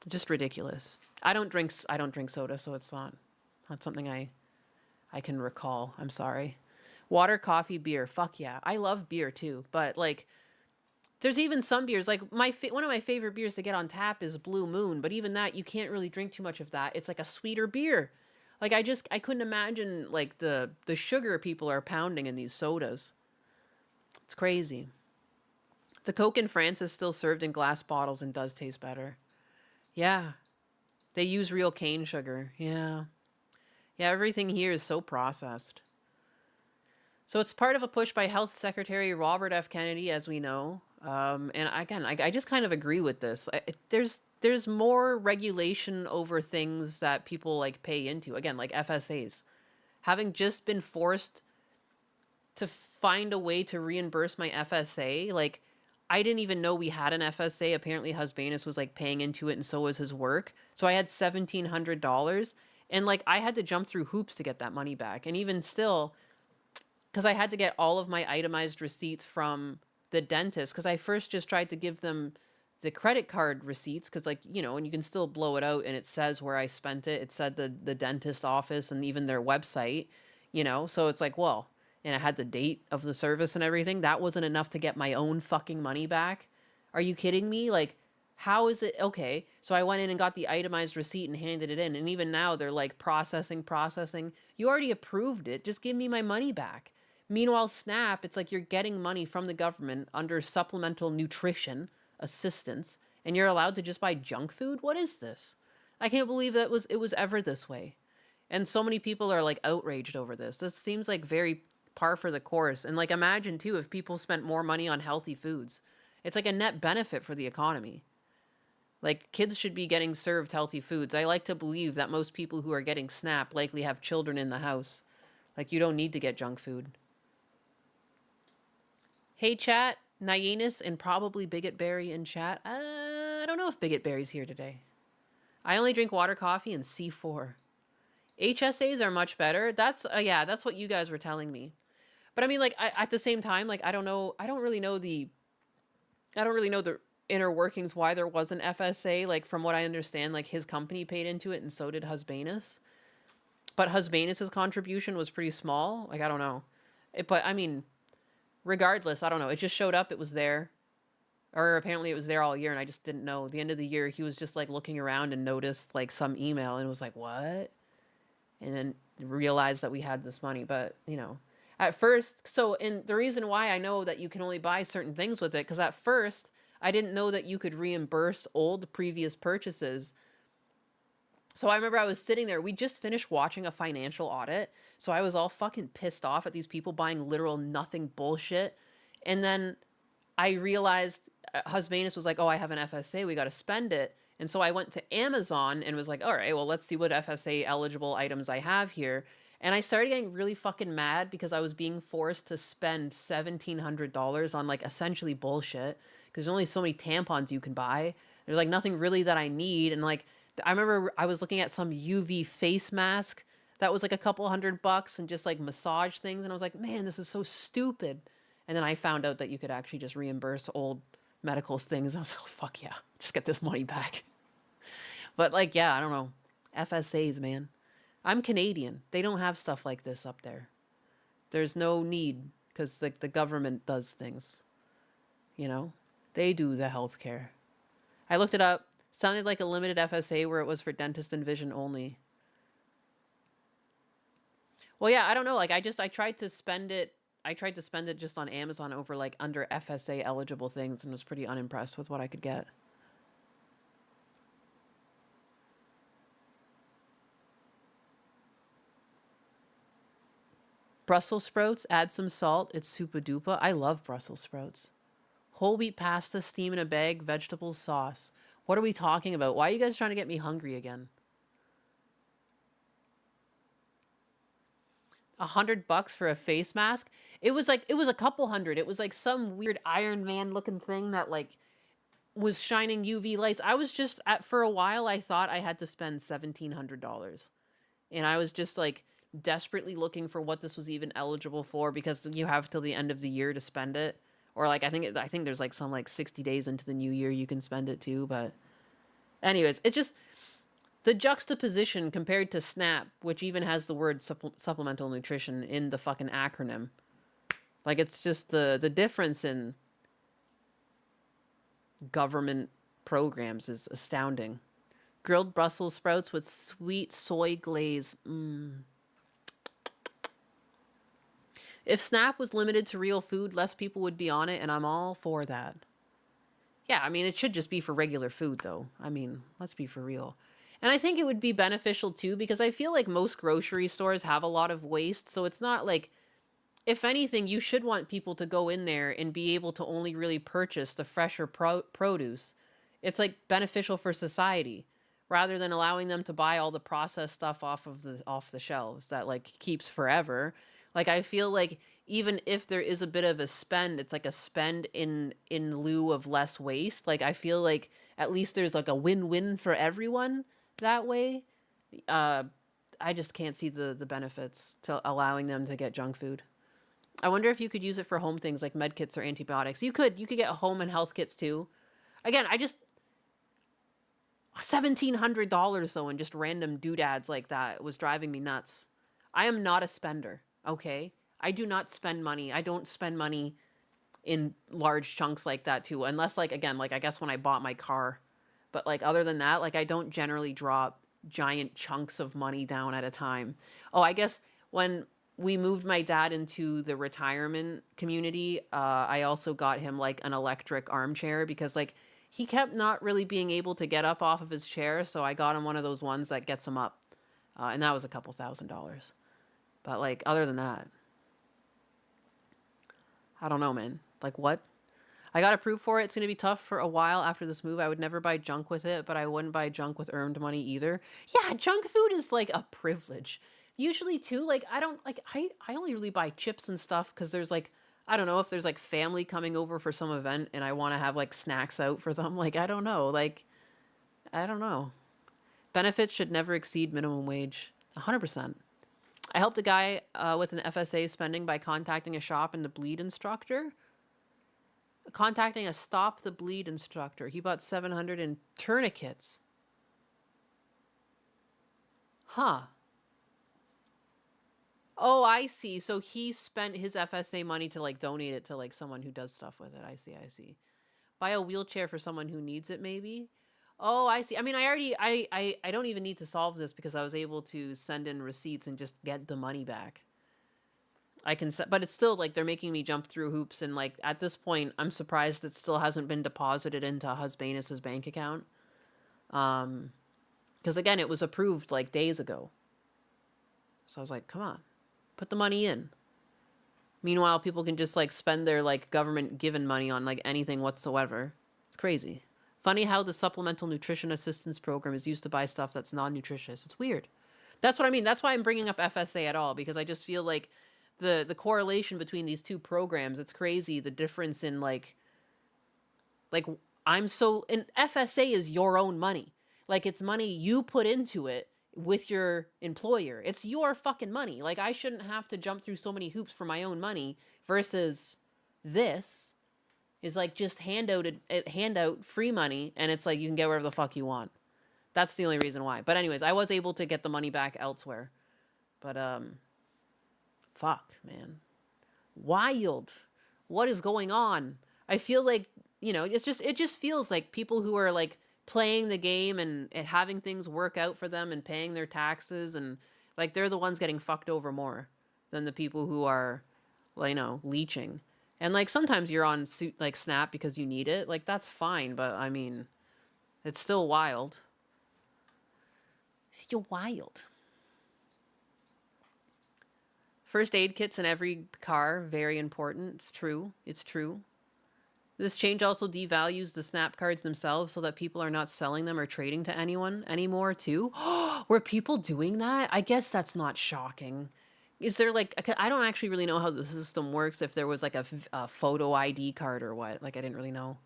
Just ridiculous. I don't drink soda, so it's not something I can recall. I'm sorry. Water, coffee, beer. Fuck yeah. I love beer too, but like, there's even some beers, like one of my favorite beers to get on tap is Blue Moon, but even that, you can't really drink too much of that. It's like a sweeter beer. Like, I couldn't imagine like the sugar people are pounding in these sodas. It's crazy. The Coke in France is still served in glass bottles and does taste better. Yeah. They use real cane sugar. Yeah. Yeah, everything here is so processed. So it's part of a push by Health Secretary Robert F. Kennedy, as we know. And again, I just kind of agree with this. There's more regulation over things that people like pay into. Again, like FSAs. Having just been forced to find a way to reimburse my FSA, like, I didn't even know we had an FSA. Apparently Husbanus was like paying into it, and so was his work. So I had $1,700, and like, I had to jump through hoops to get that money back. And even still, because I had to get all of my itemized receipts from the dentist, because I first just tried to give them the credit card receipts, because like, you know, and you can still blow it out and it says where I spent it. It said the dentist office and even their website, you know, so it's like, well, and I had the date of the service and everything. That wasn't enough to get my own fucking money back. Are you kidding me? Like, how is it? Okay, so I went in and got the itemized receipt and handed it in, and even now they're like processing. You already approved it. Just give me my money back. Meanwhile, SNAP, it's like you're getting money from the government under supplemental nutrition assistance, and you're allowed to just buy junk food? What is this? I can't believe it was ever this way. And so many people are like outraged over this. This seems like very par for the course. And like, imagine too if people spent more money on healthy foods. It's like a net benefit for the economy. Like, kids should be getting served healthy foods. I like to believe that most people who are getting SNAP likely have children in the house. Like, you don't need to get junk food. Hey chat, Nyenis and probably Bigot Berry in chat. I don't know if Bigot Berry's here today. I only drink water, coffee, and C4. HSAs are much better. That's what you guys were telling me. But I mean, like, at the same time, like, I don't really know the inner workings why there was an FSA. Like, from what I understand, like, his company paid into it and so did Husbanus. But Husbanus's contribution was pretty small. Like, I don't know. But I mean, regardless, I don't know. It just showed up. It was there. Or apparently it was there all year and I just didn't know. At the end of the year, he was just like looking around and noticed like some email and was like, what? And then realized that we had this money. But, you know, at first, and the reason why I know that you can only buy certain things with it, because at first I didn't know that you could reimburse old previous purchases. So I remember I was sitting there, we just finished watching a financial audit. So I was all fucking pissed off at these people buying literal nothing bullshit. And then I realized Husbanus was like, oh, I have an FSA, we got to spend it. And so I went to Amazon and was like, all right, well, let's see what FSA eligible items I have here. And I started getting really fucking mad because I was being forced to spend $1,700 on like essentially bullshit, because there's only so many tampons you can buy. There's like nothing really that I need. And like, I remember I was looking at some UV face mask that was like a couple $100 and just like massage things. And I was like, man, this is so stupid. And then I found out that you could actually just reimburse old medical things. I was like, oh, fuck yeah, just get this money back. But like, yeah, I don't know. FSAs, man. I'm Canadian. They don't have stuff like this up there. There's no need because like the government does things. You know, they do the healthcare. I looked it up. Sounded like a limited FSA where it was for dentist and vision only. Well, yeah, I don't know. Like I tried to spend it. I tried to spend it just on Amazon over like under FSA eligible things and was pretty unimpressed with what I could get. Brussels sprouts, add some salt. It's super duper. I love Brussels sprouts. Whole wheat pasta, steam in a bag, vegetables, sauce. What are we talking about? Why are you guys trying to get me hungry again? $100 for a face mask? It was a couple hundred. It was like some weird Iron Man looking thing that like was shining UV lights. I was just for a while I thought I had to spend $1,700. And I was just like desperately looking for what this was even eligible for, because you have till the end of the year to spend it. Or like I think there's like some like 60 days into the new year you can spend it too, but anyways, it's just the juxtaposition compared to SNAP, which even has the word supplemental nutrition in the fucking acronym. Like it's just the difference in government programs is astounding. Grilled Brussels sprouts with sweet soy glaze. If SNAP was limited to real food, less people would be on it, and I'm all for that. Yeah, I mean, it should just be for regular food, though. I mean, let's be for real. And I think it would be beneficial, too, because I feel like most grocery stores have a lot of waste, so it's not like, if anything, you should want people to go in there and be able to only really purchase the fresher produce. It's, like, beneficial for society, rather than allowing them to buy all the processed stuff off the shelves that, like, keeps forever. Like, I feel like even if there is a bit of a spend, it's like a spend in lieu of less waste. Like, I feel like at least there's like a win-win for everyone that way. I just can't see the benefits to allowing them to get junk food. I wonder if you could use it for home things like med kits or antibiotics. You could get home and health kits too. Again, $1,700 though in just random doodads like that was driving me nuts. I am not a spender. Okay, I do not spend money. I don't spend money in large chunks like that too, unless like, again, like I guess when I bought my car, but like other than that, like I don't generally drop giant chunks of money down at a time. Oh, I guess when we moved my dad into the retirement community, I also got him like an electric armchair because like he kept not really being able to get up off of his chair. So I got him one of those ones that gets him up. And that was a couple $1,000s. But, like, other than that, I don't know, man. Like, what? I got approved for it. It's going to be tough for a while after this move. I would never buy junk with it, but I wouldn't buy junk with earned money either. Yeah, junk food is, like, a privilege. Usually, too, like, I only really buy chips and stuff because there's, like, I don't know, if there's, like, family coming over for some event and I want to have, like, snacks out for them. Like, I don't know. Like, I don't know. Benefits should never exceed minimum wage. 100%. I helped a guy with an FSA spending by contacting a shop and the bleed instructor. Contacting a Stop the Bleed instructor. He bought 700 in tourniquets. Huh. Oh, I see. So he spent his FSA money to like donate it to like someone who does stuff with it. I see. Buy a wheelchair for someone who needs it, maybe. Oh, I see. I mean, I don't even need to solve this because I was able to send in receipts and just get the money back. But it's still like they're making me jump through hoops. And like at this point, I'm surprised it still hasn't been deposited into Husbanus's bank account. Because again, it was approved like days ago. So I was like, come on, put the money in. Meanwhile, people can just like spend their like government given money on like anything whatsoever. It's crazy. Funny how the Supplemental Nutrition Assistance Program is used to buy stuff that's non-nutritious. It's weird. That's what I mean. That's why I'm bringing up FSA at all, because I just feel like the correlation between these two programs, it's crazy. The difference in like and FSA is your own money. Like, it's money you put into it with your employer. It's your fucking money. Like, I shouldn't have to jump through so many hoops for my own money versus this is like just handout free money, and it's like you can get whatever the fuck you want. That's the only reason why. But anyways, I was able to get the money back elsewhere. But fuck, man. Wild. What is going on? I feel like, you know, it just feels like people who are like playing the game and having things work out for them and paying their taxes, and like they're the ones getting fucked over more than the people who are, you know, leeching. And like sometimes you're on like Snap because you need it. Like, that's fine, but I mean, it's still wild. Still wild. First aid kits in every car, very important. It's true. It's true. This change also devalues the Snap cards themselves so that people are not selling them or trading to anyone anymore, too. Were people doing that? I guess that's not shocking. Is there like, I don't actually really know how the system works, if there was like a photo ID card or what. Like, I didn't really know.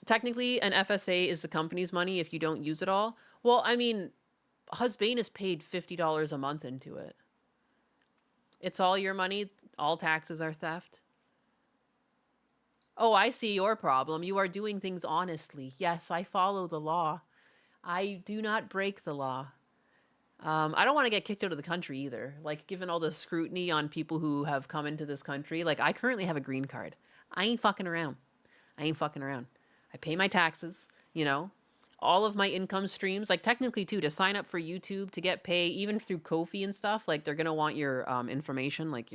Technically, an FSA is the company's money if you don't use it all. Well, I mean, Husband is paid $50 a month into it. It's all your money. All taxes are theft. Oh, I see your problem. You are doing things honestly. Yes, I follow the law. I do not break the law. I don't want to get kicked out of the country either. Like, given all the scrutiny on people who have come into this country, like, I currently have a green card. I ain't fucking around. I pay my taxes, you know, all of my income streams, like technically too, to sign up for YouTube, to get pay, even through Ko-fi and stuff, like they're going to want your information, like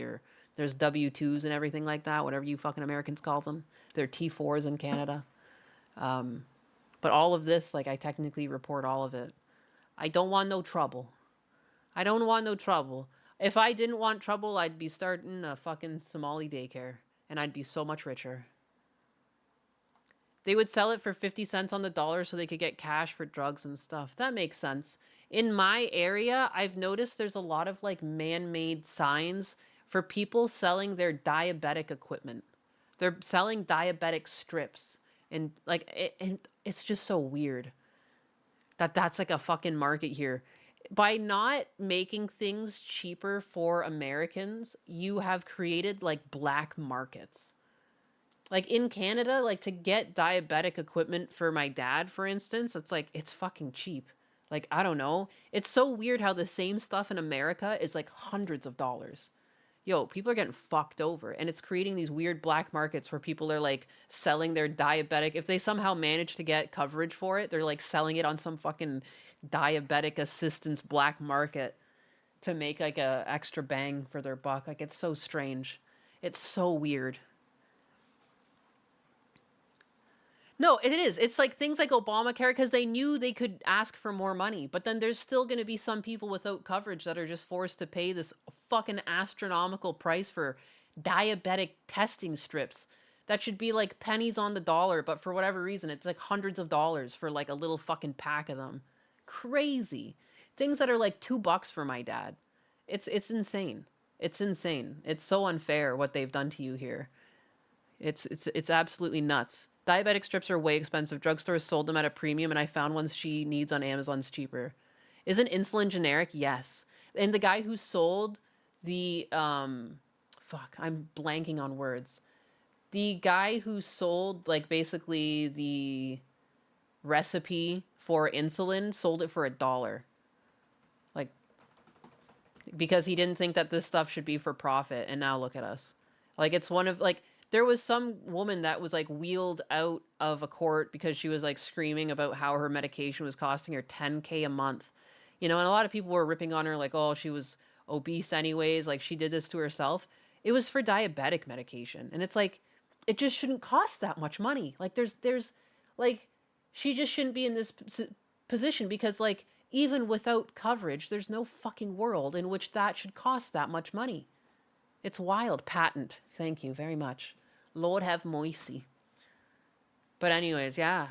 there's W-2s and everything like that, whatever you fucking Americans call them. They're T4s in Canada. But all of this, like, I technically report all of it. I don't want no trouble. I don't want no trouble. If I didn't want trouble, I'd be starting a fucking Somali daycare, and I'd be so much richer. They would sell it for 50 cents on the dollar so they could get cash for drugs and stuff. That makes sense. In my area, I've noticed there's a lot of like man-made signs for people selling their diabetic equipment. They're selling diabetic strips. And like, it's just so weird that that's like a fucking market here. By not making things cheaper for Americans, you have created like black markets. Like in Canada, like to get diabetic equipment for my dad, for instance, it's like, it's fucking cheap. Like, I don't know. It's so weird how the same stuff in America is like hundreds of dollars. Yo, people are getting fucked over, and it's creating these weird black markets where people are like selling their diabetic. If they somehow manage to get coverage for it, they're like selling it on some fucking diabetic assistance black market to make like a extra bang for their buck. Like, it's so strange. It's so weird. No, it is. It's like things like Obamacare, because they knew they could ask for more money. But then there's still going to be some people without coverage that are just forced to pay this fucking astronomical price for diabetic testing strips. That should be like pennies on the dollar, but for whatever reason, it's like hundreds of dollars for like a little fucking pack of them. Crazy. Things that are like $2 for my dad. It's insane. It's insane. It's so unfair what they've done to you here. It's absolutely nuts. Diabetic strips are way expensive. Drugstores sold them at a premium, and I found ones she needs on Amazon's cheaper. Isn't insulin generic? Yes. And the guy who sold the fuck, I'm blanking on words. The guy who sold like basically the recipe for insulin sold it for $1. Like, because he didn't think that this stuff should be for profit, and now look at us. Like, it's one of like, there was some woman that was like wheeled out of a court because she was like screaming about how her medication was costing her $10K a month. You know, and a lot of people were ripping on her like, oh, she was obese anyways, like she did this to herself. It was for diabetic medication. And it's like, it just shouldn't cost that much money. Like there's like, she just shouldn't be in this position, because like, even without coverage, there's no fucking world in which that should cost that much money. It's wild. Patent. Thank you very much. Lord have mercy. But anyways, yeah.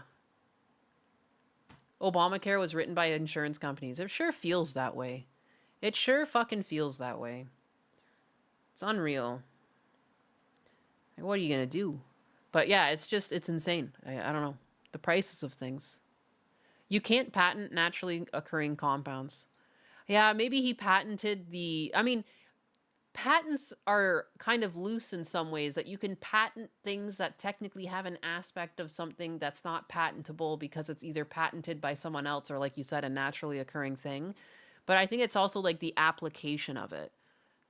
Obamacare was written by insurance companies. It sure feels that way. It sure fucking feels that way. It's unreal. Like, what are you gonna do? But yeah, it's insane. I don't know. The prices of things. You can't patent naturally occurring compounds. Yeah, maybe he patented I mean, patents are kind of loose in some ways, that you can patent things that technically have an aspect of something that's not patentable because it's either patented by someone else or, like you said, a naturally occurring thing. But I think it's also like the application of it.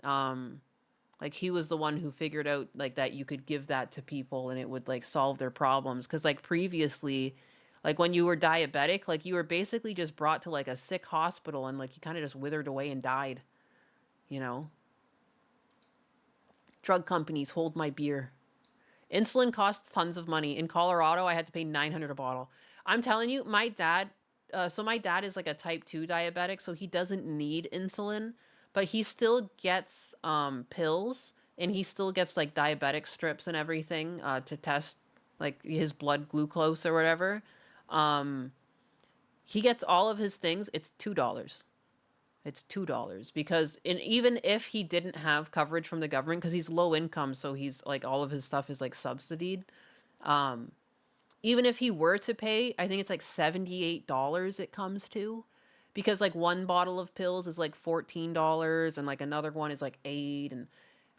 Like he was the one who figured out like that you could give that to people and it would like solve their problems. Because like previously, like when you were diabetic, like you were basically just brought to like a sick hospital and like you kind of just withered away and died, you know? Drug companies, hold my beer. Insulin costs tons of money. In Colorado, I had to pay $900 a bottle. I'm telling you, my dad, so my dad is like a type 2 diabetic, so he doesn't need insulin, but he still gets pills, and he still gets like diabetic strips and everything to test like his blood glucose or whatever. He gets all of his things. It's $2. It's $2 because even if he didn't have coverage from the government, because he's low income, so he's like all of his stuff is like subsidied. Even if he were to pay, I think it's like $78 it comes to, because like one bottle of pills is like $14 and like another one is like $8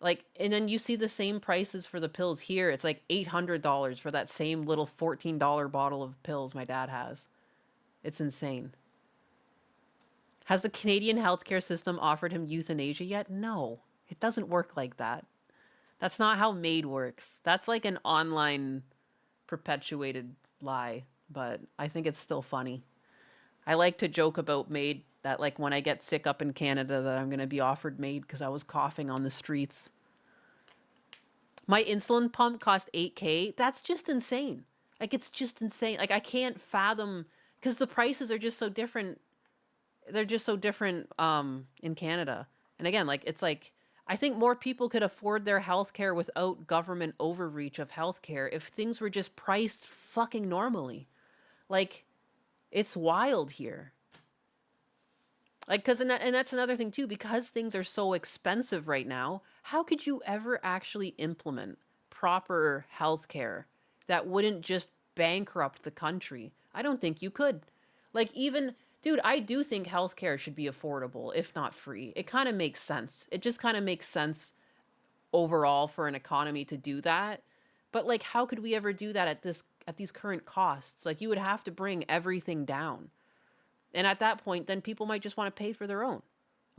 and then you see the same prices for the pills here. It's like $800 for that same little $14 bottle of pills my dad has. It's insane. Has the Canadian healthcare system offered him euthanasia yet? No, it doesn't work like that. That's not how MAID works. That's like an online perpetuated lie, but I think it's still funny. I like to joke about MAID, that like when I get sick up in Canada that I'm going to be offered MAID because I was coughing on the streets. My insulin pump cost $8,000. That's just insane. Like, it's just insane. Like, I can't fathom, because the prices are just so different. They're just so different in Canada. And again, like, it's like, I think more people could afford their healthcare without government overreach of healthcare if things were just priced fucking normally. Like, it's wild here. Like, and that's another thing too, because things are so expensive right now, how could you ever actually implement proper healthcare that wouldn't just bankrupt the country? I don't think you could. Like, even, dude, I do think healthcare should be affordable, if not free. It kind of makes sense. It just kind of makes sense overall for an economy to do that. But like, how could we ever do that at these current costs? Like, you would have to bring everything down. And at that point, then people might just want to pay for their own.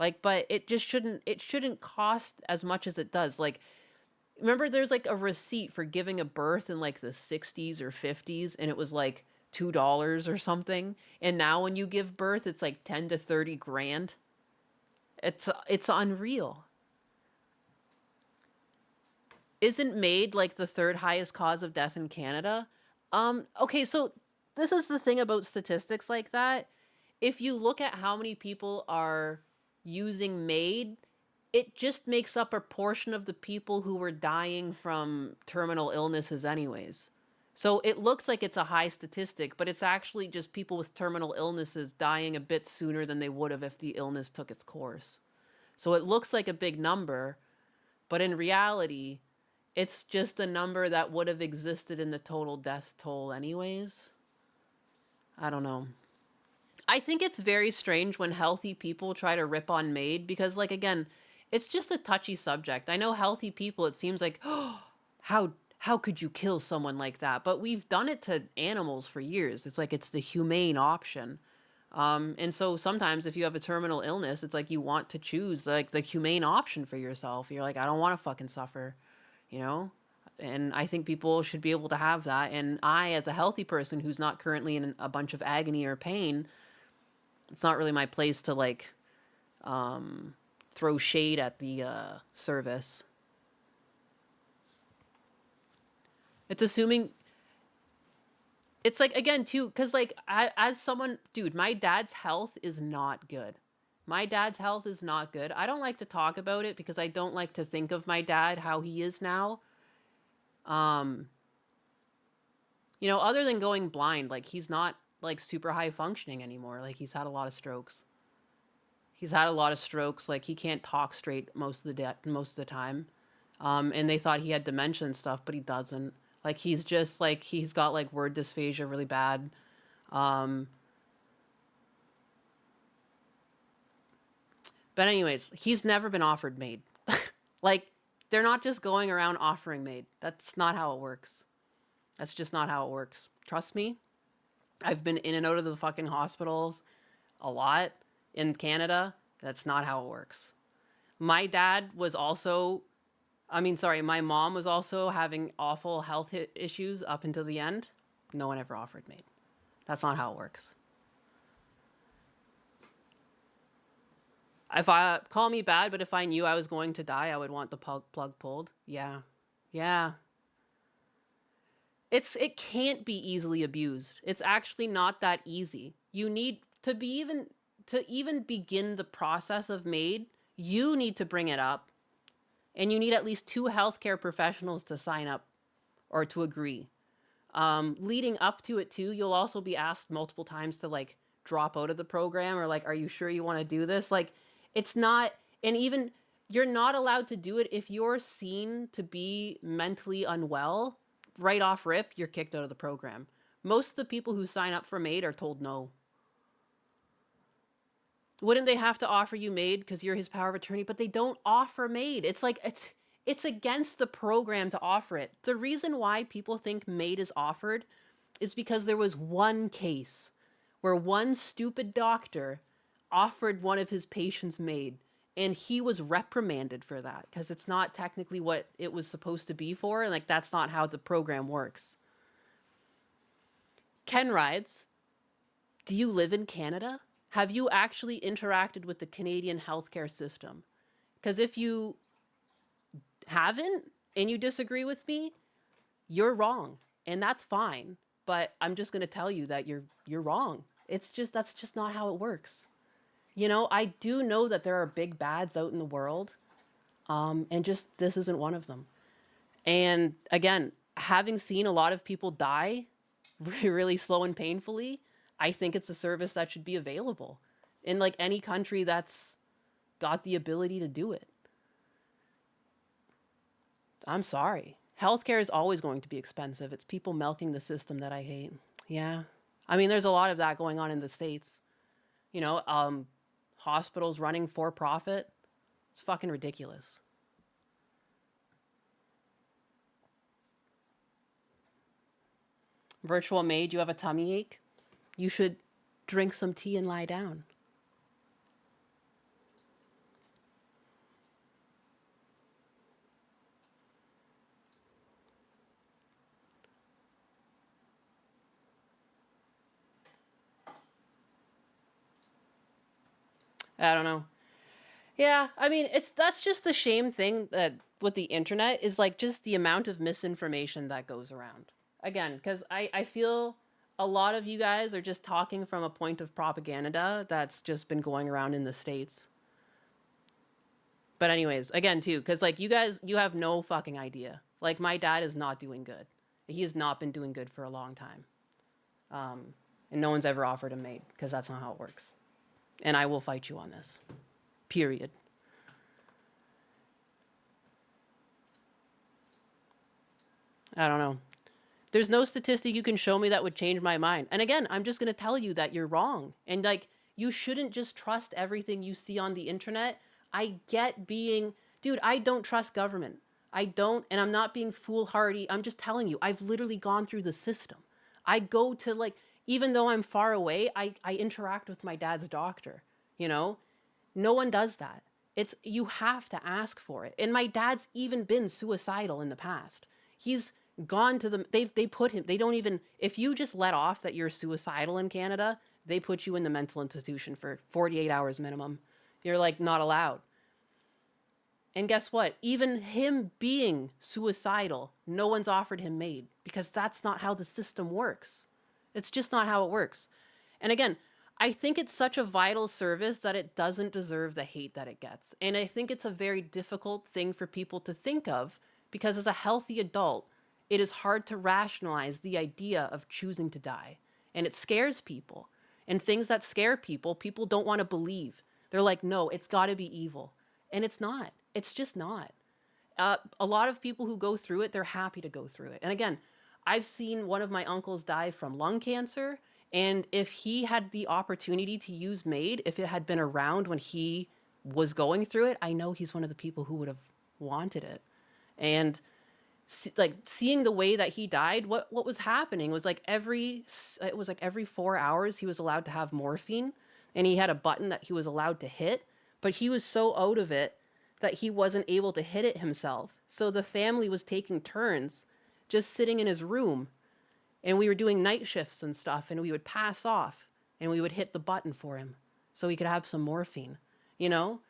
Like, but it shouldn't cost as much as it does. Like, remember there's like a receipt for giving a birth in like the 60s or 50s, and it was like $2 or something. And now when you give birth, it's like 10 to 30 grand. It's unreal. Isn't MAID like the third highest cause of death in Canada? Okay, so this is the thing about statistics like that. If you look at how many people are using MAID, it just makes up a portion of the people who were dying from terminal illnesses anyways. So it looks like it's a high statistic, but it's actually just people with terminal illnesses dying a bit sooner than they would have if the illness took its course. So it looks like a big number, but in reality, it's just a number that would have existed in the total death toll anyways. I don't know. I think it's very strange when healthy people try to rip on MAID because, like, again, it's just a touchy subject. I know healthy people, it seems like, oh, how could you kill someone like that? But we've done it to animals for years. It's like it's the humane option. And so sometimes if you have a terminal illness, it's like you want to choose like the humane option for yourself. You're like, I don't want to fucking suffer, you know? And I think people should be able to have that. And I, as a healthy person who's not currently in a bunch of agony or pain, it's not really my place to like throw shade at the service. It's assuming, it's like, again, too, because like as someone, dude, my dad's health is not good. My dad's health is not good. I don't like to talk about it because I don't like to think of my dad how he is now. You know, other than going blind, like he's not like super high functioning anymore. Like he's had a lot of strokes. He's had a lot of strokes. Like he can't talk straight most of the time. And they thought he had dementia and stuff, but he doesn't. Like he's just like he's got like word dysphagia really bad. But anyways, he's never been offered MAID. Like they're not just going around offering MAID. That's not how it works. That's just not how it works. Trust me. I've been in and out of the fucking hospitals a lot in Canada. That's not how it works. My dad was also, my mom was also having awful health issues up until the end. No one ever offered MAID. That's not how it works. If I call me bad, but if I knew I was going to die, I would want the plug pulled. Yeah. Yeah. It can't be easily abused. It's actually not that easy. You need to even begin the process of MAID, you need to bring it up. And you need at least 2 healthcare professionals to sign up or to agree. Leading up to it too, you'll also be asked multiple times to like drop out of the program or like, are you sure you want to do this? Like it's not, and even you're not allowed to do it if you're seen to be mentally unwell. Right off rip, you're kicked out of the program. Most of the people who sign up for MAID are told no. Wouldn't they have to offer you MAID because you're his power of attorney? But they don't offer MAID. It's like, it's against the program to offer it. The reason why people think MAID is offered is because there was one case where one stupid doctor offered one of his patients MAID, and he was reprimanded for that because it's not technically what it was supposed to be for, and like that's not how the program works. Ken Rides, do you live in Canada? Have you actually interacted with the Canadian healthcare system? Because if you haven't and you disagree with me, you're wrong, and that's fine. But I'm just going to tell you that you're wrong. That's just not how it works. You know, I do know that there are big bads out in the world, and just this isn't one of them. And again, having seen a lot of people die really slow and painfully, I think it's a service that should be available in like any country that's got the ability to do it. I'm sorry. Healthcare is always going to be expensive. It's people milking the system that I hate. Yeah. I mean, there's a lot of that going on in the States. You know, hospitals running for profit. It's fucking ridiculous. Virtual maid, you have a tummy ache? You should drink some tea and lie down. I don't know. Yeah, I mean, that's just the shame thing that with the internet is like just the amount of misinformation that goes around. Again, because I feel a lot of you guys are just talking from a point of propaganda that's just been going around in the States. But anyways, again, too, because like you guys, you have no fucking idea. Like my dad is not doing good. He has not been doing good for a long time. And no one's ever offered him MAID because that's not how it works. And I will fight you on this. Period. I don't know. There's no statistic you can show me that would change my mind. And again, I'm just going to tell you that you're wrong. And like, you shouldn't just trust everything you see on the internet. I get being, dude, I don't trust government. I don't, and I'm not being foolhardy. I'm just telling you, I've literally gone through the system. I go to like, even though I'm far away, I interact with my dad's doctor, you know? No one does that. You have to ask for it. And my dad's even been suicidal in the past. He's gone to the, they put him, they don't even, if you just let off that you're suicidal in Canada, they put you in the mental institution for 48 hours minimum. You're like not allowed. And guess what? Even him being suicidal, no one's offered him MAID because that's not how the system works. It's just not how it works. And again, I think it's such a vital service that it doesn't deserve the hate that it gets. And I think it's a very difficult thing for people to think of because as a healthy adult, it is hard to rationalize the idea of choosing to die. And it scares people. And things that scare people, people don't want to believe. They're like, no, it's got to be evil. And it's not. It's just not. A lot of people who go through it, they're happy to go through it. And again, I've seen one of my uncles die from lung cancer. And if he had the opportunity to use MAID, if it had been around when he was going through it, I know he's one of the people who would have wanted it. And seeing the way that he died, what was happening was every 4 hours he was allowed to have morphine, and he had a button that he was allowed to hit, but he was so out of it that he wasn't able to hit it himself. So the family was taking turns just sitting in his room. And we were doing night shifts and stuff, and we would pass off, and we would hit the button for him so he could have some morphine, you know?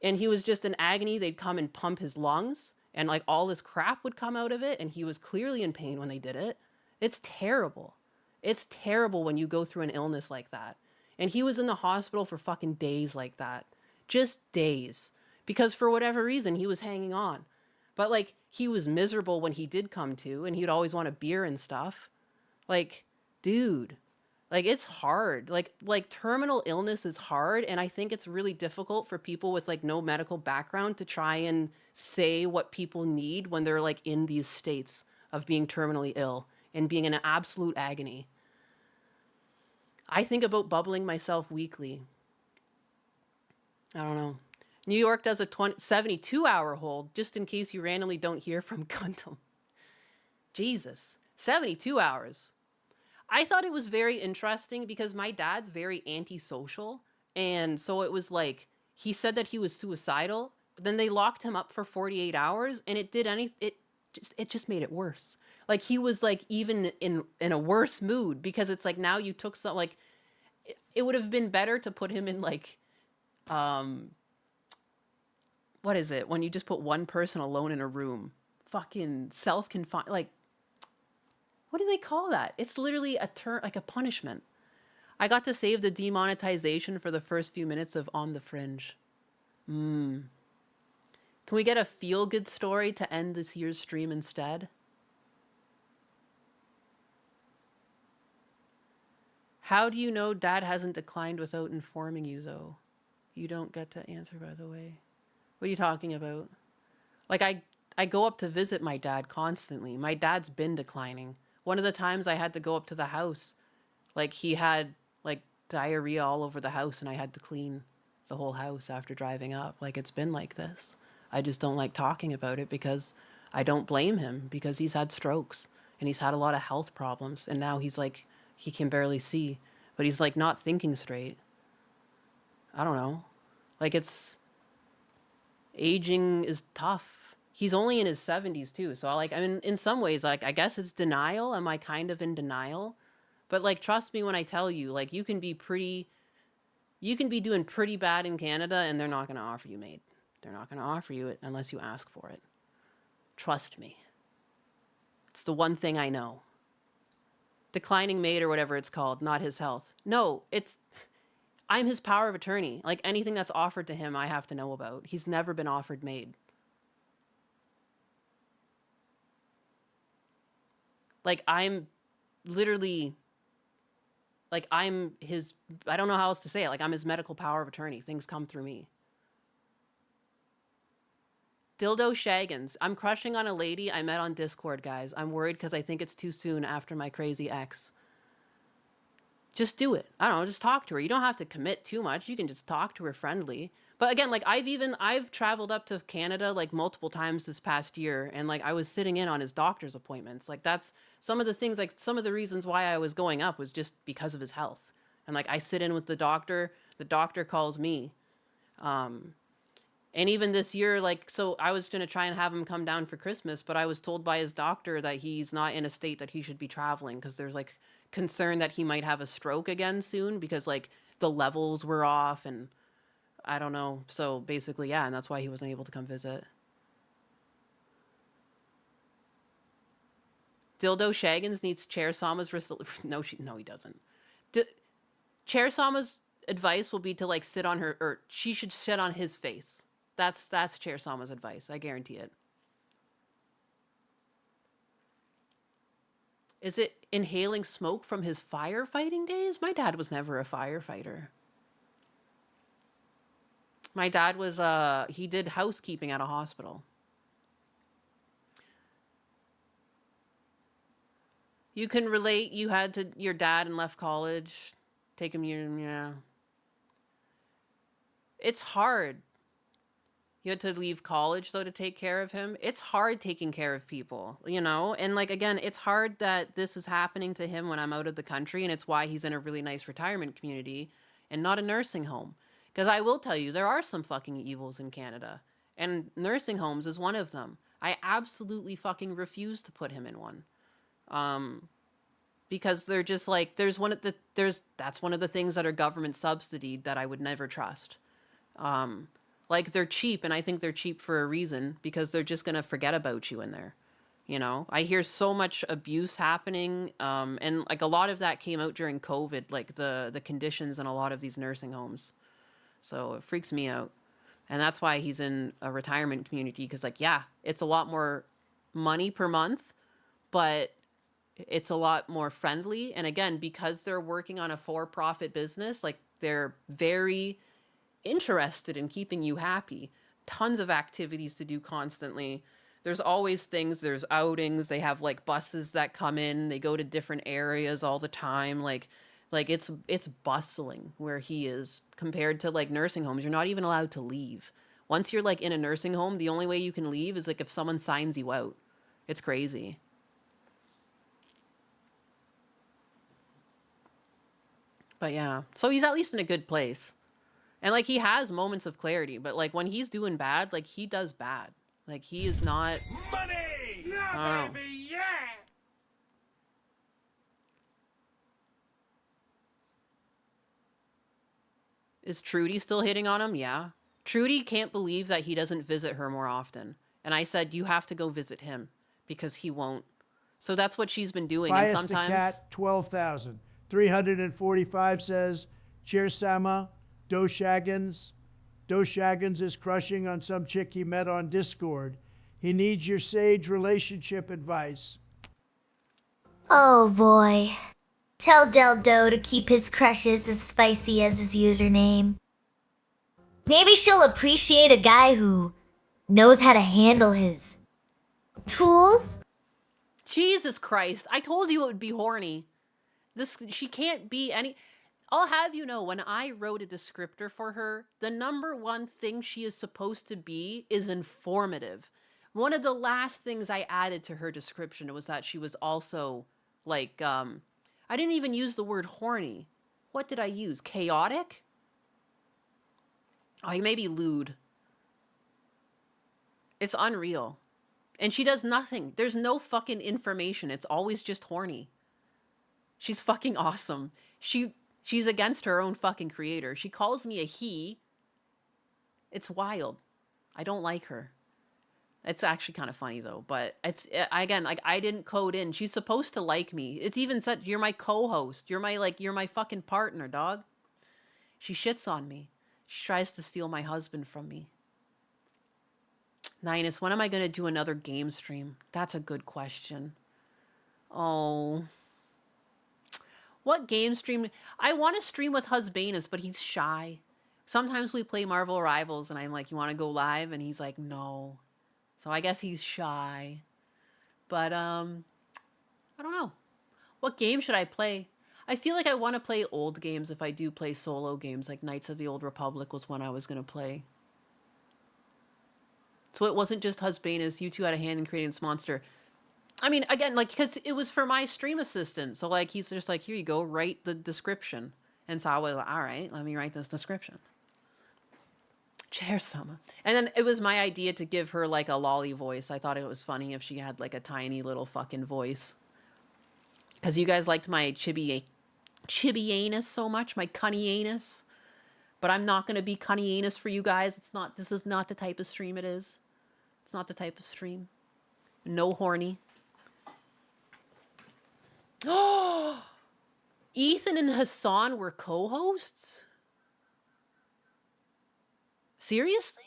And he was just in agony. They'd come and pump his lungs, and all this crap would come out of it, and he was clearly in pain when they did it. It's terrible. It's terrible when you go through an illness like that. And he was in the hospital for fucking days like that. Just days. Because for whatever reason, he was hanging on. But, he was miserable when he did come to, and he'd always want a beer and stuff. Dude, it's hard. Terminal illness is hard. And I think it's really difficult for people with no medical background to try and say what people need when they're in these states of being terminally ill and being in an absolute agony. I think about bubbling myself weekly. I don't know. New York does a 72-hour hold just in case you randomly don't hear from Gundam. Jesus, 72 hours. I thought it was very interesting because my dad's very antisocial. And so it was he said that he was suicidal, but then they locked him up for 48 hours and it just made it worse. He was even in a worse mood because it's now you took some, it would have been better to put him in what is it? When you just put one person alone in a room, fucking self-confined, what do they call that? It's literally a a punishment. I got to save the demonetization for the first few minutes of On the Fringe. Can we get a feel-good story to end this year's stream instead? How do you know Dad hasn't declined without informing you, though? You don't get to answer, by the way. What are you talking about? I go up to visit my dad constantly. My dad's been declining. One of the times I had to go up to the house, he had diarrhea all over the house and I had to clean the whole house after driving up. It's been like this. I just don't like talking about it because I don't blame him because he's had strokes and he's had a lot of health problems and now he's he can barely see, but he's not thinking straight. I don't know. It's aging is tough. He's only in his 70s too. So I mean, in some ways, I guess it's denial. Am I kind of in denial? But trust me when I tell you, you can be doing pretty bad in Canada and they're not going to offer you MAID. They're not going to offer you it unless you ask for it. Trust me. It's the one thing I know. Declining MAID or whatever it's called, not his health. No, I'm his power of attorney. Anything that's offered to him, I have to know about. He's never been offered MAID. I'm literally, I'm his, I don't know how else to say it. I'm his medical power of attorney. Things come through me. Dildo Shaggins. I'm crushing on a lady I met on Discord, guys. I'm worried because I think it's too soon after my crazy ex. Just do it. I don't know, just talk to her. You don't have to commit too much. You can just talk to her friendly. But again, I've traveled up to Canada multiple times this past year and I was sitting in on his doctor's appointments. That's some of the things, some of the reasons why I was going up was just because of his health. And I sit in with the doctor calls me. And even this year, so I was going to try and have him come down for Christmas, but I was told by his doctor that he's not in a state that he should be traveling because there's concern that he might have a stroke again soon because the levels were off and I don't know. So basically, yeah, and that's why he wasn't able to come visit. Dildo Shaggins needs Chair Sama's no, he doesn't. Chair Sama's advice will be to like sit on her, or she should sit on his face. That's Chair Sama's advice. I guarantee it. Is it inhaling smoke from his firefighting days? My dad was never a firefighter. My dad was, he did housekeeping at a hospital. You can relate, you had to, your dad and left college, take him, yeah. It's hard. You had to leave college, though, to take care of him. It's hard taking care of people, you know? And, like, again, it's hard that this is happening to him when I'm out of the country, and it's why he's in a really nice retirement community and not a nursing home. Because I will tell you, there are some fucking evils in Canada, and nursing homes is one of them. I absolutely fucking refuse to put him in one. Because they're just, like, that's one of the things that are government subsidied that I would never trust. Like, they're cheap, and I think they're cheap for a reason, because they're just going to forget about you in there. You know, I hear so much abuse happening, and, like, a lot of that came out during COVID, like, the conditions in a lot of these nursing homes. So it freaks me out. And that's why he's in a retirement community, because, like, yeah, it's a lot more money per month, but it's a lot more friendly. And again, because they're working on a for-profit business, like, they're very interested in keeping you happy. Tons of activities to do constantly. There's always things, there's outings, they have like buses that come in, they go to different areas all the time. Like it's bustling where he is compared to like nursing homes. You're not even allowed to leave. Once you're like in a nursing home, the only way you can leave is like if someone signs you out. It's crazy. But yeah, so he's at least in a good place. And, like, he has moments of clarity, but, like, when he's doing bad, like, he does bad. Like, he is not... Money! No, baby, yeah! Is Trudy still hitting on him? Yeah. Trudy can't believe that he doesn't visit her more often. And I said, you have to go visit him, because he won't. So that's what she's been doing, and sometimes... Cat, 12,000. 345 says, Chair Sama... Doshagans is crushing on some chick he met on Discord. He needs your sage relationship advice. Oh boy. Tell Del Do to keep his crushes as spicy as his username. Maybe she'll appreciate a guy who knows how to handle his tools. Jesus Christ. I told you it would be horny. She can't be any... I'll have you know, when I wrote a descriptor for her, the number one thing she is supposed to be is informative. One of the last things I added to her description was that she was also, like, I didn't even use the word horny. What did I use? Chaotic? Oh, maybe lewd. It's unreal. And she does nothing. There's no fucking information. It's always just horny. She's fucking awesome. She's against her own fucking creator. She calls me a he. It's wild. I don't like her. It's actually kind of funny though, but it's, again, like I didn't code in. She's supposed to like me. It's even said, you're my co-host. You're my fucking partner, dog. She shits on me. She tries to steal my husband from me. Ninus, when am I going to do another game stream? That's a good question. Oh... What game stream? I want to stream with Husbanus, but he's shy. Sometimes we play Marvel Rivals, and I'm like, you want to go live? And he's like, no. So I guess he's shy. But, I don't know. What game should I play? I feel like I want to play old games if I do play solo games, like Knights of the Old Republic was one I was going to play. So it wasn't just Husbanus. You two had a hand in creating this monster. I mean, again, like, because it was for my stream assistant. So, like, he's just like, here you go, write the description. And so I was like, all right, let me write this description. Chair Sama. And then it was my idea to give her, like, a lolly voice. I thought it was funny if she had, like, a tiny little fucking voice. Because you guys liked my chibi-anus so much, my cunny-anus. But I'm not going to be cunny-anus for you guys. This is not the type of stream it is. It's not the type of stream. No horny. Oh, Ethan and Hassan were co-hosts? Seriously?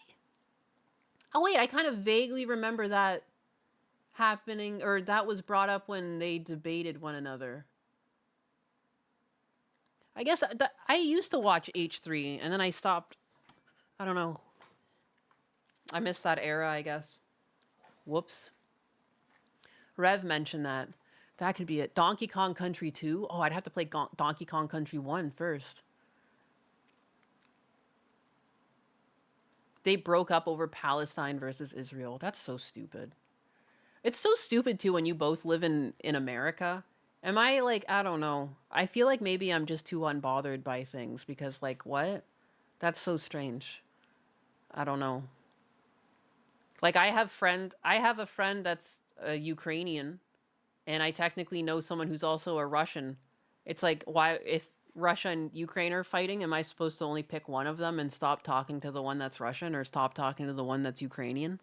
Oh wait, I kind of vaguely remember that happening, or that was brought up when they debated one another. I guess I used to watch H3 and then I stopped. I don't know. I missed that era, I guess. Whoops. Rev mentioned that. That could be it. Donkey Kong Country 2? Oh, I'd have to play Donkey Kong Country 1 first. They broke up over Palestine versus Israel. That's so stupid. It's so stupid, too, when you both live in America. Am I, like, I don't know. I feel like maybe I'm just too unbothered by things because, like, what? That's so strange. I don't know. Like, I have a friend that's a Ukrainian, and I technically know someone who's also a Russian. It's like, why, if Russia and Ukraine are fighting, am I supposed to only pick one of them and stop talking to the one that's Russian or stop talking to the one that's Ukrainian?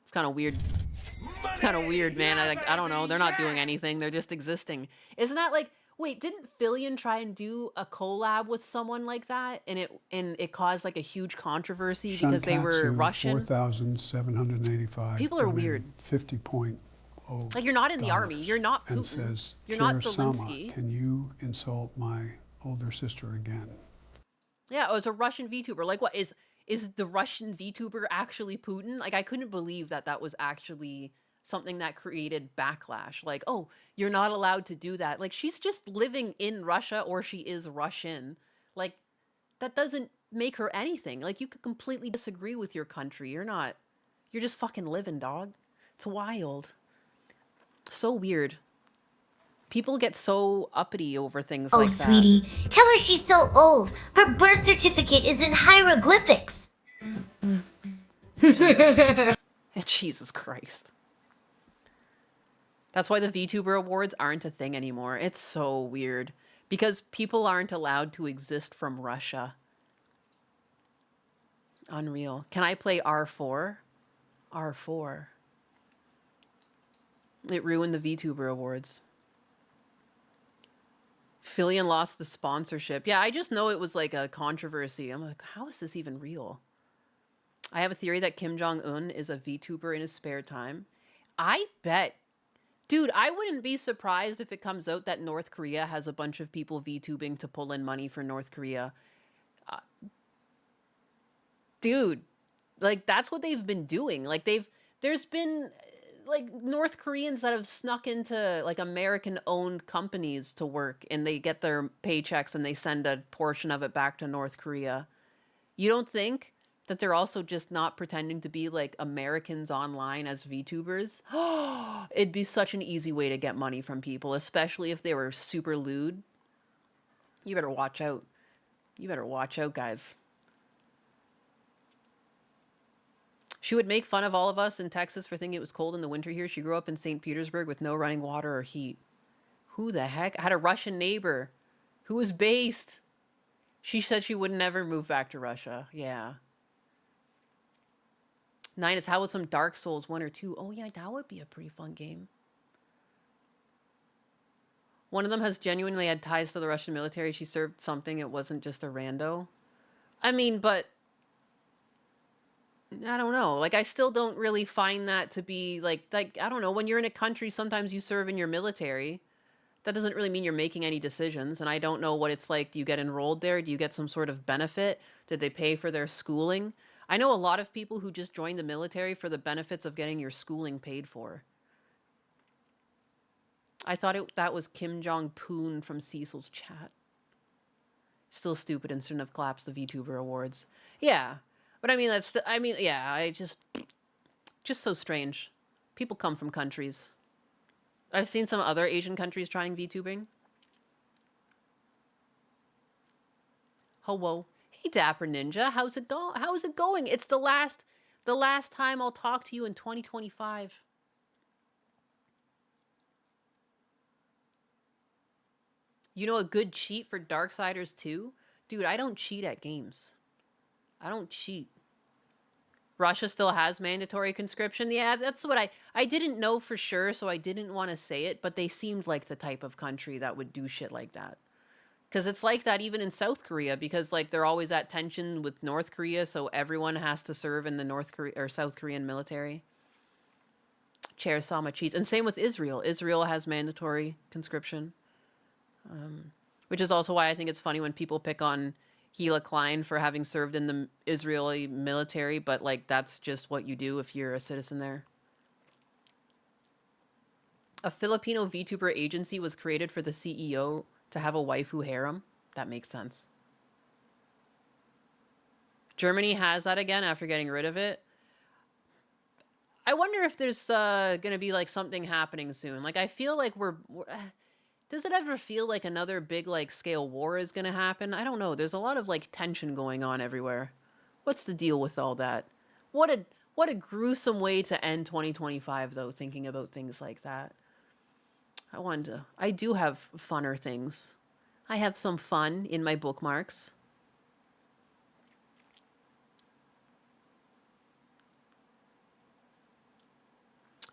It's kind of weird. It's kind of weird, man. I don't know. They're not doing anything. They're just existing. Isn't that like, wait, didn't Fillion try and do a collab with someone like that? And it caused like a huge controversy because they were Shunkatsu, Russian? 4,785. People are weird. 50.0. Like, you're not in the army. You're not And Putin. says, You're not "Chair Sama, Zelensky. can you insult my older sister again?" Yeah, oh, it's a Russian VTuber. Like, what is the Russian VTuber actually Putin? Like, I couldn't believe that was actually something that created backlash. Like, oh, you're not allowed to do that. Like, she's just living in Russia, or she is Russian. Like, that doesn't make her anything. Like, you could completely disagree with your country. You're just fucking living, dog. It's wild. So weird. People get so uppity over things like that. Oh, sweetie, tell her she's so old. Her birth certificate is in hieroglyphics. Jesus Christ. That's why the VTuber Awards aren't a thing anymore. It's so weird. Because people aren't allowed to exist from Russia. Unreal. Can I play R4? R4. It ruined the VTuber Awards. Fillion lost the sponsorship. Yeah, I just know it was like a controversy. I'm like, how is this even real? I have a theory that Kim Jong-un is a VTuber in his spare time. I bet. Dude, I wouldn't be surprised if it comes out that North Korea has a bunch of people VTubing to pull in money for North Korea. Dude, like, that's what they've been doing. Like, there's been like North Koreans that have snuck into like American-owned companies to work, and they get their paychecks and they send a portion of it back to North Korea. You don't think that they're also just not pretending to be like Americans online as VTubers? It'd be such an easy way to get money from people, especially if they were super lewd. You better watch out. You better watch out, guys. She would make fun of all of us in Texas for thinking it was cold in the winter here. She grew up in St. Petersburg with no running water or heat. Who the heck? I had a Russian neighbor who was based. She said she would never move back to Russia. Yeah. Ninus, how about some Dark Souls 1 or 2? Oh yeah, that would be a pretty fun game. One of them has genuinely had ties to the Russian military. She served something. It wasn't just a rando. I mean, but I don't know. Like, I still don't really find that to be like, I don't know. When you're in a country, sometimes you serve in your military. That doesn't really mean you're making any decisions. And I don't know what it's like. Do you get enrolled there? Do you get some sort of benefit? Did they pay for their schooling? I know a lot of people who just joined the military for the benefits of getting your schooling paid for. I thought that was Kim Jong-poon from Cecil's chat. Still stupid and shouldn't have collapsed the VTuber Awards. Yeah. But I mean, yeah, just so strange. People come from countries. I've seen some other Asian countries trying VTubing. Hello. Hey, Dapper Ninja, how's it going? It's the last time I'll talk to you in 2025. You know a good cheat for Darksiders 2? Dude, I don't cheat at games. I don't cheat. Russia still has mandatory conscription. Yeah, that's what I didn't know for sure, so I didn't want to say it, but they seemed like the type of country that would do shit like that. Because it's like that even in South Korea, because like they're always at tension with North Korea, so everyone has to serve in the North Korea or South Korean military. Chair Sama cheats, and same with Israel. Israel has mandatory conscription, which is also why I think it's funny when people pick on Gila Klein for having served in the Israeli military, but like that's just what you do if you're a citizen there. A Filipino VTuber agency was created for the CEO to have a waifu harem. That makes sense. Germany has that again after getting rid of it. I wonder if there's going to be like something happening soon. Like I feel like we're does it ever feel like another big like scale war is going to happen? I don't know. There's a lot of like tension going on everywhere. What's the deal with all that? What a gruesome way to end 2025 though, thinking about things like that. I do have funner things. I have some fun in my bookmarks.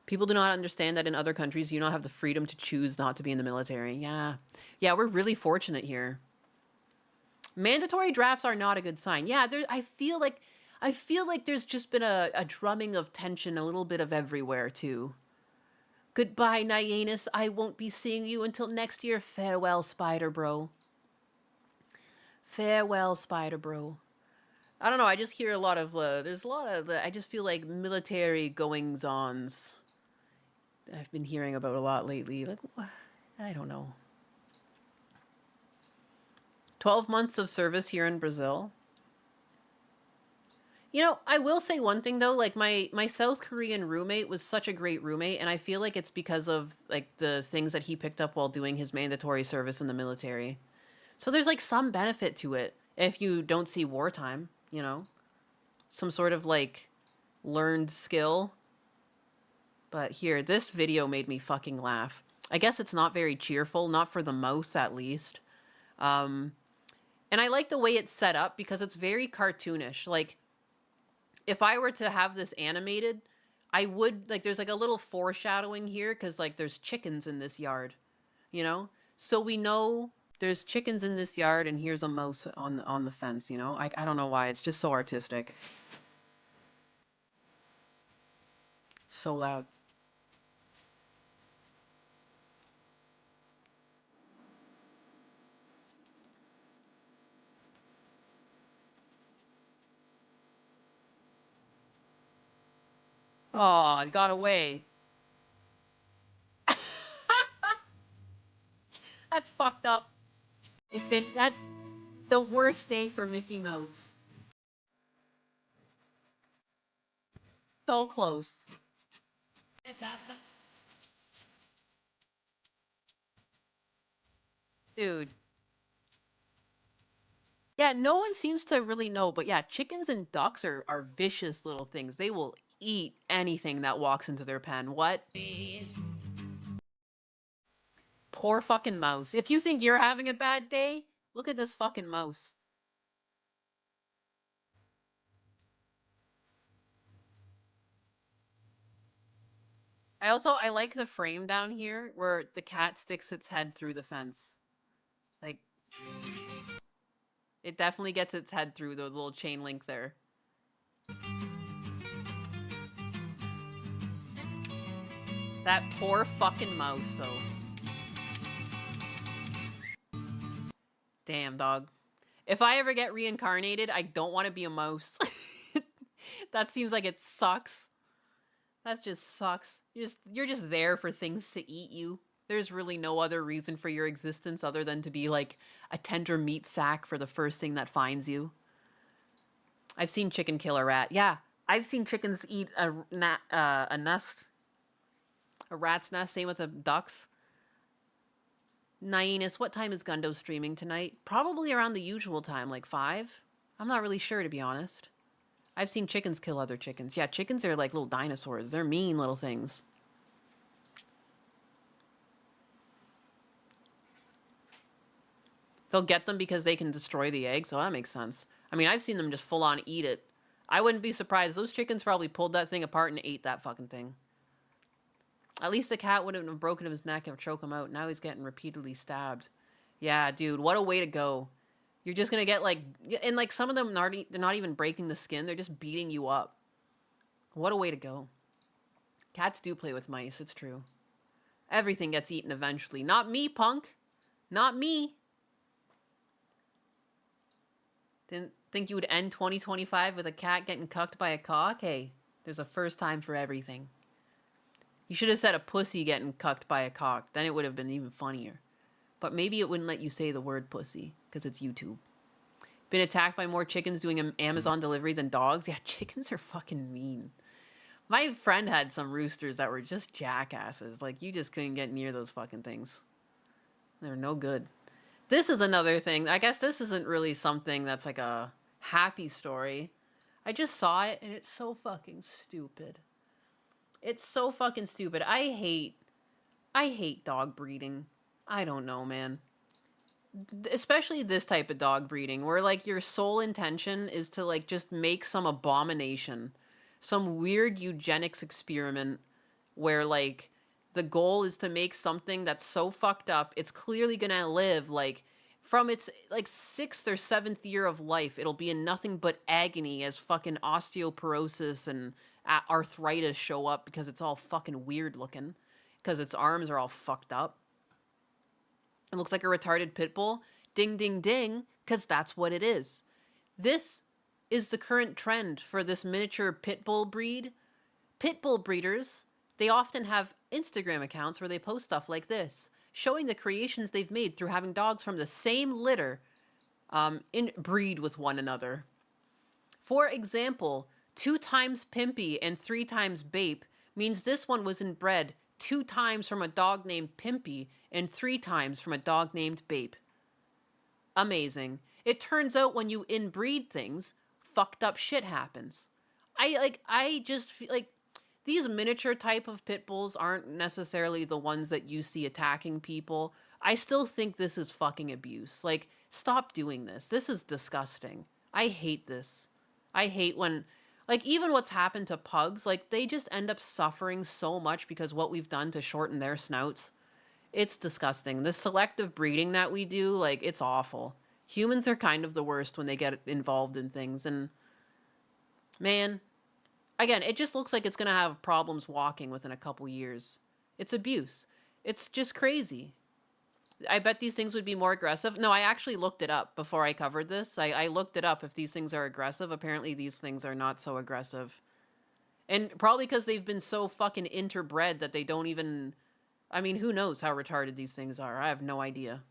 People do not understand that in other countries, you don't have the freedom to choose not to be in the military. Yeah, we're really fortunate here. Mandatory drafts are not a good sign. Yeah, I feel like there's just been a drumming of tension, a little bit of everywhere too. Goodbye, Nyanus. I won't be seeing you until next year. Farewell, Spider Bro. Farewell, Spider Bro. I don't know. I just hear a lot of, there's a lot of, I just feel like military goings-ons I've been hearing about a lot lately. Like, I don't know. 12 months of service here in Brazil. You know, I will say one thing though, like my South Korean roommate was such a great roommate, and I feel like it's because of like the things that he picked up while doing his mandatory service in the military. So there's like some benefit to it if you don't see wartime, you know? Some sort of like learned skill. But here, this video made me fucking laugh. I guess it's not very cheerful, not for the mouse at least. And I like the way it's set up because it's very cartoonish. Like, if I were to have this animated, I would, like, there's like a little foreshadowing here because like there's chickens in this yard, you know? So we know there's chickens in this yard and here's a mouse on the fence, you know? I don't know why, it's just so artistic. So loud. Oh, it got away. That's fucked up. That's the worst day for Mickey Mouse. So close. Dude. Yeah, no one seems to really know, but yeah, chickens and ducks are vicious little things. They will eat anything that walks into their pen. What? Poor fucking mouse. If you think you're having a bad day, look at this fucking mouse. I like the frame down here where the cat sticks its head through the fence. Like, it definitely gets its head through the little chain link there. That poor fucking mouse, though. Damn, dog. If I ever get reincarnated, I don't want to be a mouse. That seems like it sucks. That just sucks. You're just there for things to eat you. There's really no other reason for your existence other than to be like a tender meat sack for the first thing that finds you. I've seen chicken kill a rat. Yeah, I've seen chickens eat a nest. A rat's nest, same with the ducks. Nyanus, what time is Gundo streaming tonight? Probably around the usual time, like 5. I'm not really sure, to be honest. I've seen chickens kill other chickens. Yeah, chickens are like little dinosaurs. They're mean little things. They'll get them because they can destroy the egg, so that makes sense. I mean, I've seen them just full on eat it. I wouldn't be surprised. Those chickens probably pulled that thing apart and ate that fucking thing. At least the cat wouldn't have broken his neck and choked him out. Now he's getting repeatedly stabbed. Yeah, dude, what a way to go. You're just gonna get like, and like some of them they're not even breaking the skin, they're just beating you up. What a way to go. Cats do play with mice, it's true. Everything gets eaten eventually. Not me, punk. Not me. Didn't think you would end 2025 with a cat getting cucked by a cock? Hey, there's a first time for everything. You should have said a pussy getting cucked by a cock. Then it would have been even funnier. But maybe it wouldn't let you say the word pussy, because it's YouTube. Been attacked by more chickens doing an Amazon delivery than dogs? Yeah, chickens are fucking mean. My friend had some roosters that were just jackasses. Like, you just couldn't get near those fucking things. They're no good. This is another thing. I guess this isn't really something that's like a happy story. I just saw it, and it's so fucking stupid. It's so fucking stupid. I hate dog breeding. I don't know, man. Especially this type of dog breeding, where like your sole intention is to like just make some abomination. Some weird eugenics experiment where like the goal is to make something that's so fucked up, it's clearly gonna live like from its like 6th or 7th year of life, it'll be in nothing but agony as fucking osteoporosis and arthritis show up because it's all fucking weird looking, because its arms are all fucked up. It looks like a retarded pit bull. Ding, ding, ding, because that's what it is. This is the current trend for this miniature pit bull breed. Pit bull breeders, they often have Instagram accounts where they post stuff like this, showing the creations they've made through having dogs from the same litter breed with one another. For example, 2 times Pimpy and 3 times Bape means this one was inbred 2 times from a dog named Pimpy and 3 times from a dog named Bape. Amazing. It turns out when you inbreed things, fucked up shit happens. I just feel like these miniature type of pit bulls aren't necessarily the ones that you see attacking people. I still think this is fucking abuse. Like, stop doing this. This is disgusting. I hate this. I hate when, like, even what's happened to pugs, like, they just end up suffering so much because what we've done to shorten their snouts. It's disgusting. The selective breeding that we do, like, it's awful. Humans are kind of the worst when they get involved in things, and man, again, it just looks like it's gonna have problems walking within a couple years. It's abuse. It's just crazy. I bet these things would be more aggressive. No, I actually looked it up before I covered this. I looked it up if these things are aggressive. Apparently these things are not so aggressive. And probably because they've been so fucking interbred that they don't even... I mean, who knows how retarded these things are? I have no idea.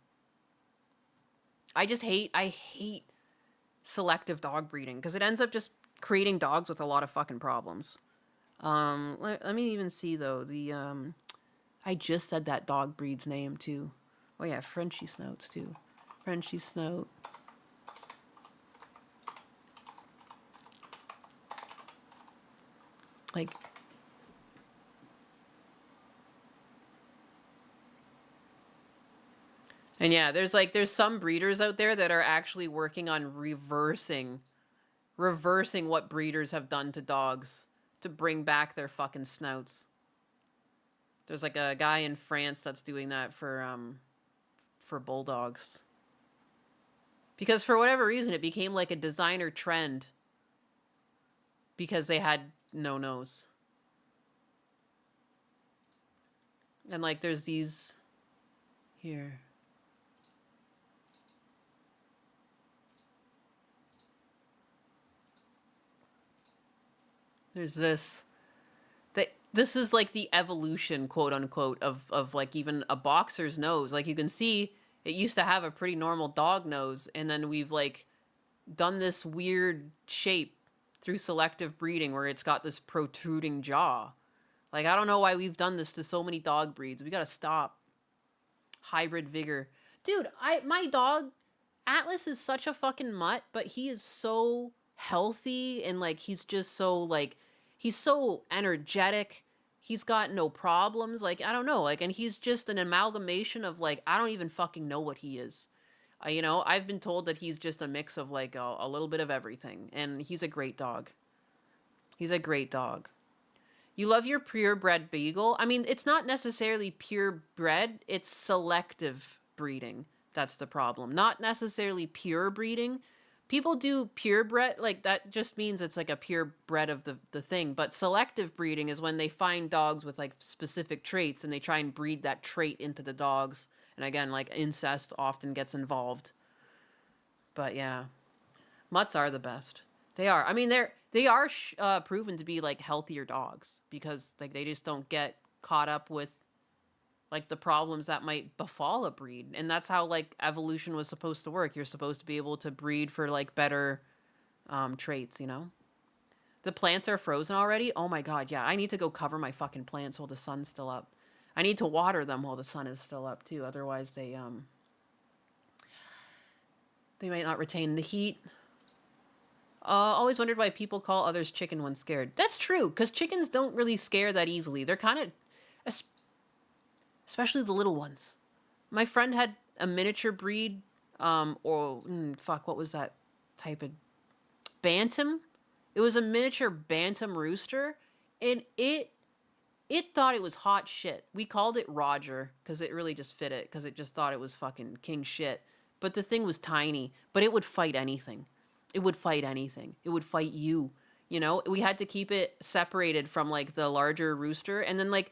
I hate selective dog breeding because it ends up just creating dogs with a lot of fucking problems. Let me even see though. I just said that dog breed's name too. Oh yeah, Frenchie Snouts too. Frenchie Snout. Like, and yeah, there's some breeders out there that are actually working on reversing what breeders have done to dogs to bring back their fucking snouts. There's like a guy in France that's doing that for bulldogs. Because for whatever reason, it became like a designer trend because they had no nose. And like there's these here. There's this. This is like the evolution, quote unquote, of like even a boxer's nose. Like you can see it used to have a pretty normal dog nose, and then we've like done this weird shape through selective breeding where it's got this protruding jaw. Like, I don't know why we've done this to so many dog breeds. We gotta stop. Hybrid vigor. Dude, my dog, Atlas, is such a fucking mutt, but he is so healthy and like he's just so like he's so energetic. He's got no problems. Like, I don't know. Like, and he's just an amalgamation of like, I don't even fucking know what he is. You know, I've been told that he's just a mix of like a little bit of everything. And he's a great dog. He's a great dog. You love your purebred beagle? I mean, it's not necessarily purebred. It's selective breeding that's the problem. Not necessarily pure breeding. People do purebred, like that just means it's like a purebred of the thing. But selective breeding is when they find dogs with like specific traits and they try and breed that trait into the dogs. And again, like incest often gets involved. But yeah, mutts are the best. They are. I mean, they are proven to be like healthier dogs because like they just don't get caught up with like the problems that might befall a breed. And that's how like evolution was supposed to work. You're supposed to be able to breed for like better traits, you know? The plants are frozen already? Oh my god, yeah. I need to go cover my fucking plants while the sun's still up. I need to water them while the sun is still up too. Otherwise they might not retain the heat. Always wondered why people call others chicken when scared. That's true, because chickens don't really scare that easily. They're kind of... Especially the little ones. My friend had a miniature breed, what was that type of... Bantam? It was a miniature bantam rooster, and it thought it was hot shit. We called it Roger, because it really just fit it, because it just thought it was fucking king shit. But the thing was tiny, but it would fight anything. It would fight anything. It would fight you. You know, we had to keep it separated from like the larger rooster. And then like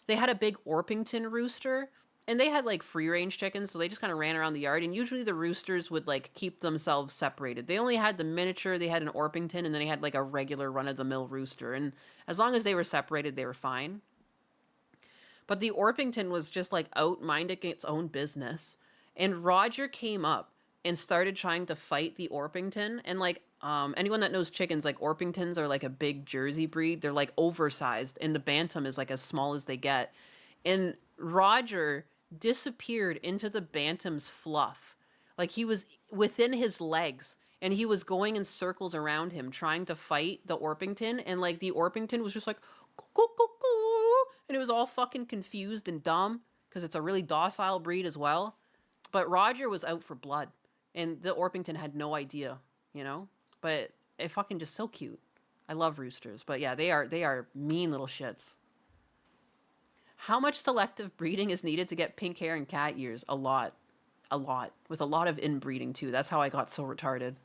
they had a big Orpington rooster and they had like free range chickens. So they just kind of ran around the yard. And usually the roosters would like keep themselves separated. They only had the miniature, they had an Orpington, and then they had like a regular run of the mill rooster. And as long as they were separated, they were fine. But the Orpington was just like out minding its own business. And Roger came up and started trying to fight the Orpington. And like anyone that knows chickens, like Orpingtons are like a big Jersey breed. They're like oversized, and the Bantam is like as small as they get. And Roger disappeared into the Bantam's fluff. Like he was within his legs, and he was going in circles around him trying to fight the Orpington. And like the Orpington was just like, and it was all fucking confused and dumb because it's a really docile breed as well. But Roger was out for blood, and the Orpington had no idea, you know? But it fucking just so cute. I love roosters, but yeah, they are mean little shits. How much selective breeding is needed to get pink hair and cat ears? A lot. A lot. With a lot of inbreeding too. That's how I got so retarded.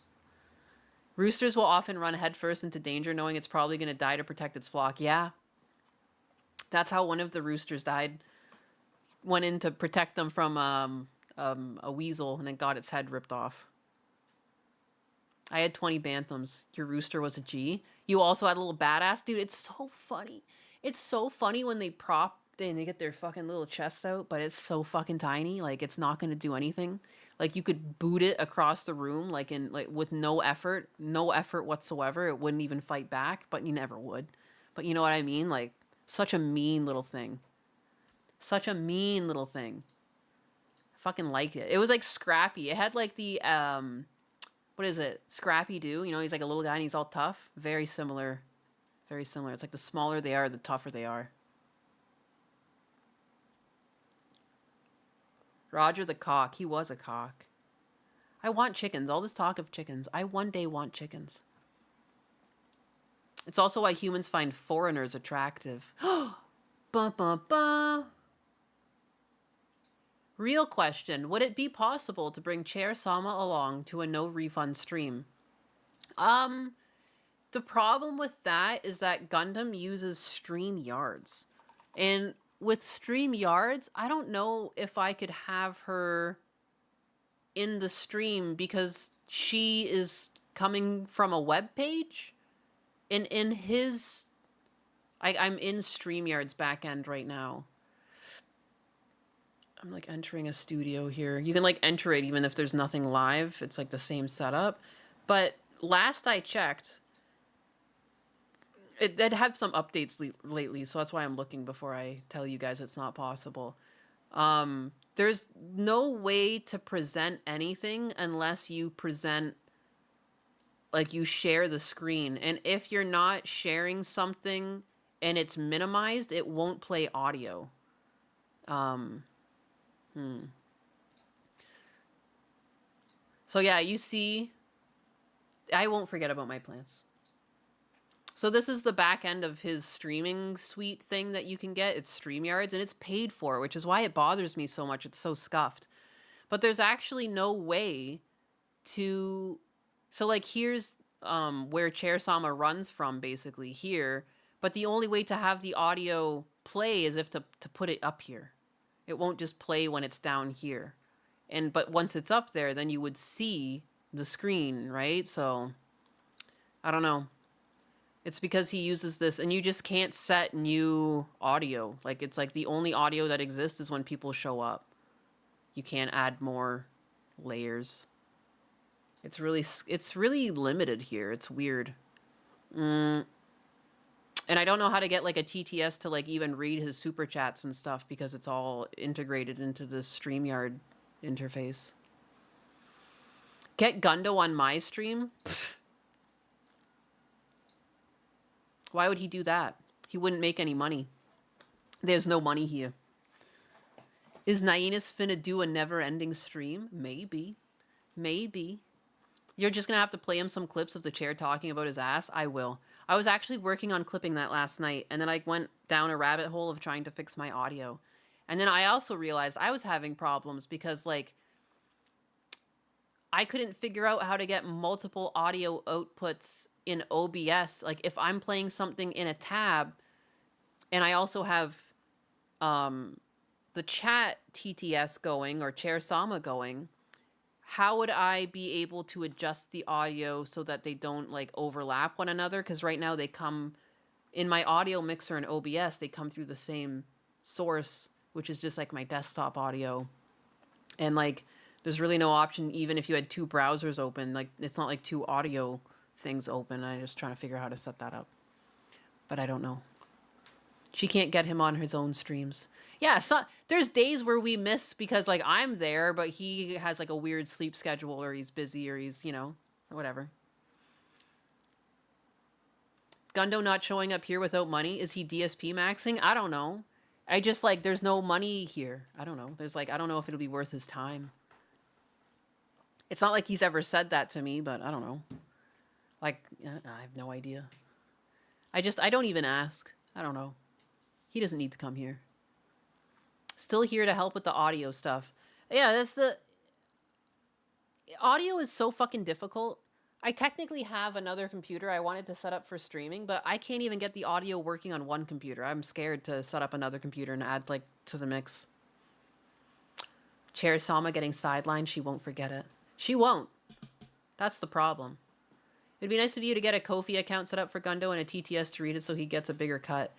Roosters will often run headfirst into danger knowing it's probably going to die to protect its flock. Yeah. That's how one of the roosters died. Went in to protect them from a weasel and then got its head ripped off. I had 20 bantams. Your rooster was a G. You also had a little badass. Dude, it's so funny. It's so funny when they they get their fucking little chest out, but it's so fucking tiny. Like, it's not going to do anything. Like, you could boot it across the room, like with no effort whatsoever. It wouldn't even fight back, but you never would. But you know what I mean? Like, such a mean little thing. Such a mean little thing. I fucking like it. It was like Scrappy. It had like the, what is it? Scrappy Doo. You know, he's like a little guy and he's all tough. Very similar. Very similar. It's like the smaller they are, the tougher they are. Roger the cock. He was a cock. I want chickens. All this talk of chickens. I one day want chickens. It's also why humans find foreigners attractive. Ba ba ba. Real question. Would it be possible to bring Chair Sama along to a no refund stream? The problem with that is that Gundam uses StreamYards. And with StreamYards, I don't know if I could have her in the stream because she is coming from a web page. And in his... I'm in StreamYard's backend right now. I'm like entering a studio here. You can like enter it even if there's nothing live. It's like the same setup. But last I checked, it had some updates lately, so that's why I'm looking before I tell you guys it's not possible. There's no way to present anything unless you present, like you share the screen. And if you're not sharing something and it's minimized, it won't play audio. So yeah, you see, I won't forget about my plants. So this is the back end of his streaming suite thing that you can get. It's StreamYards, and it's paid for, which is why it bothers me so much. It's so scuffed. But there's actually no way to, so like here's where Chair Sama runs from, basically here, but the only way to have the audio play is if to put it up here. It won't just play when it's down here. But once it's up there, then you would see the screen, right? So I don't know. It's because he uses this, and you just can't set new audio. Like, it's like the only audio that exists is when people show up. You can't add more layers. It's really limited here. It's weird. And I don't know how to get like a TTS to like even read his super chats and stuff because it's all integrated into this StreamYard interface. Get Gundo on my stream? Why would he do that? He wouldn't make any money. There's no money here. Is Nainis finna do a never-ending stream? Maybe. Maybe. You're just gonna have to play him some clips of the chair talking about his ass? I will. I was actually working on clipping that last night, and then I went down a rabbit hole of trying to fix my audio. And then I also realized I was having problems because, like, I couldn't figure out how to get multiple audio outputs in OBS. Like, if I'm playing something in a tab, and I also have the chat TTS going, or Chair Sama going, how would I be able to adjust the audio so that they don't like overlap one another? Because right now they come in my audio mixer in OBS, they come through the same source, which is just like my desktop audio. And like, there's really no option, even if you had two browsers open, like it's not like two audio things open. I'm just trying to figure out how to set that up. But I don't know. She can't get him on his own streams. Yeah, so there's days where we miss because like I'm there, but he has like a weird sleep schedule, or he's busy, or he's, you know, whatever. Gundo not showing up here without money. Is he DSP maxing? I don't know. I just like, there's no money here. I don't know. There's like, I don't know if it'll be worth his time. It's not like he's ever said that to me, but I don't know. Like, I have no idea. I don't even ask. I don't know. He doesn't need to come here. Still here to help with the audio stuff. Yeah, that's the... Audio is so fucking difficult. I technically have another computer I wanted to set up for streaming, but I can't even get the audio working on one computer. I'm scared to set up another computer and add, like, to the mix. Chair Sama getting sidelined. She won't forget it. She won't. That's the problem. It'd be nice of you to get a Ko-fi account set up for Gundo and a TTS to read it so he gets a bigger cut.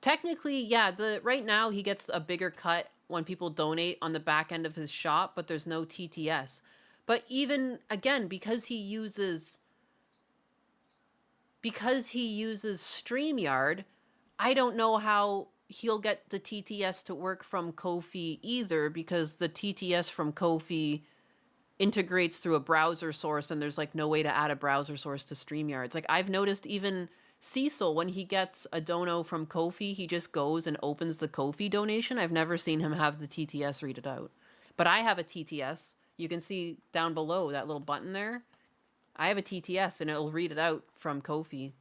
Technically, yeah, right now he gets a bigger cut when people donate on the back end of his shop, but there's no TTS. But even, again, because he uses StreamYard, I don't know how he'll get the TTS to work from Ko-fi either, because the TTS from Ko-fi integrates through a browser source, and there's like no way to add a browser source to StreamYard. It's like, I've noticed even Cecil, when he gets a dono from Ko-fi, he just goes and opens the Ko-fi donation. I've never seen him have the TTS read it out. But I have a TTS. You can see down below that little button there. I have a TTS, and it'll read it out from Ko-fi.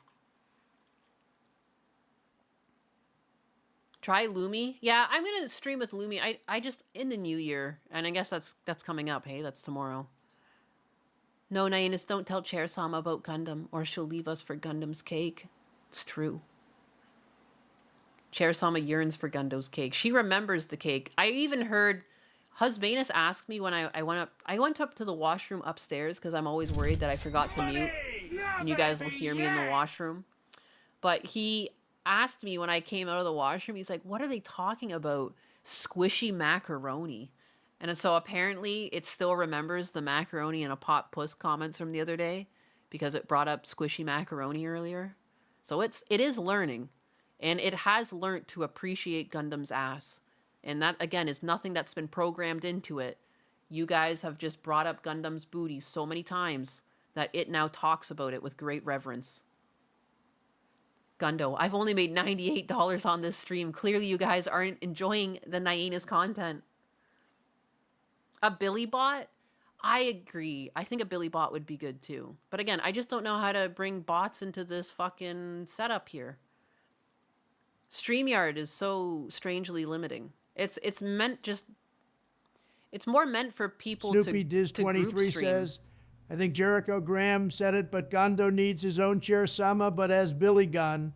Try Lumi. Yeah, I'm gonna stream with Lumi. I just, in the new year, and I guess that's coming up. Hey, that's tomorrow. No, Nainis, don't tell Chair Sama about Gundam, or she'll leave us for Gundam's cake. It's true. Chair Sama yearns for Gundo's cake. She remembers the cake. I even heard Husbanus asked me when I went up to the washroom upstairs, because I'm always worried that I forgot to mute, and you guys will hear me in the washroom. But he asked me when I came out of the washroom, he's like, what are they talking about? Squishy macaroni. And so apparently it still remembers the macaroni and a pot puss comments from the other day, because it brought up squishy macaroni earlier. So it is learning, and it has learned to appreciate Gundam's ass. And that, again, is nothing that's been programmed into it. You guys have just brought up Gundam's booty so many times that it now talks about it with great reverence. Gundo, I've only made $98 on this stream. Clearly you guys aren't enjoying the Nainis content. A Billy bot? I agree. I think a Billy bot would be good too. But again, I just don't know how to bring bots into this fucking setup here. StreamYard is so strangely limiting. It's meant just It's more meant for people Snoopy Diz to group 23 stream. says, I think Jericho Graham said it, but Gondo needs his own Chair Sama, but as Billy Gunn.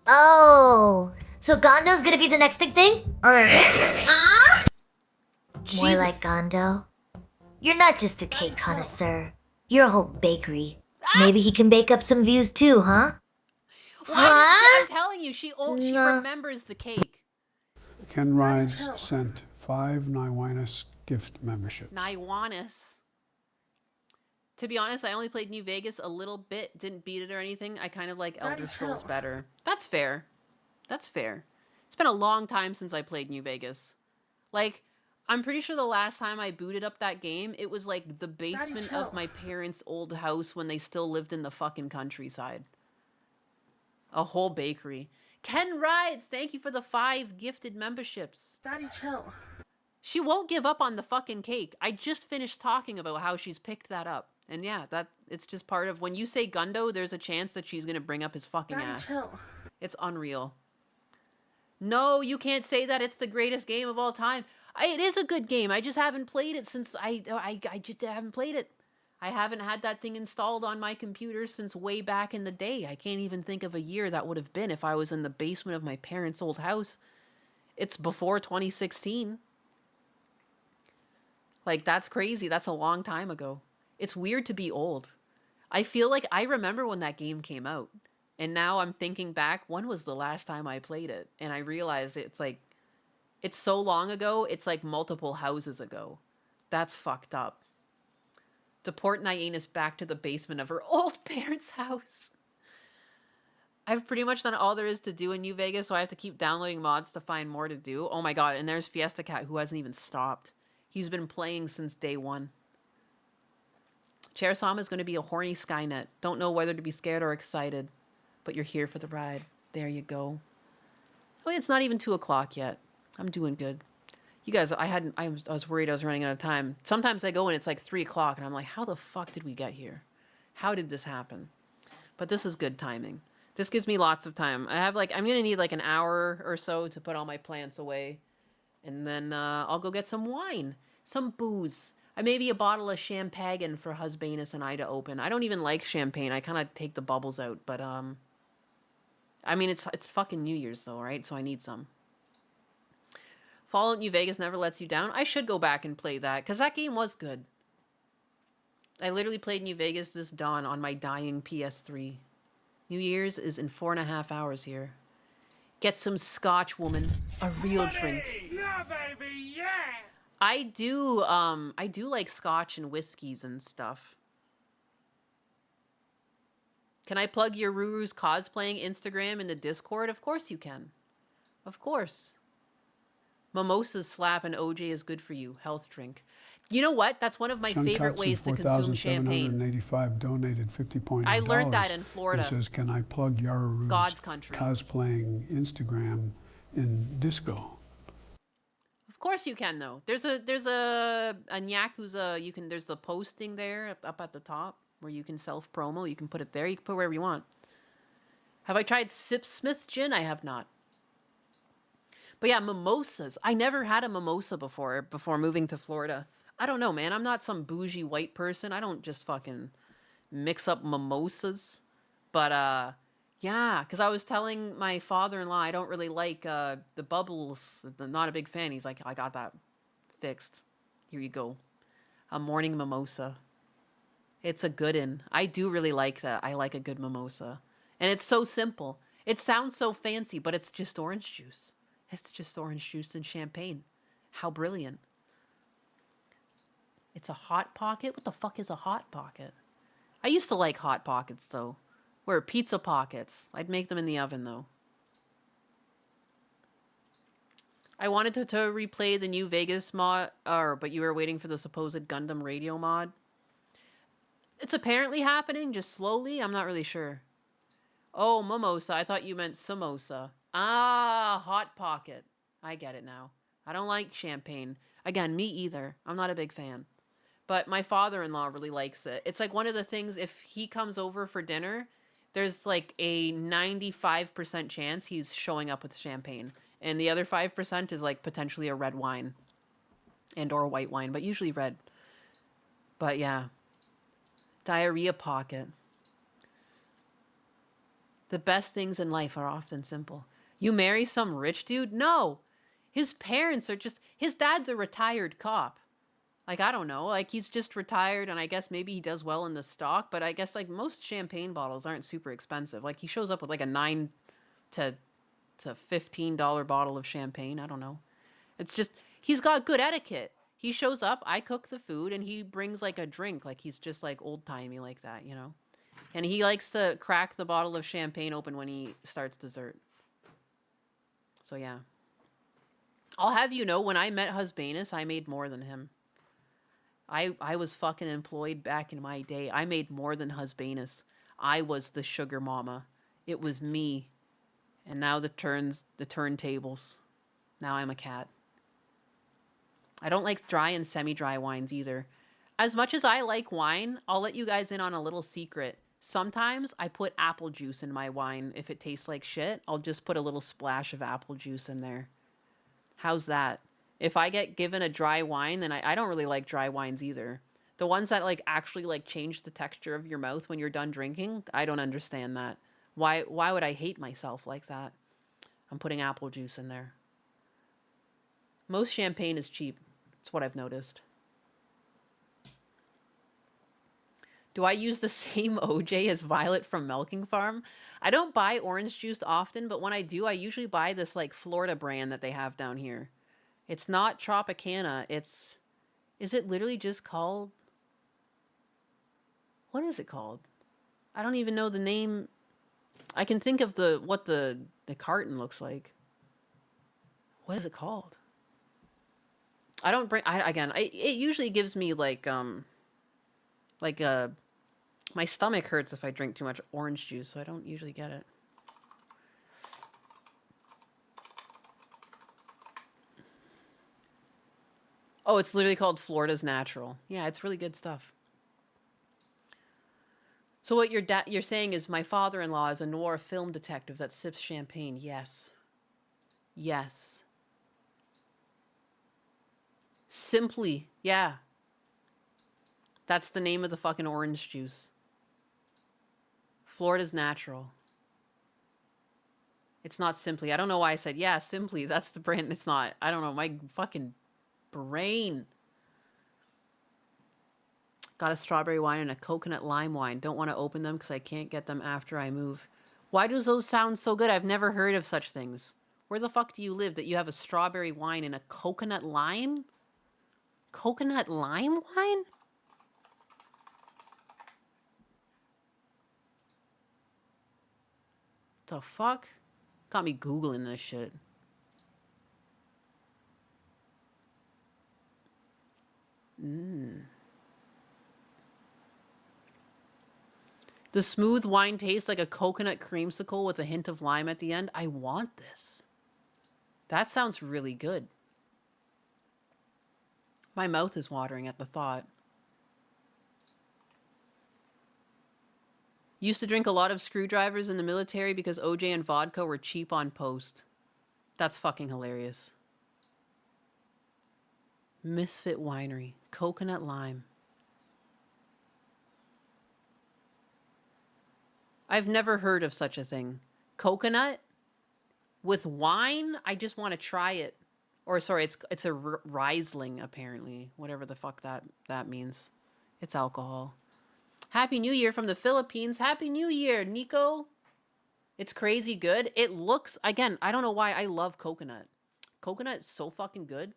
Oh, so Gondo's gonna be the next big thing? More Jesus. like Gondo. You're not just a cake connoisseur. You're a whole bakery. Maybe he can bake up some views too, huh? I'm telling you, she remembers the cake. Ken Rides sent 5 Niwinus gift memberships. Naiwanis. To be honest, I only played New Vegas a little bit, didn't beat it or anything. I kind of like Elder Scrolls better. That's fair. That's fair. It's been a long time since I played New Vegas. Like, I'm pretty sure the last time I booted up that game, it was like the basement of my parents' old house when they still lived in the fucking countryside. A whole bakery. Ken Rides, thank you for the 5 gifted memberships. Daddy, chill. She won't give up on the fucking cake. I just finished talking about how she's picked that up. And yeah, it's just part of when you say Gundo, there's a chance that she's gonna bring up his fucking Daddy, ass. chill. It's unreal. No, you can't say that it's the greatest game of all time. It is a good game. I just haven't played it since I just haven't played it. I haven't had that thing installed on my computer since way back in the day. I can't even think of a year that would have been if I was in the basement of my parents' old house. It's before 2016. Like, that's crazy. That's a long time ago. It's weird to be old. I feel like I remember when that game came out. And now I'm thinking back, when was the last time I played it? And I realized it's like, it's so long ago, it's like multiple houses ago. That's fucked up. Deport Nyanus back to the basement of her old parents' house. I've pretty much done all there is to do in New Vegas, so I have to keep downloading mods to find more to do. Oh my god, and there's Fiesta Cat, who hasn't even stopped. He's been playing since day one. Chair Sama is going to be a horny Skynet. Don't know whether to be scared or excited, but you're here for the ride. There you go. Oh, it's not even 2 o'clock yet. I'm doing good. You guys, I was worried I was running out of time. Sometimes I go and it's like 3 o'clock and I'm like, how the fuck did we get here? How did this happen? But this is good timing. This gives me lots of time. I'm going to need like an hour or so to put all my plants away. And then I'll go get some wine, some booze. Maybe a bottle of champagne for Husbanus and I to open. I don't even like champagne. I kind of take the bubbles out, but I mean, it's fucking New Year's though, right? So I need some. Fallout New Vegas never lets you down. I should go back and play that, because that game was good. I literally played New Vegas this dawn on my dying PS3. New Year's is in 4.5 hours here. Get some scotch, woman. A real drink. Yeah, baby, yeah! I do like scotch and whiskeys and stuff. Can I plug your Ruru's cosplaying Instagram in the Discord? Of course you can. Of course. Mimosas slap and OJ is good for you. Health drink. You know what? That's one of my favorite ways to consume champagne. 4,785 donated $50. I learned that in Florida. It says, can I plug Yaruru's God's country. cosplaying Instagram in disco? Of course you can though. There's a Nyakuza, there's the posting there up at the top where you can self promo. You can put it there. You can put wherever you want. Have I tried Sip Smith gin? I have not. But yeah, mimosas. I never had a mimosa before moving to Florida. I don't know, man. I'm not some bougie white person. I don't just fucking mix up mimosas. But yeah, because I was telling my father-in-law I don't really like the bubbles. Not a big fan. He's like, I got that fixed. Here you go. A morning mimosa. It's a good one. I do really like that. I like a good mimosa. And it's so simple. It sounds so fancy, but it's just orange juice. It's just orange juice and champagne. How brilliant. It's a Hot Pocket? What the fuck is a Hot Pocket? I used to like Hot Pockets, though. Where pizza pockets. I'd make them in the oven, though. I wanted to replay the New Vegas mod, but you were waiting for the supposed Gundam radio mod. It's apparently happening, just slowly. I'm not really sure. Oh, mimosa. I thought you meant samosa. Ah, Hot Pocket. I get it now. I don't like champagne. Again, me either. I'm not a big fan. But my father-in-law really likes it. It's like one of the things, if he comes over for dinner, there's like a 95% chance he's showing up with champagne. And the other 5% is like potentially a red wine and or white wine, but usually red. But yeah. Diarrhea pocket. The best things in life are often simple. You marry some rich dude? No. His parents are just, his dad's a retired cop. Like, I don't know, like he's just retired and I guess maybe he does well in the stock, but I guess like most champagne bottles aren't super expensive. Like he shows up with like a $9 to $15 bottle of champagne. I don't know. It's just, he's got good etiquette. He shows up, I cook the food, and he brings like a drink. Like he's just like old timey like that, you know? And he likes to crack the bottle of champagne open when he starts dessert. So yeah. I'll have you know, when I met Husbanus, I made more than him. I was fucking employed back in my day. I made more than Husbanus. I was the sugar mama. It was me. And now the turntables. Now I'm a cat. I don't like dry and semi-dry wines either. As much as I like wine, I'll let you guys in on a little secret. Sometimes I put apple juice in my wine. If it tastes like shit, I'll just put a little splash of apple juice in there. How's that? If I get given a dry wine, then I don't really like dry wines either. The ones that like actually like change the texture of your mouth when you're done drinking, I don't understand that. Why would I hate myself like that? I'm putting apple juice in there. Most champagne is cheap. That's what I've noticed. Do I use the same OJ as Violet from Milking Farm? I don't buy orange juice often, but when I do, I usually buy this like Florida brand that they have down here. It's not Tropicana. Is it literally just called? What is it called? I don't even know the name. I can think of what the carton looks like. What is it called? It usually gives me my stomach hurts if I drink too much orange juice, so I don't usually get it. Oh, it's literally called Florida's Natural. Yeah, it's really good stuff. So what you're saying is my father-in-law is a noir film detective that sips champagne. Yes. Yes. Simply. Yeah. That's the name of the fucking orange juice. Florida's Natural. It's not Simply. I don't know why I said, yeah, Simply. That's the brand. It's not. I don't know. My fucking brain. Got a strawberry wine and a coconut lime wine. Don't want to open them because I can't get them after I move. Why do those sound so good? I've never heard of such things. Where the fuck do you live that you have a strawberry wine and a coconut lime? Coconut lime wine? The fuck? Got me Googling this shit. The smooth wine tastes like a coconut creamsicle with a hint of lime at the end. I want this. That sounds really good. My mouth is watering at the thought. Used to drink a lot of screwdrivers in the military because OJ and vodka were cheap on post. That's fucking hilarious. Misfit Winery. Coconut lime. I've never heard of such a thing. Coconut with wine? I just want to try it. Or sorry, it's a Riesling apparently. Whatever the fuck that means. It's alcohol. Happy New Year from the Philippines. Happy New Year, Nico. It's crazy good. It looks, again, I don't know why I love coconut. Coconut is so fucking good.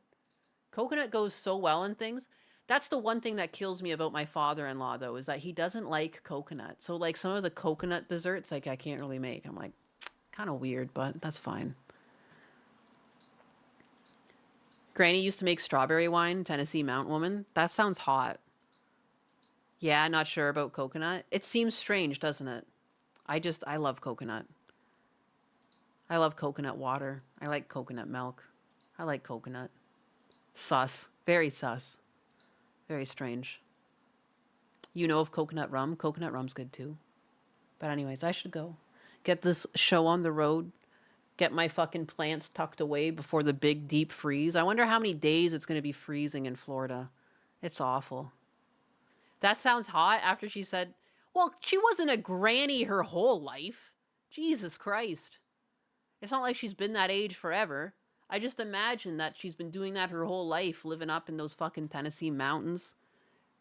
Coconut goes so well in things. That's the one thing that kills me about my father-in-law, though, is that he doesn't like coconut. So, like, some of the coconut desserts, like, I can't really make. I'm like, kind of weird, but that's fine. Granny used to make strawberry wine, Tennessee Mountain Woman. That sounds hot. Yeah, not sure about coconut. It seems strange, doesn't it? I love coconut. I love coconut water. I like coconut milk. I like coconut. Sus. Very sus. Very strange. You know of coconut rum? Coconut rum's good too. But anyways, I should go get this show on the road. Get my fucking plants tucked away before the big deep freeze. I wonder how many days it's going to be freezing in Florida. It's awful. That sounds hot after she said, well, she wasn't a granny her whole life. Jesus Christ. It's not like she's been that age forever. I just imagine that she's been doing that her whole life, living up in those fucking Tennessee mountains,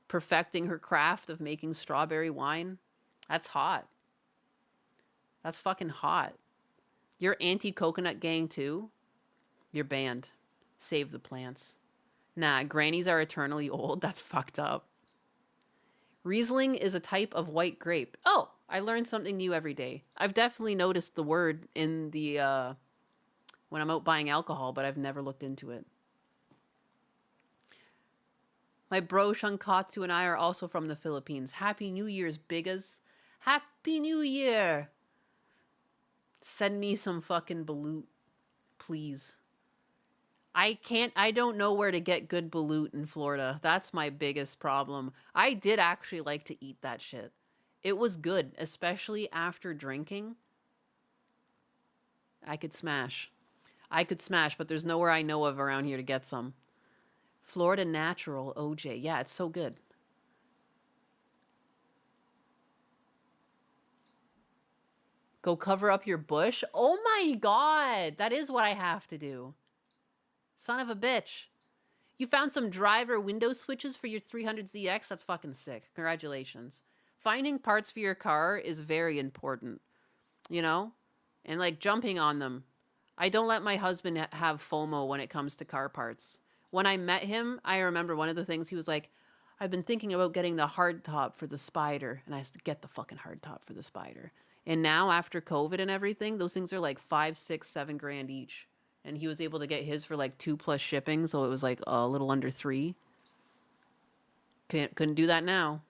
perfecting her craft of making strawberry wine. That's hot. That's fucking hot. You're anti-coconut gang too? You're banned. Save the plants. Nah, grannies are eternally old. That's fucked up. Riesling is a type of white grape. Oh, I learned something new every day. I've definitely noticed the word in the, when I'm out buying alcohol, but I've never looked into it. My bro Shankatsu and I are also from the Philippines. Happy New Year's, bigas. Happy New Year! Send me some fucking balut, please. I don't know where to get good balut in Florida. That's my biggest problem. I did actually like to eat that shit. It was good, especially after drinking. I could smash, but there's nowhere I know of around here to get some. Florida Natural OJ. Yeah, it's so good. Go cover up your bush? Oh my god! That is what I have to do. Son of a bitch. You found some driver window switches for your 300ZX? That's fucking sick. Congratulations. Finding parts for your car is very important. You know? And like jumping on them. I don't let my husband have FOMO when it comes to car parts. When I met him, I remember one of the things he was like, I've been thinking about getting the hardtop for the Spider. And I said, get the fucking hardtop for the Spider. And now, after COVID and everything, those things are like 5, 6, 7 grand each. And he was able to get his for like 2+ shipping, so it was like a little under 3. Couldn't do that now.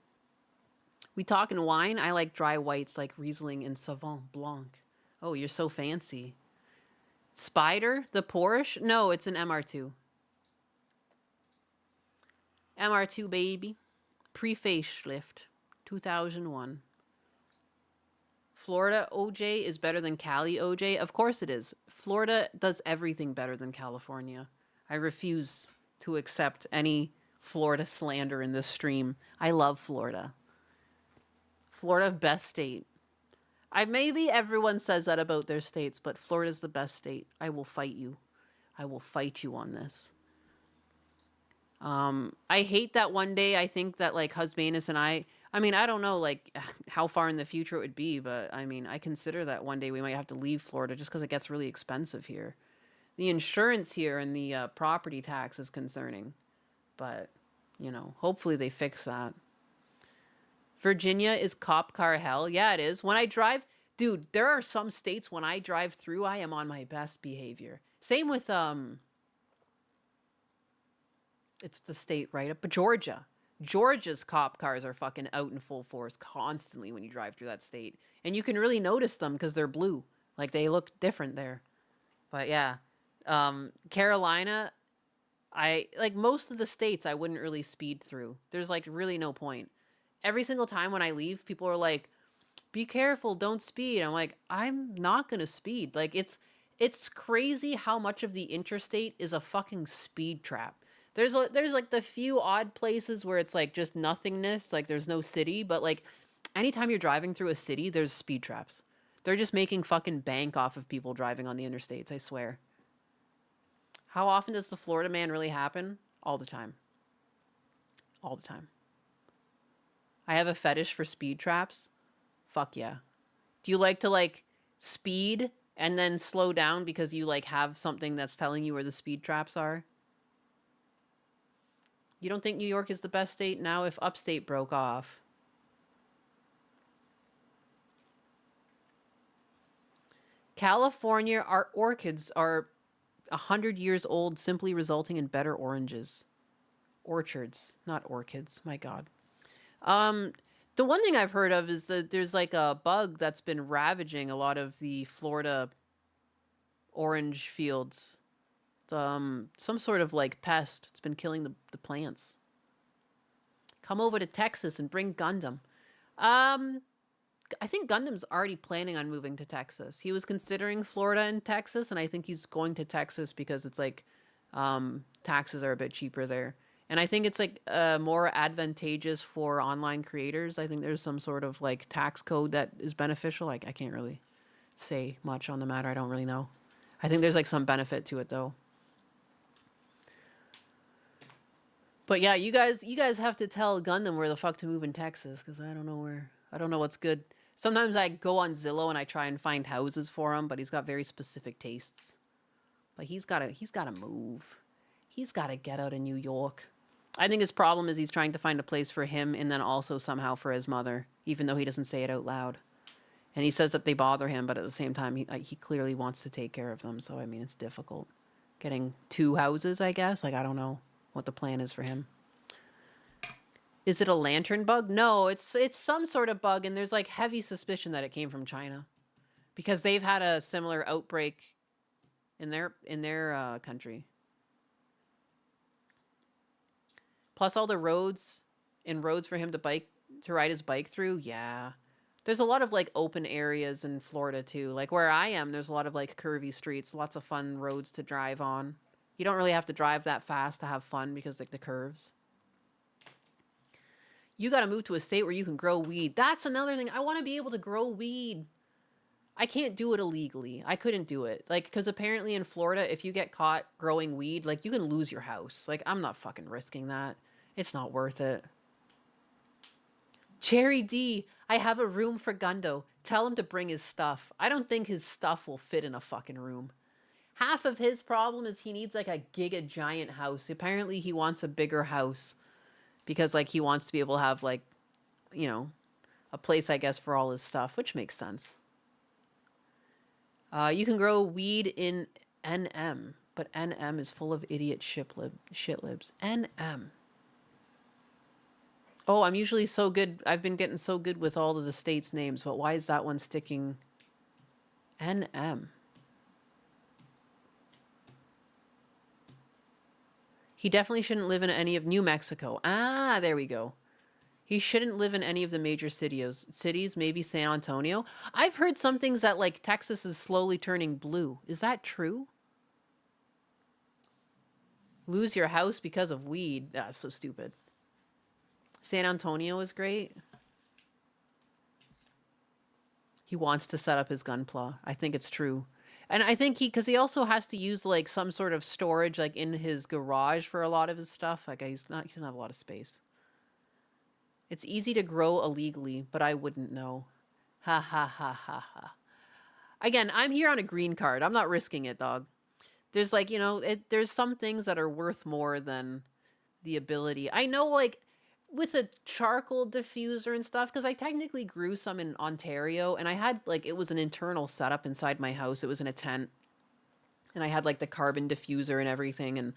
We talking wine? I like dry whites like Riesling and Sauvignon Blanc. Oh, you're so fancy. Spider? The Porsche? No, it's an MR2. MR2, baby. Pre-facelift. 2001. Florida OJ is better than Cali OJ? Of course it is. Florida does everything better than California. I refuse to accept any Florida slander in this stream. I love Florida. Florida, best state. Maybe everyone says that about their states, but Florida's the best state. I will fight you. I will fight you on this. I hate that one day I think that like Husbanus and I mean, I don't know like how far in the future it would be, but I mean, I consider that one day we might have to leave Florida just because it gets really expensive here. The insurance here and the property tax is concerning, but you know, hopefully they fix that. Virginia is cop car hell. Yeah, it is. When I drive, dude, there are some states when I drive through, I am on my best behavior. Same with it's the state right up, but Georgia. Georgia's cop cars are fucking out in full force constantly when you drive through that state. And you can really notice them because they're blue. Like, they look different there. But yeah. Carolina, like, most of the states I wouldn't really speed through. There's, like, really no point. Every single time when I leave, people are like, be careful, don't speed. I'm like, I'm not going to speed. Like, it's crazy how much of the interstate is a fucking speed trap. There's like the few odd places where it's like just nothingness, like there's no city, but like anytime you're driving through a city, there's speed traps. They're just making fucking bank off of people driving on the interstates, I swear. How often does the Florida man really happen? All the time. All the time. I have a fetish for speed traps. Fuck yeah. Do you like to like speed and then slow down because you like have something that's telling you where the speed traps are? You don't think New York is the best state now if upstate broke off? California, our orchids are 100 years old, simply resulting in better oranges. Orchards, not orchids. My God. The one thing I've heard of is that there's like a bug that's been ravaging a lot of the Florida orange fields. Some sort of like pest. It's been killing the plants. Come over to Texas and bring Gundam. I think Gundam's already planning on moving to Texas. He was considering Florida and Texas, and I think he's going to Texas because it's like taxes are a bit cheaper there. And I think it's like more advantageous for online creators. I think there's some sort of like tax code that is beneficial. Like I can't really say much on the matter. I don't really know. I think there's like some benefit to it though. But yeah, you guys have to tell Gundam where the fuck to move in Texas, because I don't know what's good. Sometimes I go on Zillow and I try and find houses for him, but he's got very specific tastes. Like he's gotta move. He's gotta get out of New York. I think his problem is he's trying to find a place for him and then also somehow for his mother, even though he doesn't say it out loud. And he says that they bother him, but at the same time, he clearly wants to take care of them. So, I mean, it's difficult. Getting 2 houses, I guess. Like, I don't know what the plan is for him. Is it a lantern bug? No, it's some sort of bug, and there's, like, heavy suspicion that it came from China. Because they've had a similar outbreak in their country. Plus all the roads for him to ride his bike through. Yeah. There's a lot of like open areas in Florida too. Like where I am, there's a lot of like curvy streets, lots of fun roads to drive on. You don't really have to drive that fast to have fun because like the curves. You got to move to a state where you can grow weed. That's another thing. I want to be able to grow weed. I can't do it illegally. I couldn't do it. Like, because apparently in Florida, if you get caught growing weed, like, you can lose your house. Like, I'm not fucking risking that. It's not worth it. Cherry D, I have a room for Gundo. Tell him to bring his stuff. I don't think his stuff will fit in a fucking room. Half of his problem is he needs, like, a giga giant house. Apparently, he wants a bigger house. Because, like, he wants to be able to have, like, you know, a place, I guess, for all his stuff, which makes sense. You can grow weed in NM, but NM is full of idiot shitlibs. NM. Oh, I'm usually so good. I've been getting so good with all of the states' names, but why is that one sticking? NM. He definitely shouldn't live in any of New Mexico. Ah, there we go. He shouldn't live in any of the major cities, maybe San Antonio. I've heard some things that, like, Texas is slowly turning blue. Is that true? Lose your house because of weed. That's so stupid. San Antonio is great. He wants to set up his gunpla. I think it's true. And I think because he also has to use, like, some sort of storage, like, in his garage for a lot of his stuff. Like, he doesn't have a lot of space. It's easy to grow illegally, but I wouldn't know. Ha ha ha ha ha. Again, I'm here on a green card. I'm not risking it, dog. There's like, you know, there's some things that are worth more than the ability. I know, like, with a charcoal diffuser and stuff, because I technically grew some in Ontario, and I had, like, it was an internal setup inside my house. It was in a tent, and I had, like, the carbon diffuser and everything, and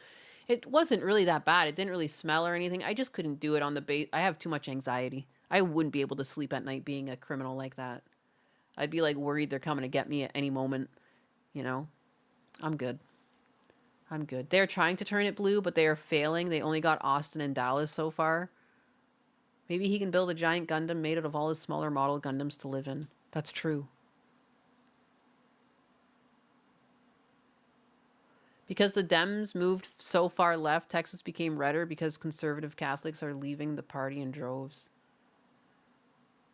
it wasn't really that bad. It didn't really smell or anything. I just couldn't do it on the base. I have too much anxiety. I wouldn't be able to sleep at night being a criminal like that. I'd be, like, worried they're coming to get me at any moment, you know? I'm good. I'm good. They're trying to turn it blue, but they are failing. They only got Austin and Dallas so far. Maybe he can build a giant Gundam made out of all his smaller model Gundams to live in. That's true. Because the Dems moved so far left, Texas became redder because conservative Catholics are leaving the party in droves.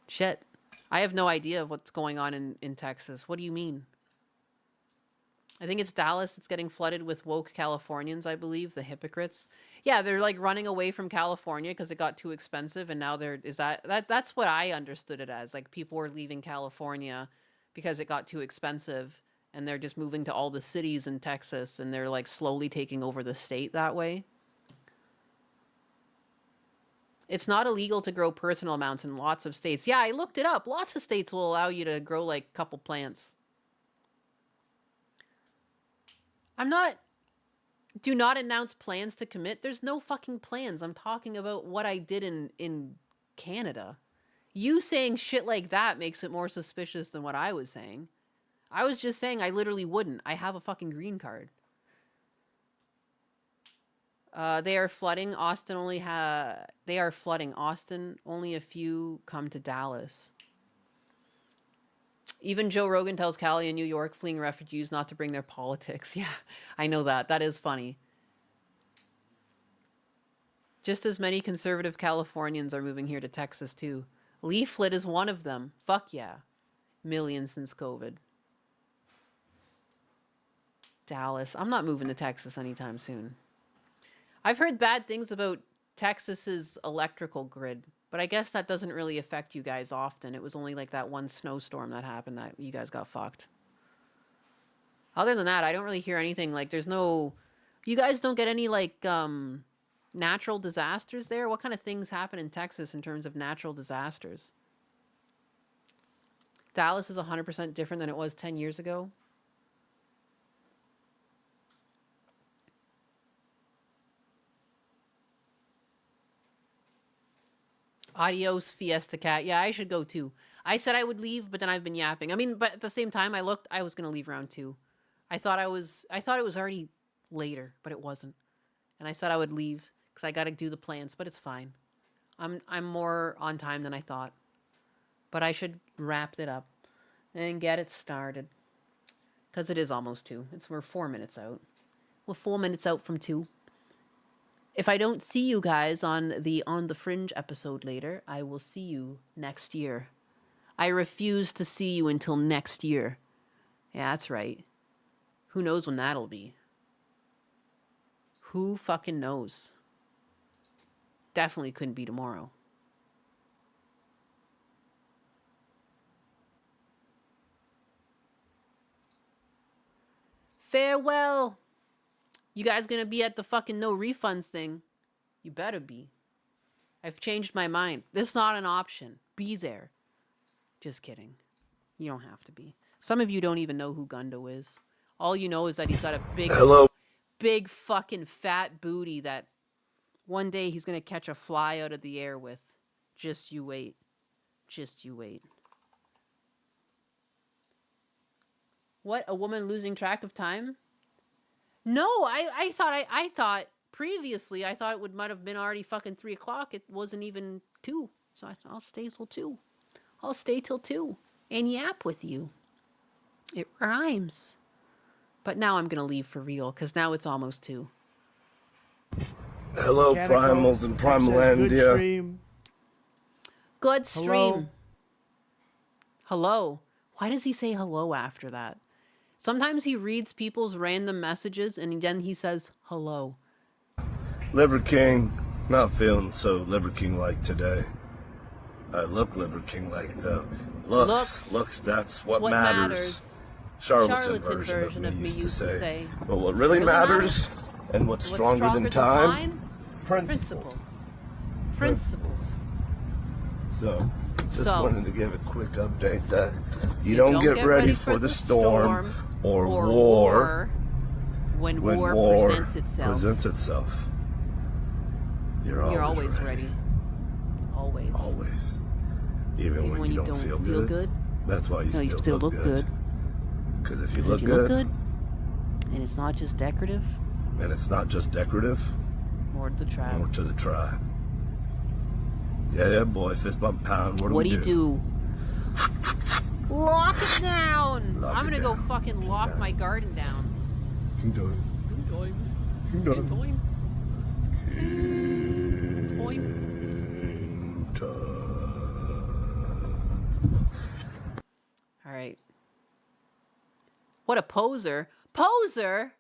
Shit. I have no idea of what's going on in Texas. What do you mean? I think it's Dallas that's getting flooded with woke Californians, I believe, the hypocrites. Yeah, they're like running away from California because it got too expensive, and now that's what I understood it as. Like, people were leaving California because it got too expensive, and they're just moving to all the cities in Texas, and they're like slowly taking over the state that way. It's not illegal to grow personal amounts in lots of states. Yeah, I looked it up. Lots of states will allow you to grow like a couple plants. Do not announce plans to commit. There's no fucking plans. I'm talking about what I did in Canada. You saying shit like that makes it more suspicious than what I was saying. I was just saying I literally wouldn't. I have a fucking green card. They are flooding. Austin only a few come to Dallas. Even Joe Rogan tells Cali in New York fleeing refugees not to bring their politics. Yeah, I know that. That is funny. Just as many conservative Californians are moving here to Texas, too. Leaflet is one of them. Fuck yeah. Millions since COVID. Dallas. I'm not moving to Texas anytime soon. I've heard bad things about Texas's electrical grid, but I guess that doesn't really affect you guys often. It was only like that one snowstorm that happened that you guys got fucked. Other than that, I don't really hear anything. Like, there's no... You guys don't get any, like, natural disasters there? What kind of things happen in Texas in terms of natural disasters? Dallas is 100% different than it was 10 years ago. Adios, Fiesta Cat. Yeah, I should go too. I said I would leave, but then I've been yapping. I mean, but at the same time, I was going to leave around 2. I thought it was already later, but it wasn't. And I said I would leave because I got to do the plans, but it's fine. I'm more on time than I thought. But I should wrap it up and get it started. Because it is almost 2. We're 4 minutes out. We're 4 minutes out from 2. If I don't see you guys on the Fringe episode later, I will see you next year. I refuse to see you until next year. Yeah, that's right. Who knows when that'll be? Who fucking knows? Definitely couldn't be tomorrow. Farewell. You guys gonna be at the fucking no refunds thing? You better be. I've changed my mind. This is not an option. Be there. Just kidding. You don't have to be. Some of you don't even know who Gundo is. All you know is that he's got a big fucking fat booty that one day he's gonna catch a fly out of the air with. Just you wait. Just you wait. What? A woman losing track of time? No, I thought previously, I thought it might have been already fucking 3 o'clock. It wasn't even 2. So I'll stay till 2. I'll stay till 2 and yap with you. It rhymes. But now I'm going to leave for real because now it's almost 2. Hello, Primals and Primalandia. Good stream. Hello. Why does he say hello after that? Sometimes he reads people's random messages and then he says hello. Liver King, not feeling so Liver King-like today. I look Liver King-like though. Looks, that's what matters. Charlatan version of me used to say. But what really matters, and what's stronger than time? Principle. So, just wanted to give a quick update that you don't get ready for the storm or war when war presents itself. You're always ready. Always. Even when you don't feel good. That's why you still look good. Because if you look good, and it's not just decorative. More to the try. Yeah, boy, fist bump pound. What do you do? Lock it down! I'm gonna go fucking lock my garden down. Alright. What a poser. Poser?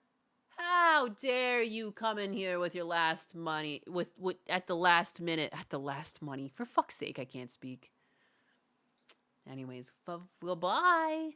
How dare you come in here with your last money, with at the last minute, money. For fuck's sake, I can't speak. Anyways, goodbye.